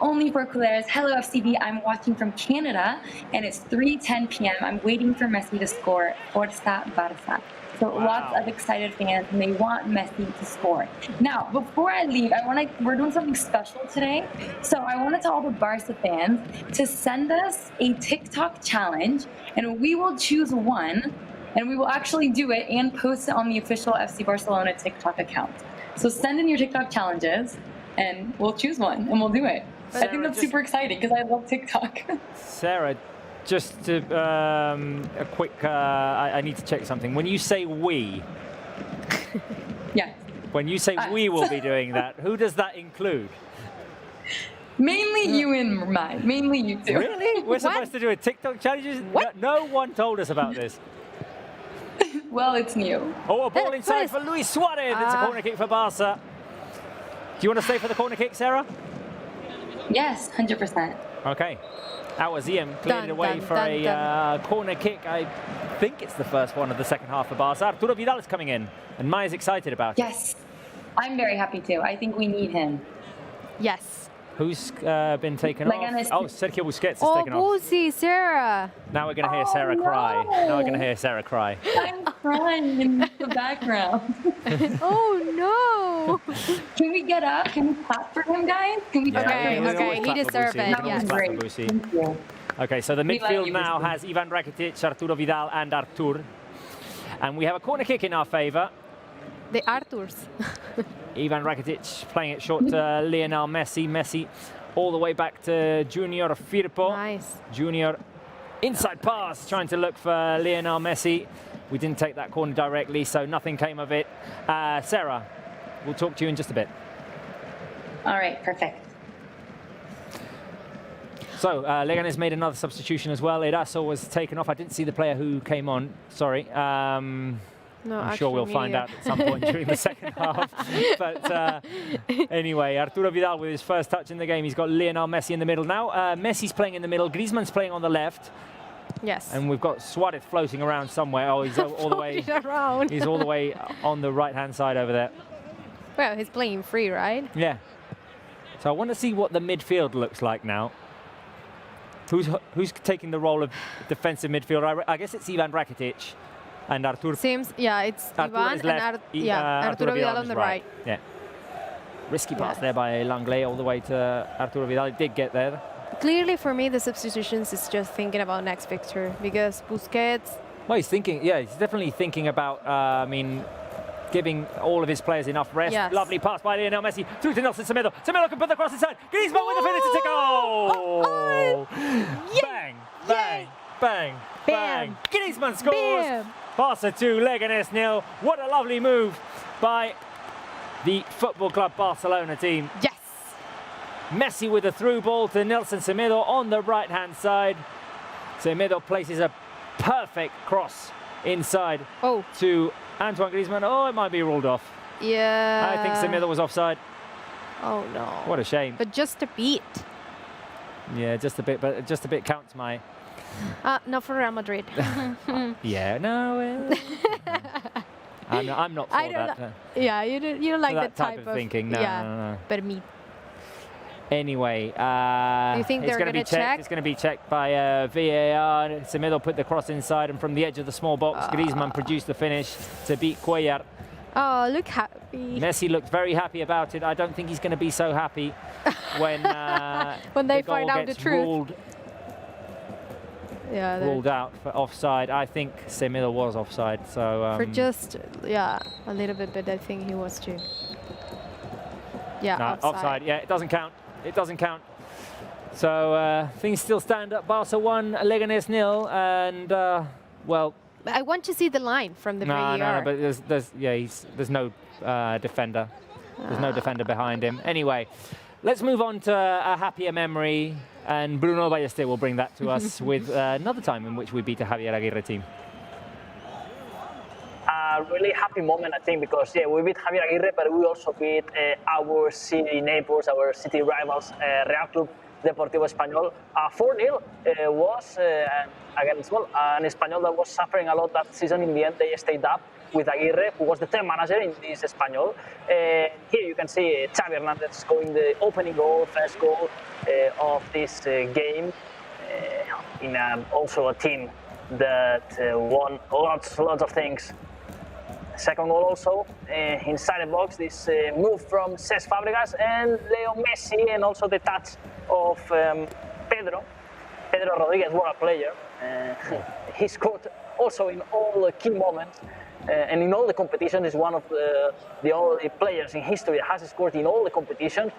#only for culers. Hello FCB, I'm watching from Canada and it's 3:10 p.m. I'm waiting for Messi to score. Forza Barça. So lots of excited fans, and they want Messi to score. Now, before I leave, we're doing something special today. So I want to tell all the Barca fans to send us a TikTok challenge, and we will choose one, and we will actually do it and post it on the official FC Barcelona TikTok account. So send in your TikTok challenges, and we'll choose one, and we'll do it. Sarah, I think that's super exciting because I love TikTok. Sarah, just to, a quick, I need to check something. When you say we, yeah, When you say we will be doing that, who does that include? Mainly you and mine. Mainly you two. Really? We're supposed to do a TikTok challenge? No one told us about this. Well, it's new. Oh, a ball inside for Luis Suarez. It's a corner kick for Barça. Do you want to stay for the corner kick, Sarah? Yes, 100%. Okay. Our Ziem cleared away for a corner kick. I think it's the first one of the second half for Barça. Arturo Vidal is coming in, and Maya's excited about it. Yes, I'm very happy too. I think we need him. Yes. Who's been taken off? Oh, Sergio Busquets is taken off. Oh, Busi, Sarah. Now we're going to hear Sarah cry. Now we're going to hear Sarah cry. I'm crying in the background. Oh, no. Can we get up? Can we clap for him, guys? Can we Okay, he deserves it. Yes. Thank you. Okay, so the We love midfield you, now Busi. has Ivan Rakitic, Arturo Vidal, and Artur. And we have a corner kick in our favour. The Arturs. Ivan Rakitic playing it short to Lionel Messi. Messi all the way back to Junior Firpo. Nice. Junior inside pass, trying to look for Lionel Messi. We didn't take that corner directly, so nothing came of it. Sarah, we'll talk to you in just a bit. All right, perfect. So, Leganés made another substitution as well. Eraso was taken off. I didn't see the player who came on, sorry. No, I'm sure we'll find out at some point during the second half. But anyway, Arturo Vidal with his first touch in the game. He's got Lionel Messi in the middle now. Messi's playing in the middle. Griezmann's playing on the left. Yes. And we've got Suarez floating around somewhere. Oh, he's all the way. Around. He's all the way on the right-hand side over there. Well, he's playing free, right? Yeah. So I want to see what the midfield looks like now. Who's taking the role of defensive midfielder? I guess it's Ivan Rakitic. And Artur. Seems, yeah, it's Ivan and Arturo Vidal on the right. Yeah. Risky pass there by Langley all the way to Arturo Vidal. It did get there. Clearly, for me, the substitutions is just thinking about next fixture because Busquets. Well, he's thinking. Yeah, he's definitely thinking about. Giving all of his players enough rest. Yes. Lovely pass by Lionel Messi through to Nelson Semedo. Semedo can put the cross inside. Griezmann with the finish to goal. Bang, bang, bang, bang. Griezmann scores. Bam. Barça 2, Leganés 0. What a lovely move by the Football Club Barcelona team. Yes. Messi with a through ball to Nelson Semedo on the right-hand side. Semedo places a perfect cross inside to Antoine Griezmann. Oh, it might be ruled off. Yeah. I think Semedo was offside. Oh, no. What a shame. But just a beat. Yeah, just a bit, but just a bit counts, my. Not for Real Madrid. Yeah, no. I'm not for that. Yeah, you don't like that that type of thinking. No, no. Permit. Anyway, you think they're going to be checked? It's going to be checked by VAR. Semedo put the cross inside, and from the edge of the small box, Griezmann produced the finish to beat Cuellar. Oh, look happy. Messi looked very happy about it. I don't think he's going to be so happy when they the goal find out gets the truth. Ruled out for offside. I think Semedo was offside. So for just a little bit, but I think he was too. Yeah, no, offside. Yeah, it doesn't count. It doesn't count. So things still stand up. Barca 1, Leganés 0, and well. I want to see the line from the VAR. No, but there's no defender. There's no defender behind him. Anyway, let's move on to a happier memory, and Bruno Ballester will bring that to us with another time in which we beat a Javier Aguirre team. A really happy moment, I think, because we beat Javier Aguirre, but we also beat our city neighbors, our city rivals, Real Club Deportivo Español. 4-0 was against an Español that was suffering a lot that season. In the end, they stayed up with Aguirre, who was the third manager in this Español. Here you can see Xavi Hernandez scoring the opening goal, first goal of this game, in also a team that won lots of things. Second goal also inside the box, this move from Cesc Fabregas and Leo Messi, and also the touch of Pedro Rodriguez, what a player. He scored also in all the key moments and in all the competitions. Is one of the only players in history that has scored in all the competitions.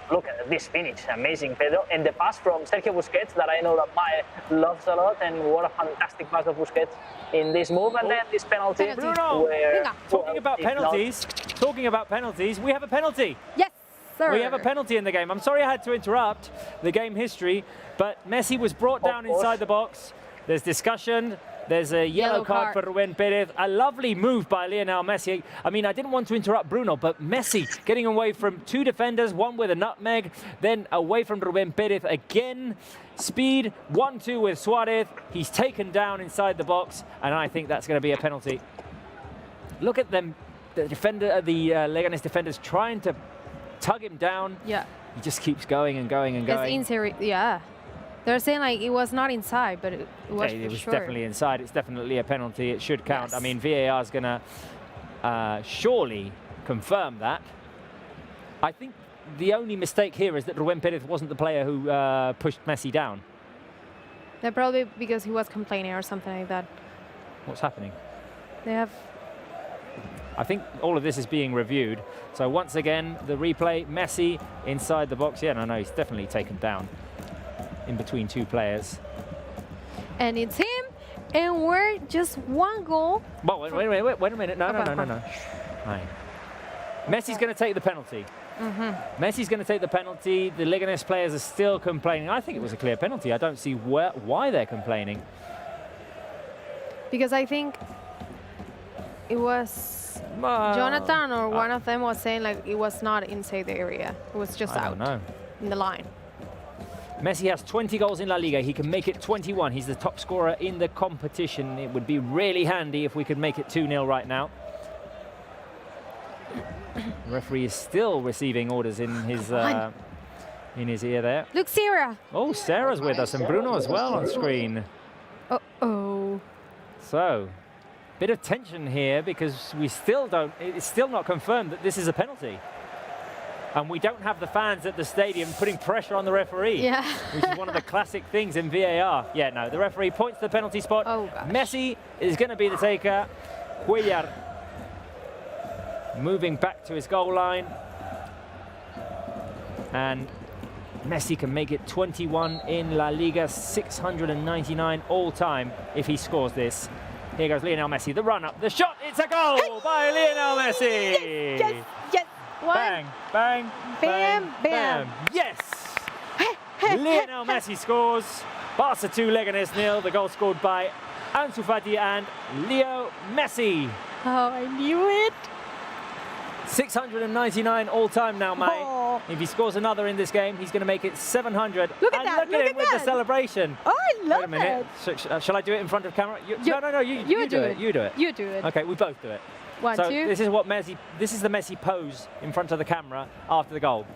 Look at this finish, amazing Pedro. And the pass from Sergio Busquets that I know that Mae loves a lot, and what a fantastic pass of Busquets in this move. And then this penalty. Bruno, where, talking about penalties, talking about penalties, we have a penalty. Yes, sir. We have a penalty in the game. I'm sorry I had to interrupt the game history, but Messi was brought down inside the box. There's discussion. There's a yellow card for Rubén Pérez. A lovely move by Lionel Messi. I mean, I didn't want to interrupt Bruno, but Messi getting away from 2 defenders, one with a nutmeg, then away from Rubén Pérez again. Speed, 1-2 with Suarez. He's taken down inside the box, and I think that's going to be a penalty. Look at them, the defender, the Leganés defenders trying to tug him down. Yeah. He just keeps going and going and going. Yeah. They're saying like it was not inside, but it was it was sure. definitely inside. It's definitely a penalty. It should count. Yes. I mean, VAR is going to surely confirm that. I think the only mistake here is that Rubén Pérez wasn't the player who pushed Messi down. Yeah, probably because he was complaining or something like that. What's happening? They have... I think all of this is being reviewed. So once again, the replay, Messi inside the box. Yeah, no, he's definitely taken down in between 2 players. And it's him, and we're just 1 goal. Well, wait a minute. No. Right. Messi's going to take the penalty. Messi's going to take the penalty. The Leganés players are still complaining. I think it was a clear penalty. I don't see why they're complaining. Because I think it was Jonathan or one of them was saying like it was not inside the area. It was just out in the line. Messi has 20 goals in La Liga. He can make it 21. He's the top scorer in the competition. It would be really handy if we could make it 2-0 right now. The referee is still receiving orders in his ear there. Look, Sarah. Oh, Sarah's with us, and Bruno as well on screen. Uh-oh. So, bit of tension here because we still don't. It's still not confirmed that this is a penalty. And we don't have the fans at the stadium putting pressure on the referee, which is one of the classic things in VAR. Yeah, no, the referee points to the penalty spot. Oh, gosh. Messi is going to be the taker. Cuellar moving back to his goal line. And Messi can make it 21 in La Liga, 699 all-time if he scores this. Here goes Lionel Messi, the run-up, the shot, it's a goal by Lionel Messi! Yes! Bang, bang, bam, bam. Yes! Lionel Messi scores. Barça 2, Leganés 0. The goal scored by Ansu Fati and Leo Messi. Oh, I knew it. 699 all-time now, mate. Oh. If he scores another in this game, he's going to make it 700. Look at that! Look at him with the celebration. Oh, I love Wait a minute. Shall I do it in front of camera? No, you do it. You do it. You do it. Okay, we both do it. 1, 2. This is what Messi. This is the Messi pose in front of the camera after the goal.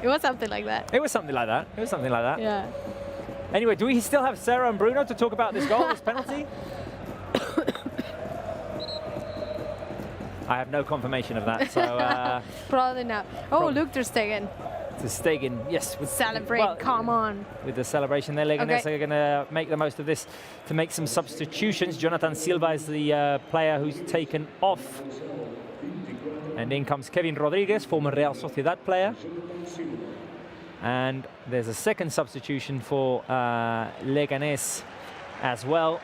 It was something like that. It was something like that. It was something like that. Yeah. Anyway, do we still have Sarah and Bruno to talk about this goal, this penalty? I have no confirmation of that. So probably not. Oh, look, Ter Stegen. Ter Stegen, yes. Celebrate, come on. With the celebration, they're Leganés are going to make the most of this to make some substitutions. Jonathan Silva is the player who's taken off. And in comes Kevin Rodriguez, former Real Sociedad player. And there's a second substitution for Leganés as well.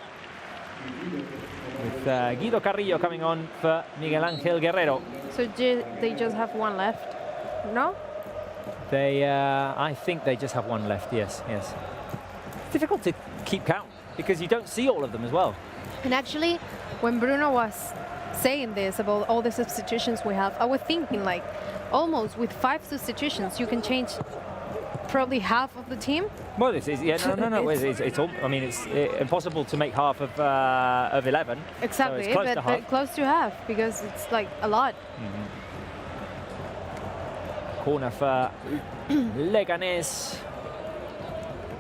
With Guido Carrillo coming on for Miguel Ángel Guerrero. So they just have 1 left, no? I think they just have 1 left, yes. It's difficult to keep count because you don't see all of them as well. And actually, when Bruno was saying this about all the substitutions we have, I was thinking like almost with 5 substitutions, you can change probably half of the team. Well, this is no. It's all. I mean, it's impossible to make half of 11. Exactly, so it's close to half. But close to half because it's like a lot. Corner for Leganés.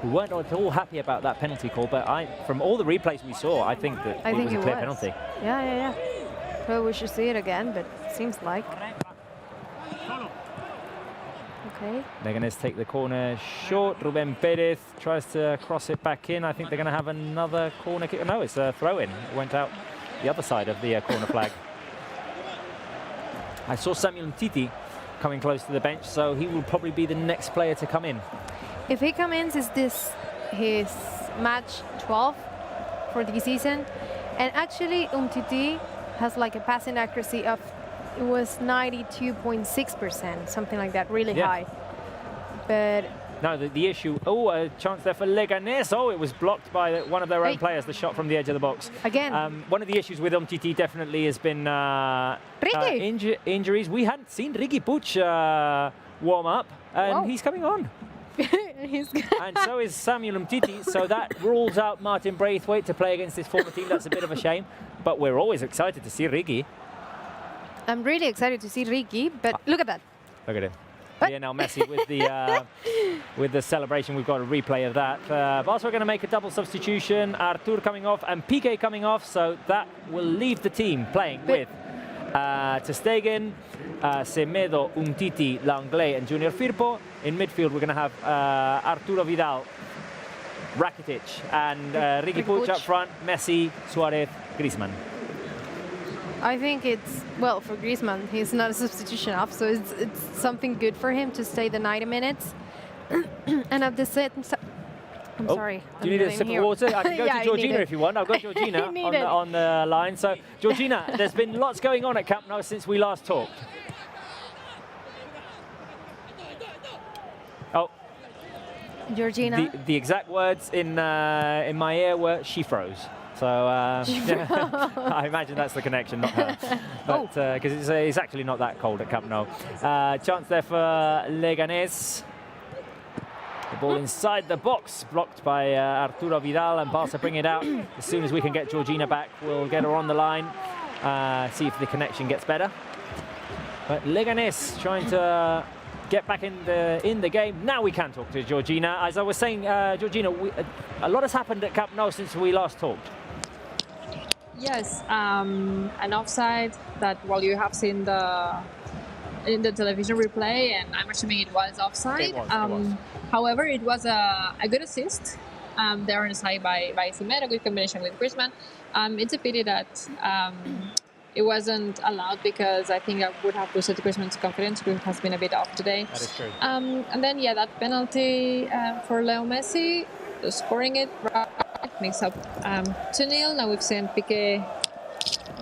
We weren't at all happy about that penalty call, but from all the replays we saw, I think that it was a clear penalty. Yeah. Well, we should see it again, but it seems like. Okay. Leganés take the corner short. Rubén Pérez tries to cross it back in. I think they're going to have another corner kick. No, it's a throw-in. It went out the other side of the corner flag. I saw Samuel Umtiti coming close to the bench, so he will probably be the next player to come in. If he comes in, is this his match 12 for the season? And actually, Umtiti has like a passing accuracy of, it was 92.6%, something like that, really high. But no, the issue, a chance there for Leganés. Oh, it was blocked by one of their own players, the shot from the edge of the box. Again. One of the issues with Umtiti definitely has been injuries. We hadn't seen Riqui Puig warm up, and he's coming on. And so is Samuel Umtiti, so that rules out Martin Braithwaite to play against this former team. That's a bit of a shame, but we're always excited to see Riqui. I'm really excited to see Riqui, but look at that. Look at him. Lionel Messi with the celebration. We've got a replay of that. Barça are going to make a double substitution. Artur coming off and Piqué coming off, so that will leave the team playing with Ter Stegen, Semedo, Umtiti, Langley and Junior Firpo. In midfield we're going to have Arturo Vidal, Rakitic and Riqui Puig up front, Messi, Suarez, Griezmann. I think it's, well, for Griezmann, he's not a substitution off, so it's something good for him to stay the 90 minutes. And at the same time, I'm sorry. Do you need a sip of water? I can go to Georgina if you want. I've got Georgina on the line. So, Georgina, there's been lots going on at Camp Nou since we last talked. Oh. Georgina? The exact words in my ear were, she froze. So I imagine that's the connection, not her. But because it's actually not that cold at Camp Nou. Chance there for Leganés. The ball inside the box, blocked by Arturo Vidal, and Barça bring it out. As soon as we can get Georgina back, we'll get her on the line, see if the connection gets better. But Leganés trying to get back in the game. Now we can talk to Georgina. As I was saying, Georgina, a lot has happened at Camp Nou since we last talked. Yes, an offside that, well, you have seen in the television replay, and I'm assuming it was offside. It was. However, it was a good assist there on the side by Semedo, a good combination with Griezmann. It's a pity that it wasn't allowed, because I think I would have boosted Griezmann's confidence, which has been a bit off today. That is true. And then, yeah, that penalty for Leo Messi, scoring it right, makes up 2-0. Now we've seen Piqué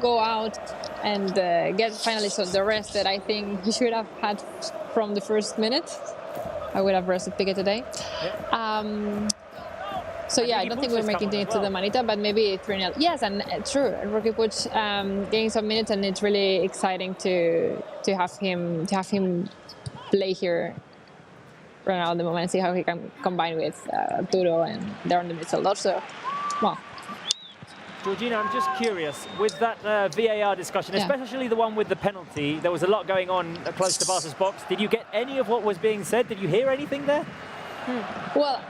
go out and get finally the rest that I think he should have had from the first minute. I would have rested Piqué today. Yeah. So yeah, I don't think we're making it to the Manita, but maybe 3-0. Yes, and true. Riqui Puig getting some minutes, and it's really exciting to have him play here right now at the moment and see how he can combine with Arturo, and they're in the midfield. So, well. Georgina, I'm just curious, with that VAR discussion, especially the one with the penalty, there was a lot going on close to Barca's box. Did you get any of what was being said? Did you hear anything there? Well,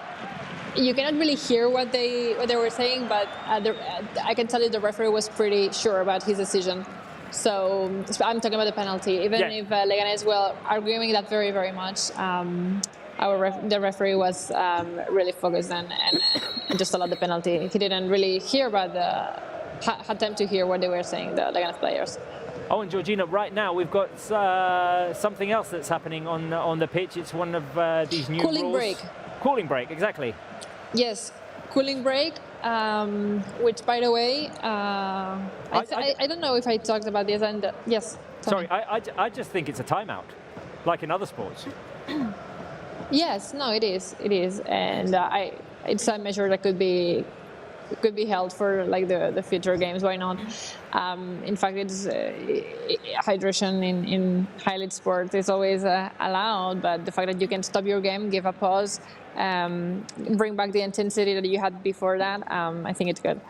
you cannot really hear what they were saying, but I can tell you the referee was pretty sure about his decision. So I'm talking about the penalty. Even if Leganés were arguing that very, very much, the referee was really focused and just allowed the penalty. He didn't really hear about had time to hear what they were saying, the Leganés players. Oh, and Georgina, right now we've got something else that's happening on the pitch. It's one of these new cooling rules. break. Cooling break, exactly. Yes, cooling break, which, by the way, I don't know if I talked about this. And yes. Sorry, I just think it's a timeout, like in other sports. Yes, no, it is, and it's a measure that could be held for like the future games. Why not? In fact, it's hydration in highlight sport is always allowed, but the fact that you can stop your game, give a pause, bring back the intensity that you had before that, I think it's good.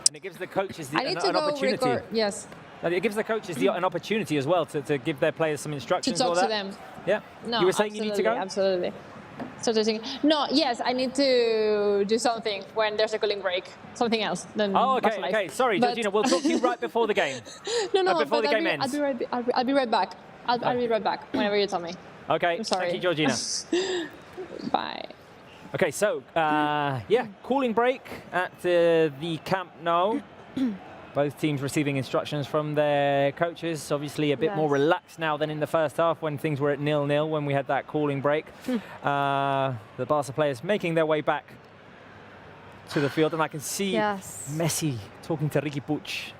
And it gives the coaches an opportunity. Yes. It gives the coaches an opportunity as well to give their players some instructions. To talk to them. Yeah. No, you were saying you need to go? Absolutely. So no, yes, I need to do something when there's a cooling break. Something else than okay. Sorry, Georgina, we'll talk to you right before the game. No, before the game ends. I'll be right back. I'll be right back whenever you tell me. Okay, I'm sorry. Thank you, Georgina. Bye. Okay, so, cooling break at the Camp Nou. Both teams receiving instructions from their coaches. Obviously a bit more relaxed now than in the first half when things were at 0-0 when we had that cooling break. The Barca players making their way back to the field, and I can see Messi talking to Riqui Puig.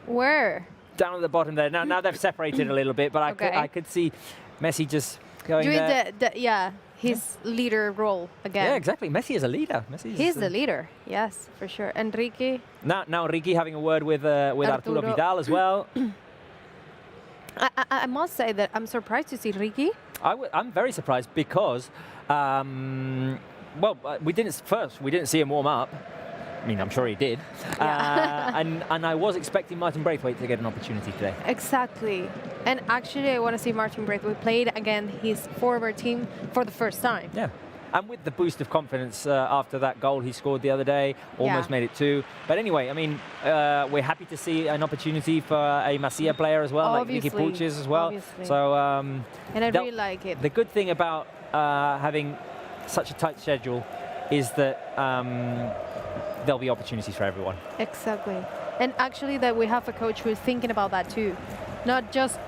Where? Down at the bottom there. Now they've separated a little bit, but I could see Messi just going doing there. his leader role again. Yeah, exactly. Messi is a leader. He's the leader, yes, for sure. Enrique. Now Ricky having a word with Arturo Vidal as well. I must say that I'm surprised to see Ricky. I'm very surprised because, we didn't see him warm up. I mean, I'm sure he did. Yeah. And I was expecting Martin Braithwaite to get an opportunity today. Exactly. And actually, I want to see Martin Braithwaite played again his forward team for the first time. Yeah. And with the boost of confidence after that goal he scored the other day, almost made it 2. But anyway, I mean, we're happy to see an opportunity for a Masia player as well, Obviously. like Ricky Puig as well. Obviously. So, and I really like it. The good thing about having such a tight schedule is that there'll be opportunities for everyone. Exactly. And actually that we have a coach who is thinking about that too. Not just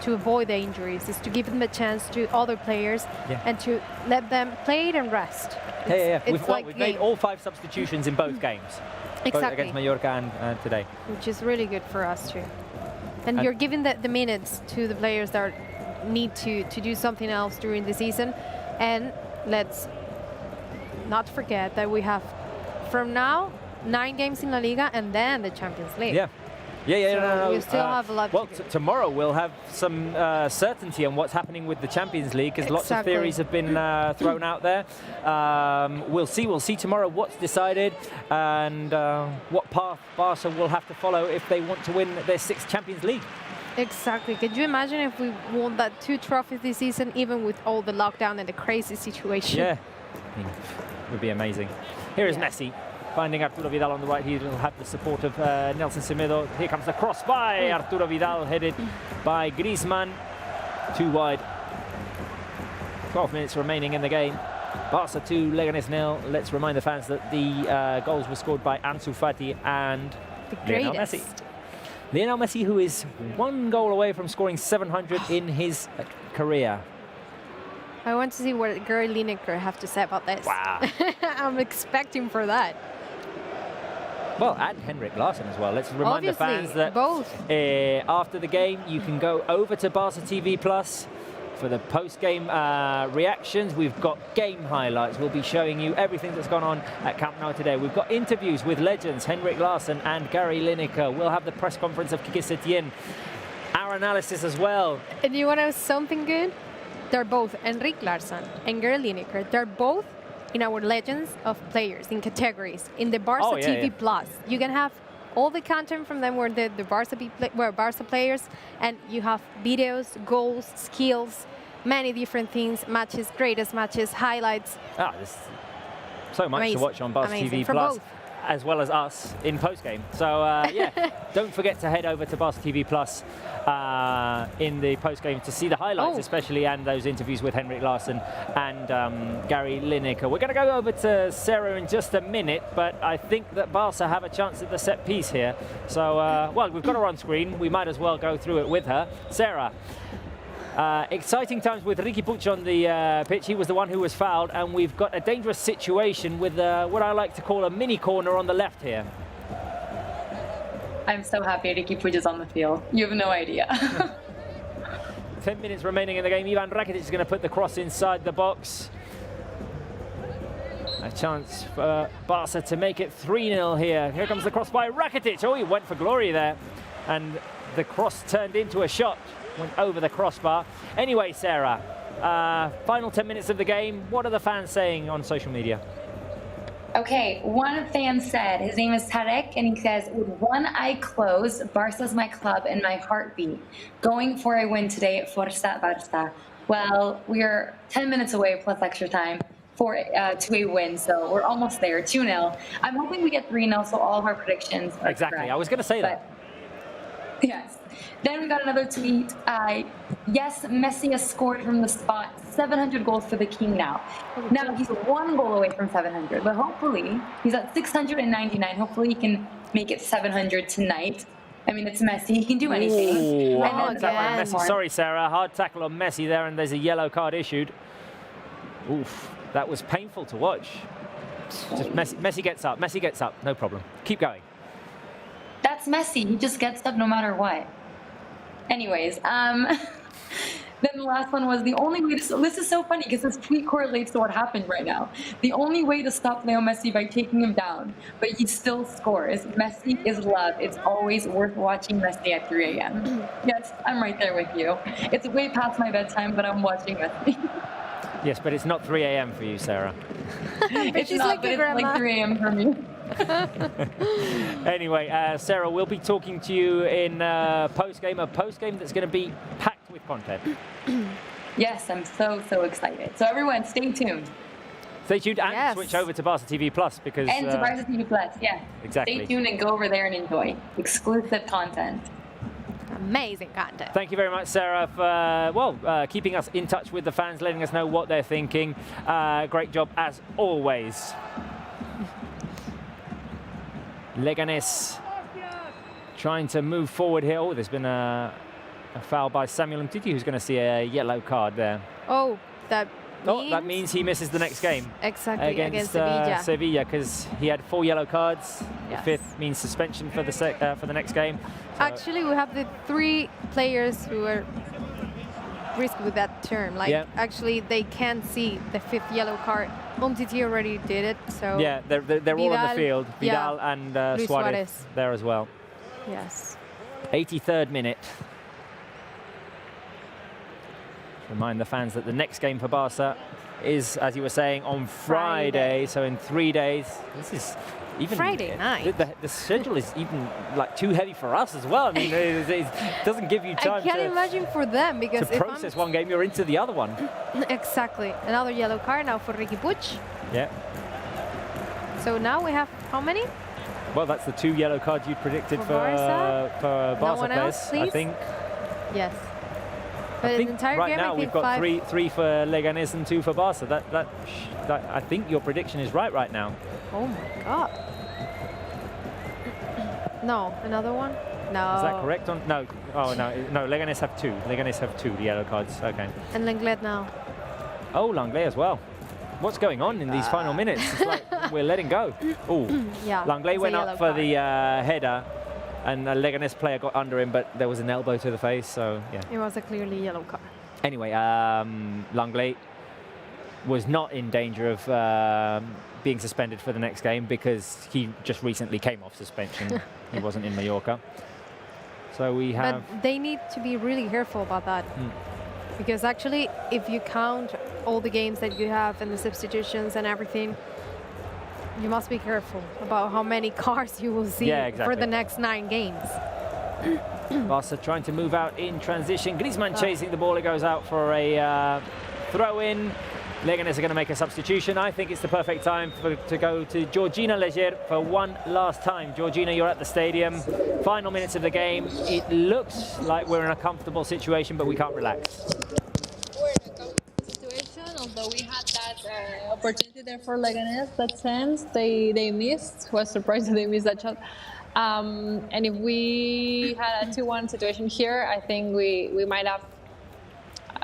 to avoid the injuries, is to give them a chance to other players and to let them play it and rest. We've made all 5 substitutions in both games. Exactly. Both against Mallorca and today. Which is really good for us too. And you're giving the minutes to the players that need to do something else during the season. And let's not forget that we have from now 9 games in La Liga and then the Champions League. No. We still have a lot to do. Tomorrow we'll have some certainty on what's happening with the Champions League, because lots of theories have been thrown out there. We'll see tomorrow what's decided and what path Barca will have to follow if they want to win their 6th Champions League. Exactly. Could you imagine if we won that 2 trophies this season, even with all the lockdown and the crazy situation? Yeah, it would be amazing. Here is Messi. Finding Arturo Vidal on the right, he will have the support of Nelson Semedo. Here comes the cross by Arturo Vidal, headed by Griezmann. 2 wide. 12 minutes remaining in the game. Barca 2, Leganés 0. Let's remind the fans that the goals were scored by Ansu Fati and Lionel Messi. Lionel Messi, who is 1 goal away from scoring 700 in his career. I want to see what Gary Lineker have to say about this. Wow. I'm expecting for that. Well, and Henrik Larsson as well. Let's remind the fans that after the game, you can go over to Barca TV Plus for the post-game reactions. We've got game highlights. We'll be showing you everything that's gone on at Camp Nou today. We've got interviews with legends Henrik Larsson and Gary Lineker. We'll have the press conference of Quique Setién. Our analysis as well. And you want to know something good? They're both Henrik Larsson and Gary Lineker. They're both in our Legends of Players in categories in the Barca TV Plus. You can have all the content from them where the Barca players, and you have videos, goals, skills, many different things, matches, greatest matches, highlights. There's so much to watch on Barca TV Plus. As well as us in post-game. So, don't forget to head over to Barca TV Plus in the post-game to see the highlights, especially, and those interviews with Henrik Larsson and Gary Lineker. We're going to go over to Sarah in just a minute, but I think that Barca have a chance at the set piece here. So, we've got her on screen. We might as well go through it with her. Sarah. Exciting times with Ricky Puig on the pitch. He was the one who was fouled, and we've got a dangerous situation with what I like to call a mini corner on the left here. I'm so happy Ricky Puig is on the field. You have no idea. 10 minutes remaining in the game. Ivan Rakitic is going to put the cross inside the box. A chance for Barca to make it 3-0 here. Here comes the cross by Rakitic. Oh, he went for glory there. And the cross turned into a shot. Went over the crossbar. Anyway, Sarah, final 10 minutes of the game. What are the fans saying on social media? Okay, one fan said, his name is Tarek, and he says, with one eye closed, Barca's my club and my heartbeat. Going for a win today, Forza Barça. Well, we're 10 minutes away plus extra time to a win, so we're almost there, 2-0. I'm hoping we get 3-0, so all of our predictions are correct. I was going to say that. Yes. Then we got another tweet. Yes, Messi has scored from the spot. 700 goals for the King now. Now he's 1 goal away from 700, but hopefully he's at 699. Hopefully he can make it 700 tonight. I mean, it's Messi. He can do anything. Hard tackle on Messi. Sorry, Sarah. Hard tackle on Messi there, and there's a yellow card issued. Oof, that was painful to watch. Just Messi gets up. Messi gets up. No problem. Keep going. That's Messi. He just gets up no matter what. Anyways, then the last one was the only way to. So this is so funny because this tweet correlates to what happened right now. The only way to stop Leo Messi by taking him down, but he still scores. Messi is love. It's always worth watching Messi at 3 a.m. Yes, I'm right there with you. It's way past my bedtime, but I'm watching Messi. Yes, but it's not 3 a.m. for you, Sarah. It's not, but it's like 3 a.m. for me. Anyway, Sarah, we'll be talking to you in post-game, a post-game that's going to be packed with content. Yes, I'm so excited. So everyone, stay tuned. Stay tuned and switch over to Barça TV Plus because... And to Barça TV Plus, yeah. Exactly. Stay tuned and go over there and enjoy exclusive content. Amazing content. Thank you very much, Sarah, for keeping us in touch with the fans, letting us know what they're thinking. Great job as always. Leganés trying to move forward here. Oh, there's been a foul by Samuel Umtiti, who's going to see a yellow card there. Oh, that means he misses the next game. Exactly, against Sevilla, because he had 4 yellow cards. Yes. The 5th means suspension for the next game. So actually, we have the 3 players who are risk with that term. Like, actually, they can't see the 5th yellow card. Umtiti already did it, so... Yeah, they're all on the field. Vidal and Suarez there as well. Yes. 83rd minute. Remind the fans that the next game for Barça is, as you were saying, on Friday. So in 3 days. This is even Friday night. The schedule is even like too heavy for us as well. I mean, it doesn't give you time I can't imagine for them because to process one game, you're into the other one. Exactly. Another yellow card now for Riqui Puig. Yeah. So now we have how many? Well, that's the 2 yellow cards you predicted for Barça players, I think. Yes. But I think entire right game, now we've got 3 for Leganés and 2 for Barça. That I think your prediction is right now. Oh my God. No, another one? No. Is that correct? No. Oh no. Leganés have 2. Leganés have 2 yellow cards. Okay. And Lenglet now. Oh, Langlais as well. What's going on in these final minutes? It's like we're letting go. Oh, yeah. Langlais went up for the header. And a Leganés player got under him, but there was an elbow to the face, so yeah. It was a clearly yellow card. Anyway, Langlais was not in danger of being suspended for the next game because he just recently came off suspension. He wasn't in Mallorca. So we have... But they need to be really careful about that. Because actually, if you count all the games that you have and the substitutions and everything, you must be careful about how many cards you will see for the next 9 games. Barça trying to move out in transition. Griezmann chasing the ball. It goes out for a throw-in. Leganés are going to make a substitution. I think it's the perfect time to go to Georgina Leger for one last time. Georgina, you're at the stadium. Final minutes of the game. It looks like we're in a comfortable situation, but we can't relax. We're in a comfortable situation, although we had that opportunity there for Leganés, that chance they missed. Was surprised that they missed that shot. And if we had a 2-1 situation here, I think we might have,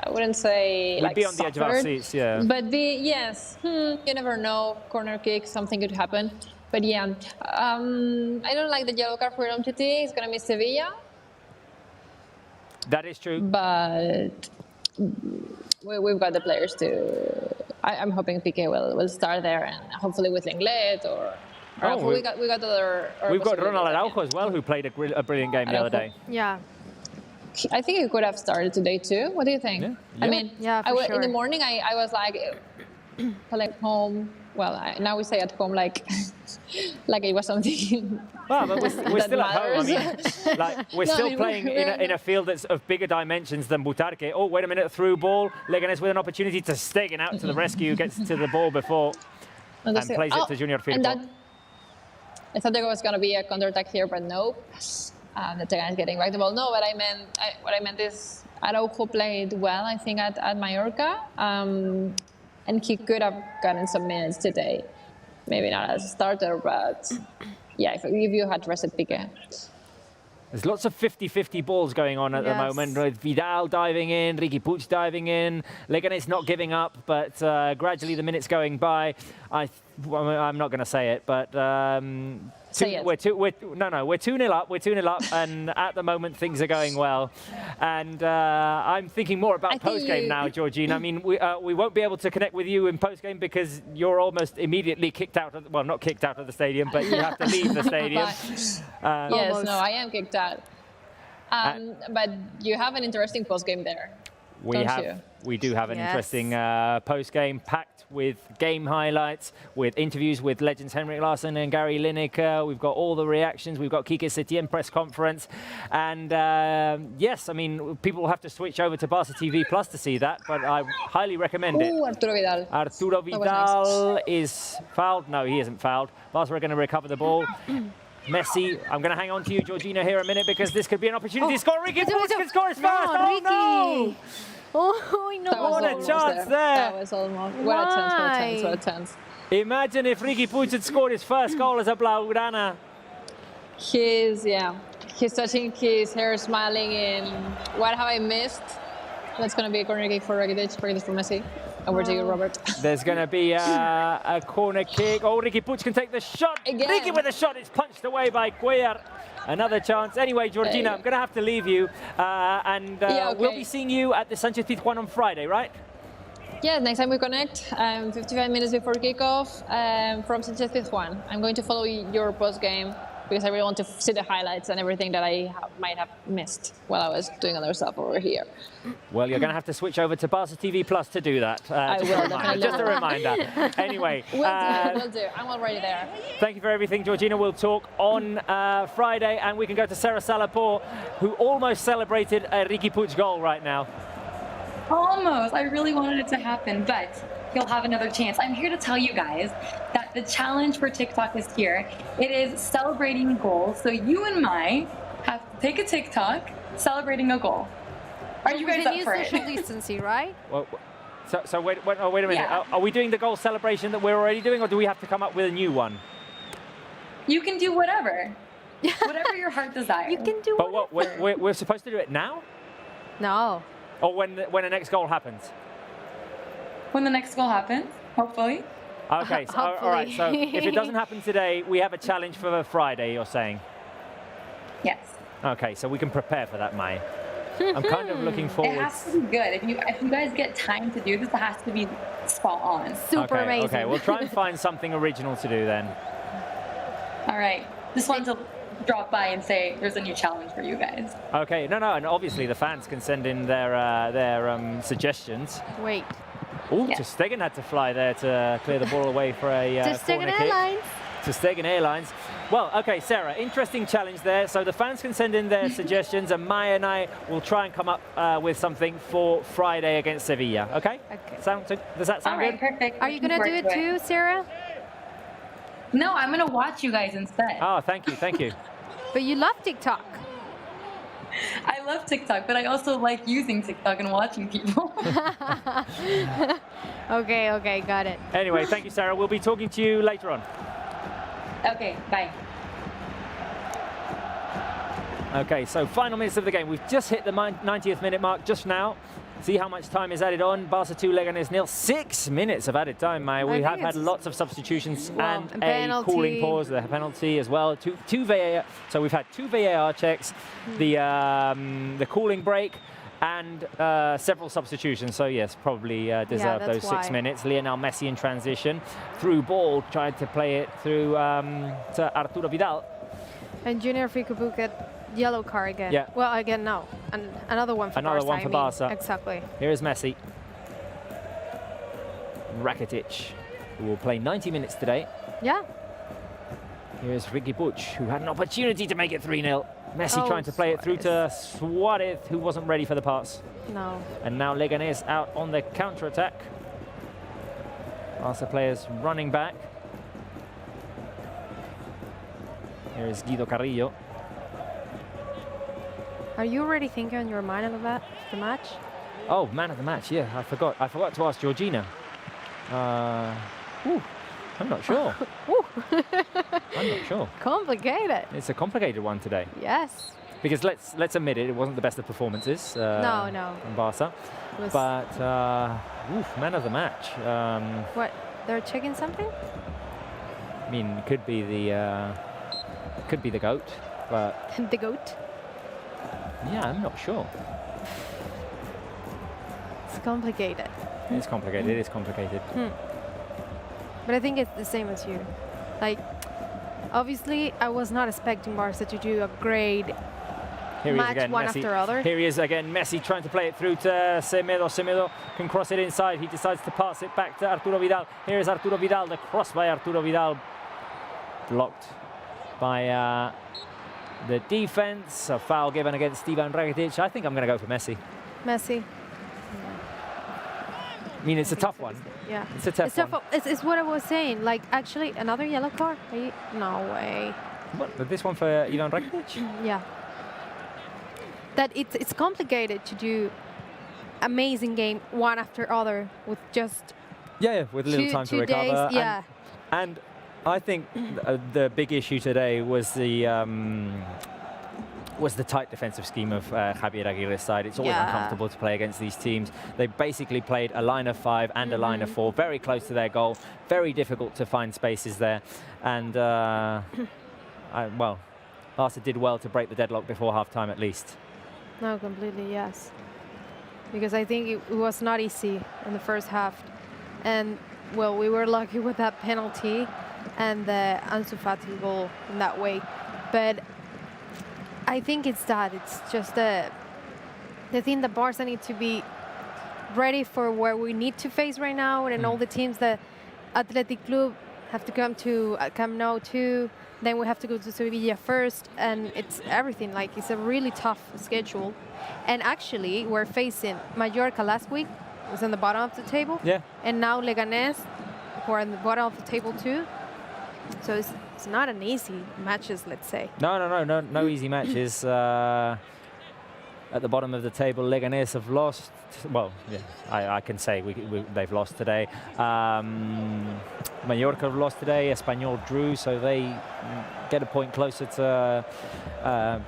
I wouldn't say we'd be on the edge of our seats, yeah. But you never know. Corner kick, something could happen. But yeah, I don't like the yellow card for Umtiti. He's gonna miss Sevilla. That is true. But we've got the players to. I'm hoping Piqué will start there, and hopefully with Lenglet or we got other. We've got Ronald Araujo as well, who played a brilliant game the other day. Yeah. I think he could have started today too. What do you think? Yeah. I mean, sure. In the morning I was like, home. Well, now we say at home like it was something. Well, but we're still at home. I mean, like we're still playing in a field that's of bigger dimensions than Butarque. Oh, wait a minute, through ball. Leganés with an opportunity to Stegen out to the rescue, gets to the ball before and plays it to Junior Firpo. I thought there was going to be a counter-attack here, but nope. The Tegan is getting back the ball. No, what I meant is Araujo played well, I think, at Mallorca. And he could have gotten some minutes today. Maybe not as a starter, but yeah, if you had rested Piqué. There's lots of 50-50 balls going on at the moment, with Vidal diving in, Riqui Puig diving in, Leganés not giving up, but gradually the minutes going by. I'm not going to say it, but Say it. We're 2-0 up. We're 2-0 up, and at the moment things are going well. And I'm thinking more about post-game now, Georgina. I mean, we won't be able to connect with you in post-game because you're almost immediately kicked out of, well, not kicked out of the stadium, but you have to leave the stadium. Yes, no, I am kicked out. But you have an interesting post-game there. We do have an interesting post-game packed with game highlights, with interviews with legends Henrik Larsson and Gary Lineker. We've got all the reactions. We've got Quique Setién press conference. And yes, I mean, people will have to switch over to Barça TV Plus to see that, but I highly recommend it. Arturo Vidal. Arturo Vidal is fouled. No, he isn't fouled. Barça are going to recover the ball. Messi, I'm going to hang on to you, Georgina, here a minute, because this could be an opportunity to score. Ricky Puig can score his first. Oh, no! Oh, no. What a chance there. That was almost. What a chance, what a chance. Imagine if Ricky Puig had scored his first goal as a Blaugrana. He's touching his hair, smiling, and what have I missed? That's going to be a corner kick for Rakitic for Messi. Over to you, Robert. There's going to be a corner kick. Oh, Ricky Puig can take the shot. Again. Ricky with a shot. It's punched away by Cuellar. Another chance. Anyway, Georgina, I'm going to have to leave you. We'll be seeing you at the Sanchez Pizjuan on Friday, right? Yeah, next time we connect, 55 minutes before kickoff from Sanchez Pizjuan. I'm going to follow your post-game because I really want to see the highlights and everything that I might have missed while I was doing other stuff over here. Well, you're going to have to switch over to Barça TV Plus to do that. I will. Just a reminder. Anyway. Will do. I'm already there. Thank you for everything, Georgina. We'll talk on Friday, and we can go to Sarah Salapur, who almost celebrated a Ricky Puig goal right now. Almost. I really wanted it to happen, but he'll have another chance. I'm here to tell you guys that the challenge for TikTok is here. It is celebrating goals. So you and I have to take a TikTok celebrating a goal. Are you guys up for it? Social distancing, right? Well, so wait a minute. Yeah. Are we doing the goal celebration that we're already doing, or do we have to come up with a new one? You can do whatever. Whatever your heart desires. You can do But what, we're supposed to do it now? No. Or when the next goal happens? When the next goal happens, hopefully. Okay, so, all right. So if it doesn't happen today, we have a challenge for Friday, you're saying? Yes. Okay, so we can prepare for that, Mai. I'm kind of looking forward. It has to be good. If you guys get time to do this, it has to be spot on. Super amazing. Okay, we'll try and find something original to do then. All right. Just wanted to drop by and say there's a new challenge for you guys. Okay, no, and obviously the fans can send in their suggestions. Wait. Oh, Ter Stegen had to fly there to clear the ball away for a Ter Stegen corner kick. Airlines. Ter Stegen Airlines. Well, okay, Sarah, interesting challenge there. So the fans can send in their suggestions, and Maya and I will try and come up with something for Friday against Sevilla. Okay? Okay. Does that sound good? Perfect. Are you going to do it too, Sarah? No, I'm going to watch you guys instead. Oh, thank you. But you love TikTok. I love TikTok, but I also like using TikTok and watching people. Okay, got it. Anyway, thank you, Sarah. We'll be talking to you later on. Okay, bye. Okay, so final minutes of the game. We've just hit the 90th minute mark just now. See how much time is added on. Barça 2, Leganés 0. 6 minutes of added time, Maya. We have had lots of substitutions and a cooling pause, the penalty as well. Two VAR. So we've had 2 VAR checks, the cooling break, and several substitutions. So yes, probably deserve those 6 minutes. Lionel Messi in transition, through ball, tried to play it through to Arturo Vidal. And Junior Ficabuca, yellow card again. Yeah. Well, again, no. And another one for Barça. Another one for Barça. Exactly. Here is Messi. Rakitic, who will play 90 minutes today. Yeah. Here's Ricky Puig, who had an opportunity to make it 3-0. Messi trying to play it through to Suarez, who wasn't ready for the pass. No. And now Leganés out on the counter-attack. Barça players running back. Here is Guido Carrillo. Are you already thinking on your mind of the match? Oh, man of the match, yeah, I forgot to ask Georgina. I'm not sure. I'm not sure. Complicated. It's a complicated one today. Yes. Because let's admit it wasn't the best of performances. No. From Barça. But man of the match. What? They're checking something? I mean, it could be the Could be the GOAT, but... The GOAT? Yeah, I'm not sure. It's complicated. It's complicated, it is complicated. But I think it's the same as you. Like, obviously, I was not expecting Barca to do a great match again, one Messi. after other. Here he is again, Messi trying to play it through to Semedo. Semedo can cross it inside. He decides to pass it back to Arturo Vidal. Here is Arturo Vidal, the cross by Arturo Vidal. Blocked by the defense. A foul given against Ivan Rakitic. I think I'm going to go for Messi. Messi. I mean, it's a tough one. Yeah. It's a tough one. It's what I was saying. Like, actually, another yellow card? No way. What, this one for Ivan Rakitic? Yeah. That it's complicated to do amazing game one after other with just with little time to recover. Days, yeah. And I think the big issue today was the tight defensive scheme of Javier Aguirre's side. It's always uncomfortable to play against these teams. They basically played a line of 5 and a line of 4, very close to their goal, very difficult to find spaces there. And, well, Barca did well to break the deadlock before half-time at least. No, completely, yes. Because I think it was not easy in the first half. And, well, we were lucky with that penalty and the Ansu Fati goal in that way. But I think it's that. It's just the thing that Barca need to be ready for where we need to face right now, and all the teams that Athletic Club have to come to Camp Nou too. Then we have to go to Sevilla first, and it's everything. Like, it's a really tough schedule. And actually, we're facing Mallorca last week, was on the bottom of the table. Yeah. And now Leganés, who are on the bottom of the table too. So it's not an easy matches, let's say. No easy matches. At the bottom of the table, Leganés have lost. Well, yeah, I can say they've lost today. Mallorca have lost today. Espanyol drew, so they get a point closer to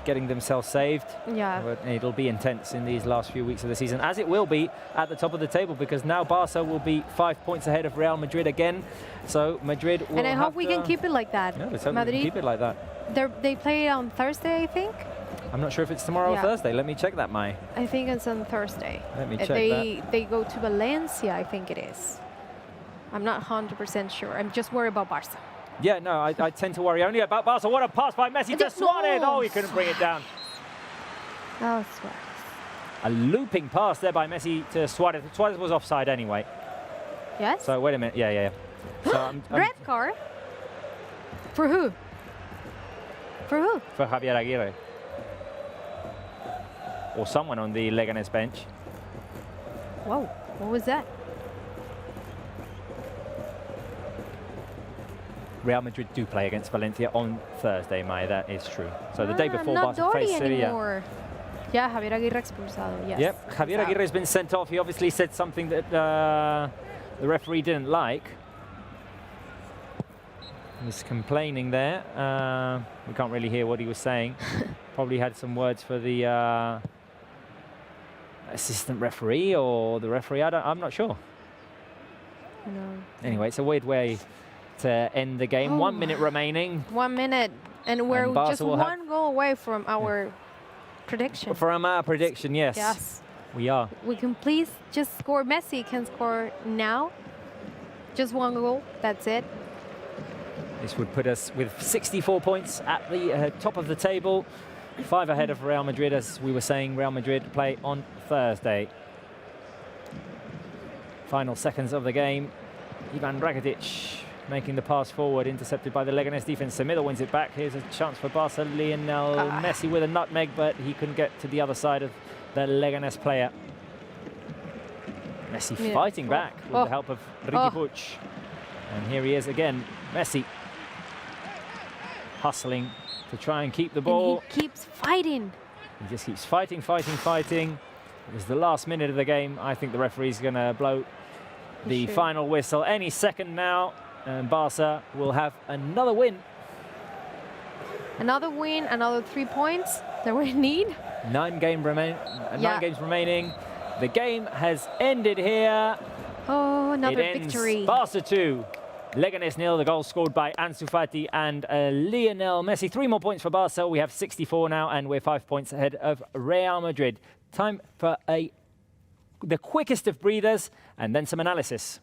getting themselves saved. Yeah. But it'll be intense in these last few weeks of the season, as it will be at the top of the table, because now Barca will be 5 points ahead of Real Madrid again. So Madrid will And I hope we can keep it like that. Yeah, let's hope we can keep it like that. They play on Thursday, I think. I'm not sure if it's tomorrow or Thursday. Let me check that, Mai. I think it's on Thursday. Let me check that. They go to Valencia, I think it is. I'm not 100% sure. I'm just worried about Barca. Yeah, no, I tend to worry only about Barca. What a pass by Messi to Suarez. Oh, he couldn't bring it down. Oh, Suarez. A looping pass there by Messi to Suarez. Suarez was offside anyway. Yes? So, wait a minute. Yeah. So Red card? For who? For who? For Javier Aguirre. Or someone on the Leganés bench. Whoa, what was that? Real Madrid do play against Valencia on Thursday, Mai. That is true. So the day before Barca faced Sevilla. Yeah, Javier Aguirre expulsado, yes. Yep, Javier Aguirre has been sent off. He obviously said something that the referee didn't like. He's complaining there. We can't really hear what he was saying. Probably had some words for the assistant referee or the referee. I'm not sure. No. Anyway, it's a weird way to end the game. 1 minute remaining. 1 minute, and we're just one goal away from our prediction. From our prediction, yes. Yes. We are. We can please just score. Messi can score now. Just one goal, that's it. This would put us with 64 points at the top of the table. 5 ahead of Real Madrid, as we were saying. Real Madrid play on Thursday. Final seconds of the game. Ivan Rakitic making the pass forward, intercepted by the Leganés defense. Semedo wins it back. Here's a chance for Barca. Lionel Messi with a nutmeg, but he couldn't get to the other side of the Leganés player. Messi fighting back with the help of Riqui Puig. And here he is again, Messi. Hustling to try and keep the ball. And he keeps fighting. He just keeps fighting. It was the last minute of the game. I think the referee's going to blow the final whistle any second now. And Barca will have another win. Another win, another 3 points that we need. 9 games remaining. The game has ended here. Oh, another it ends victory. Barca 2, Leganés 0, the goal scored by Ansu Fati and Lionel Messi. 3 more points for Barca. We have 64 now, and we're 5 points ahead of Real Madrid. Time for the quickest of breathers and then some analysis.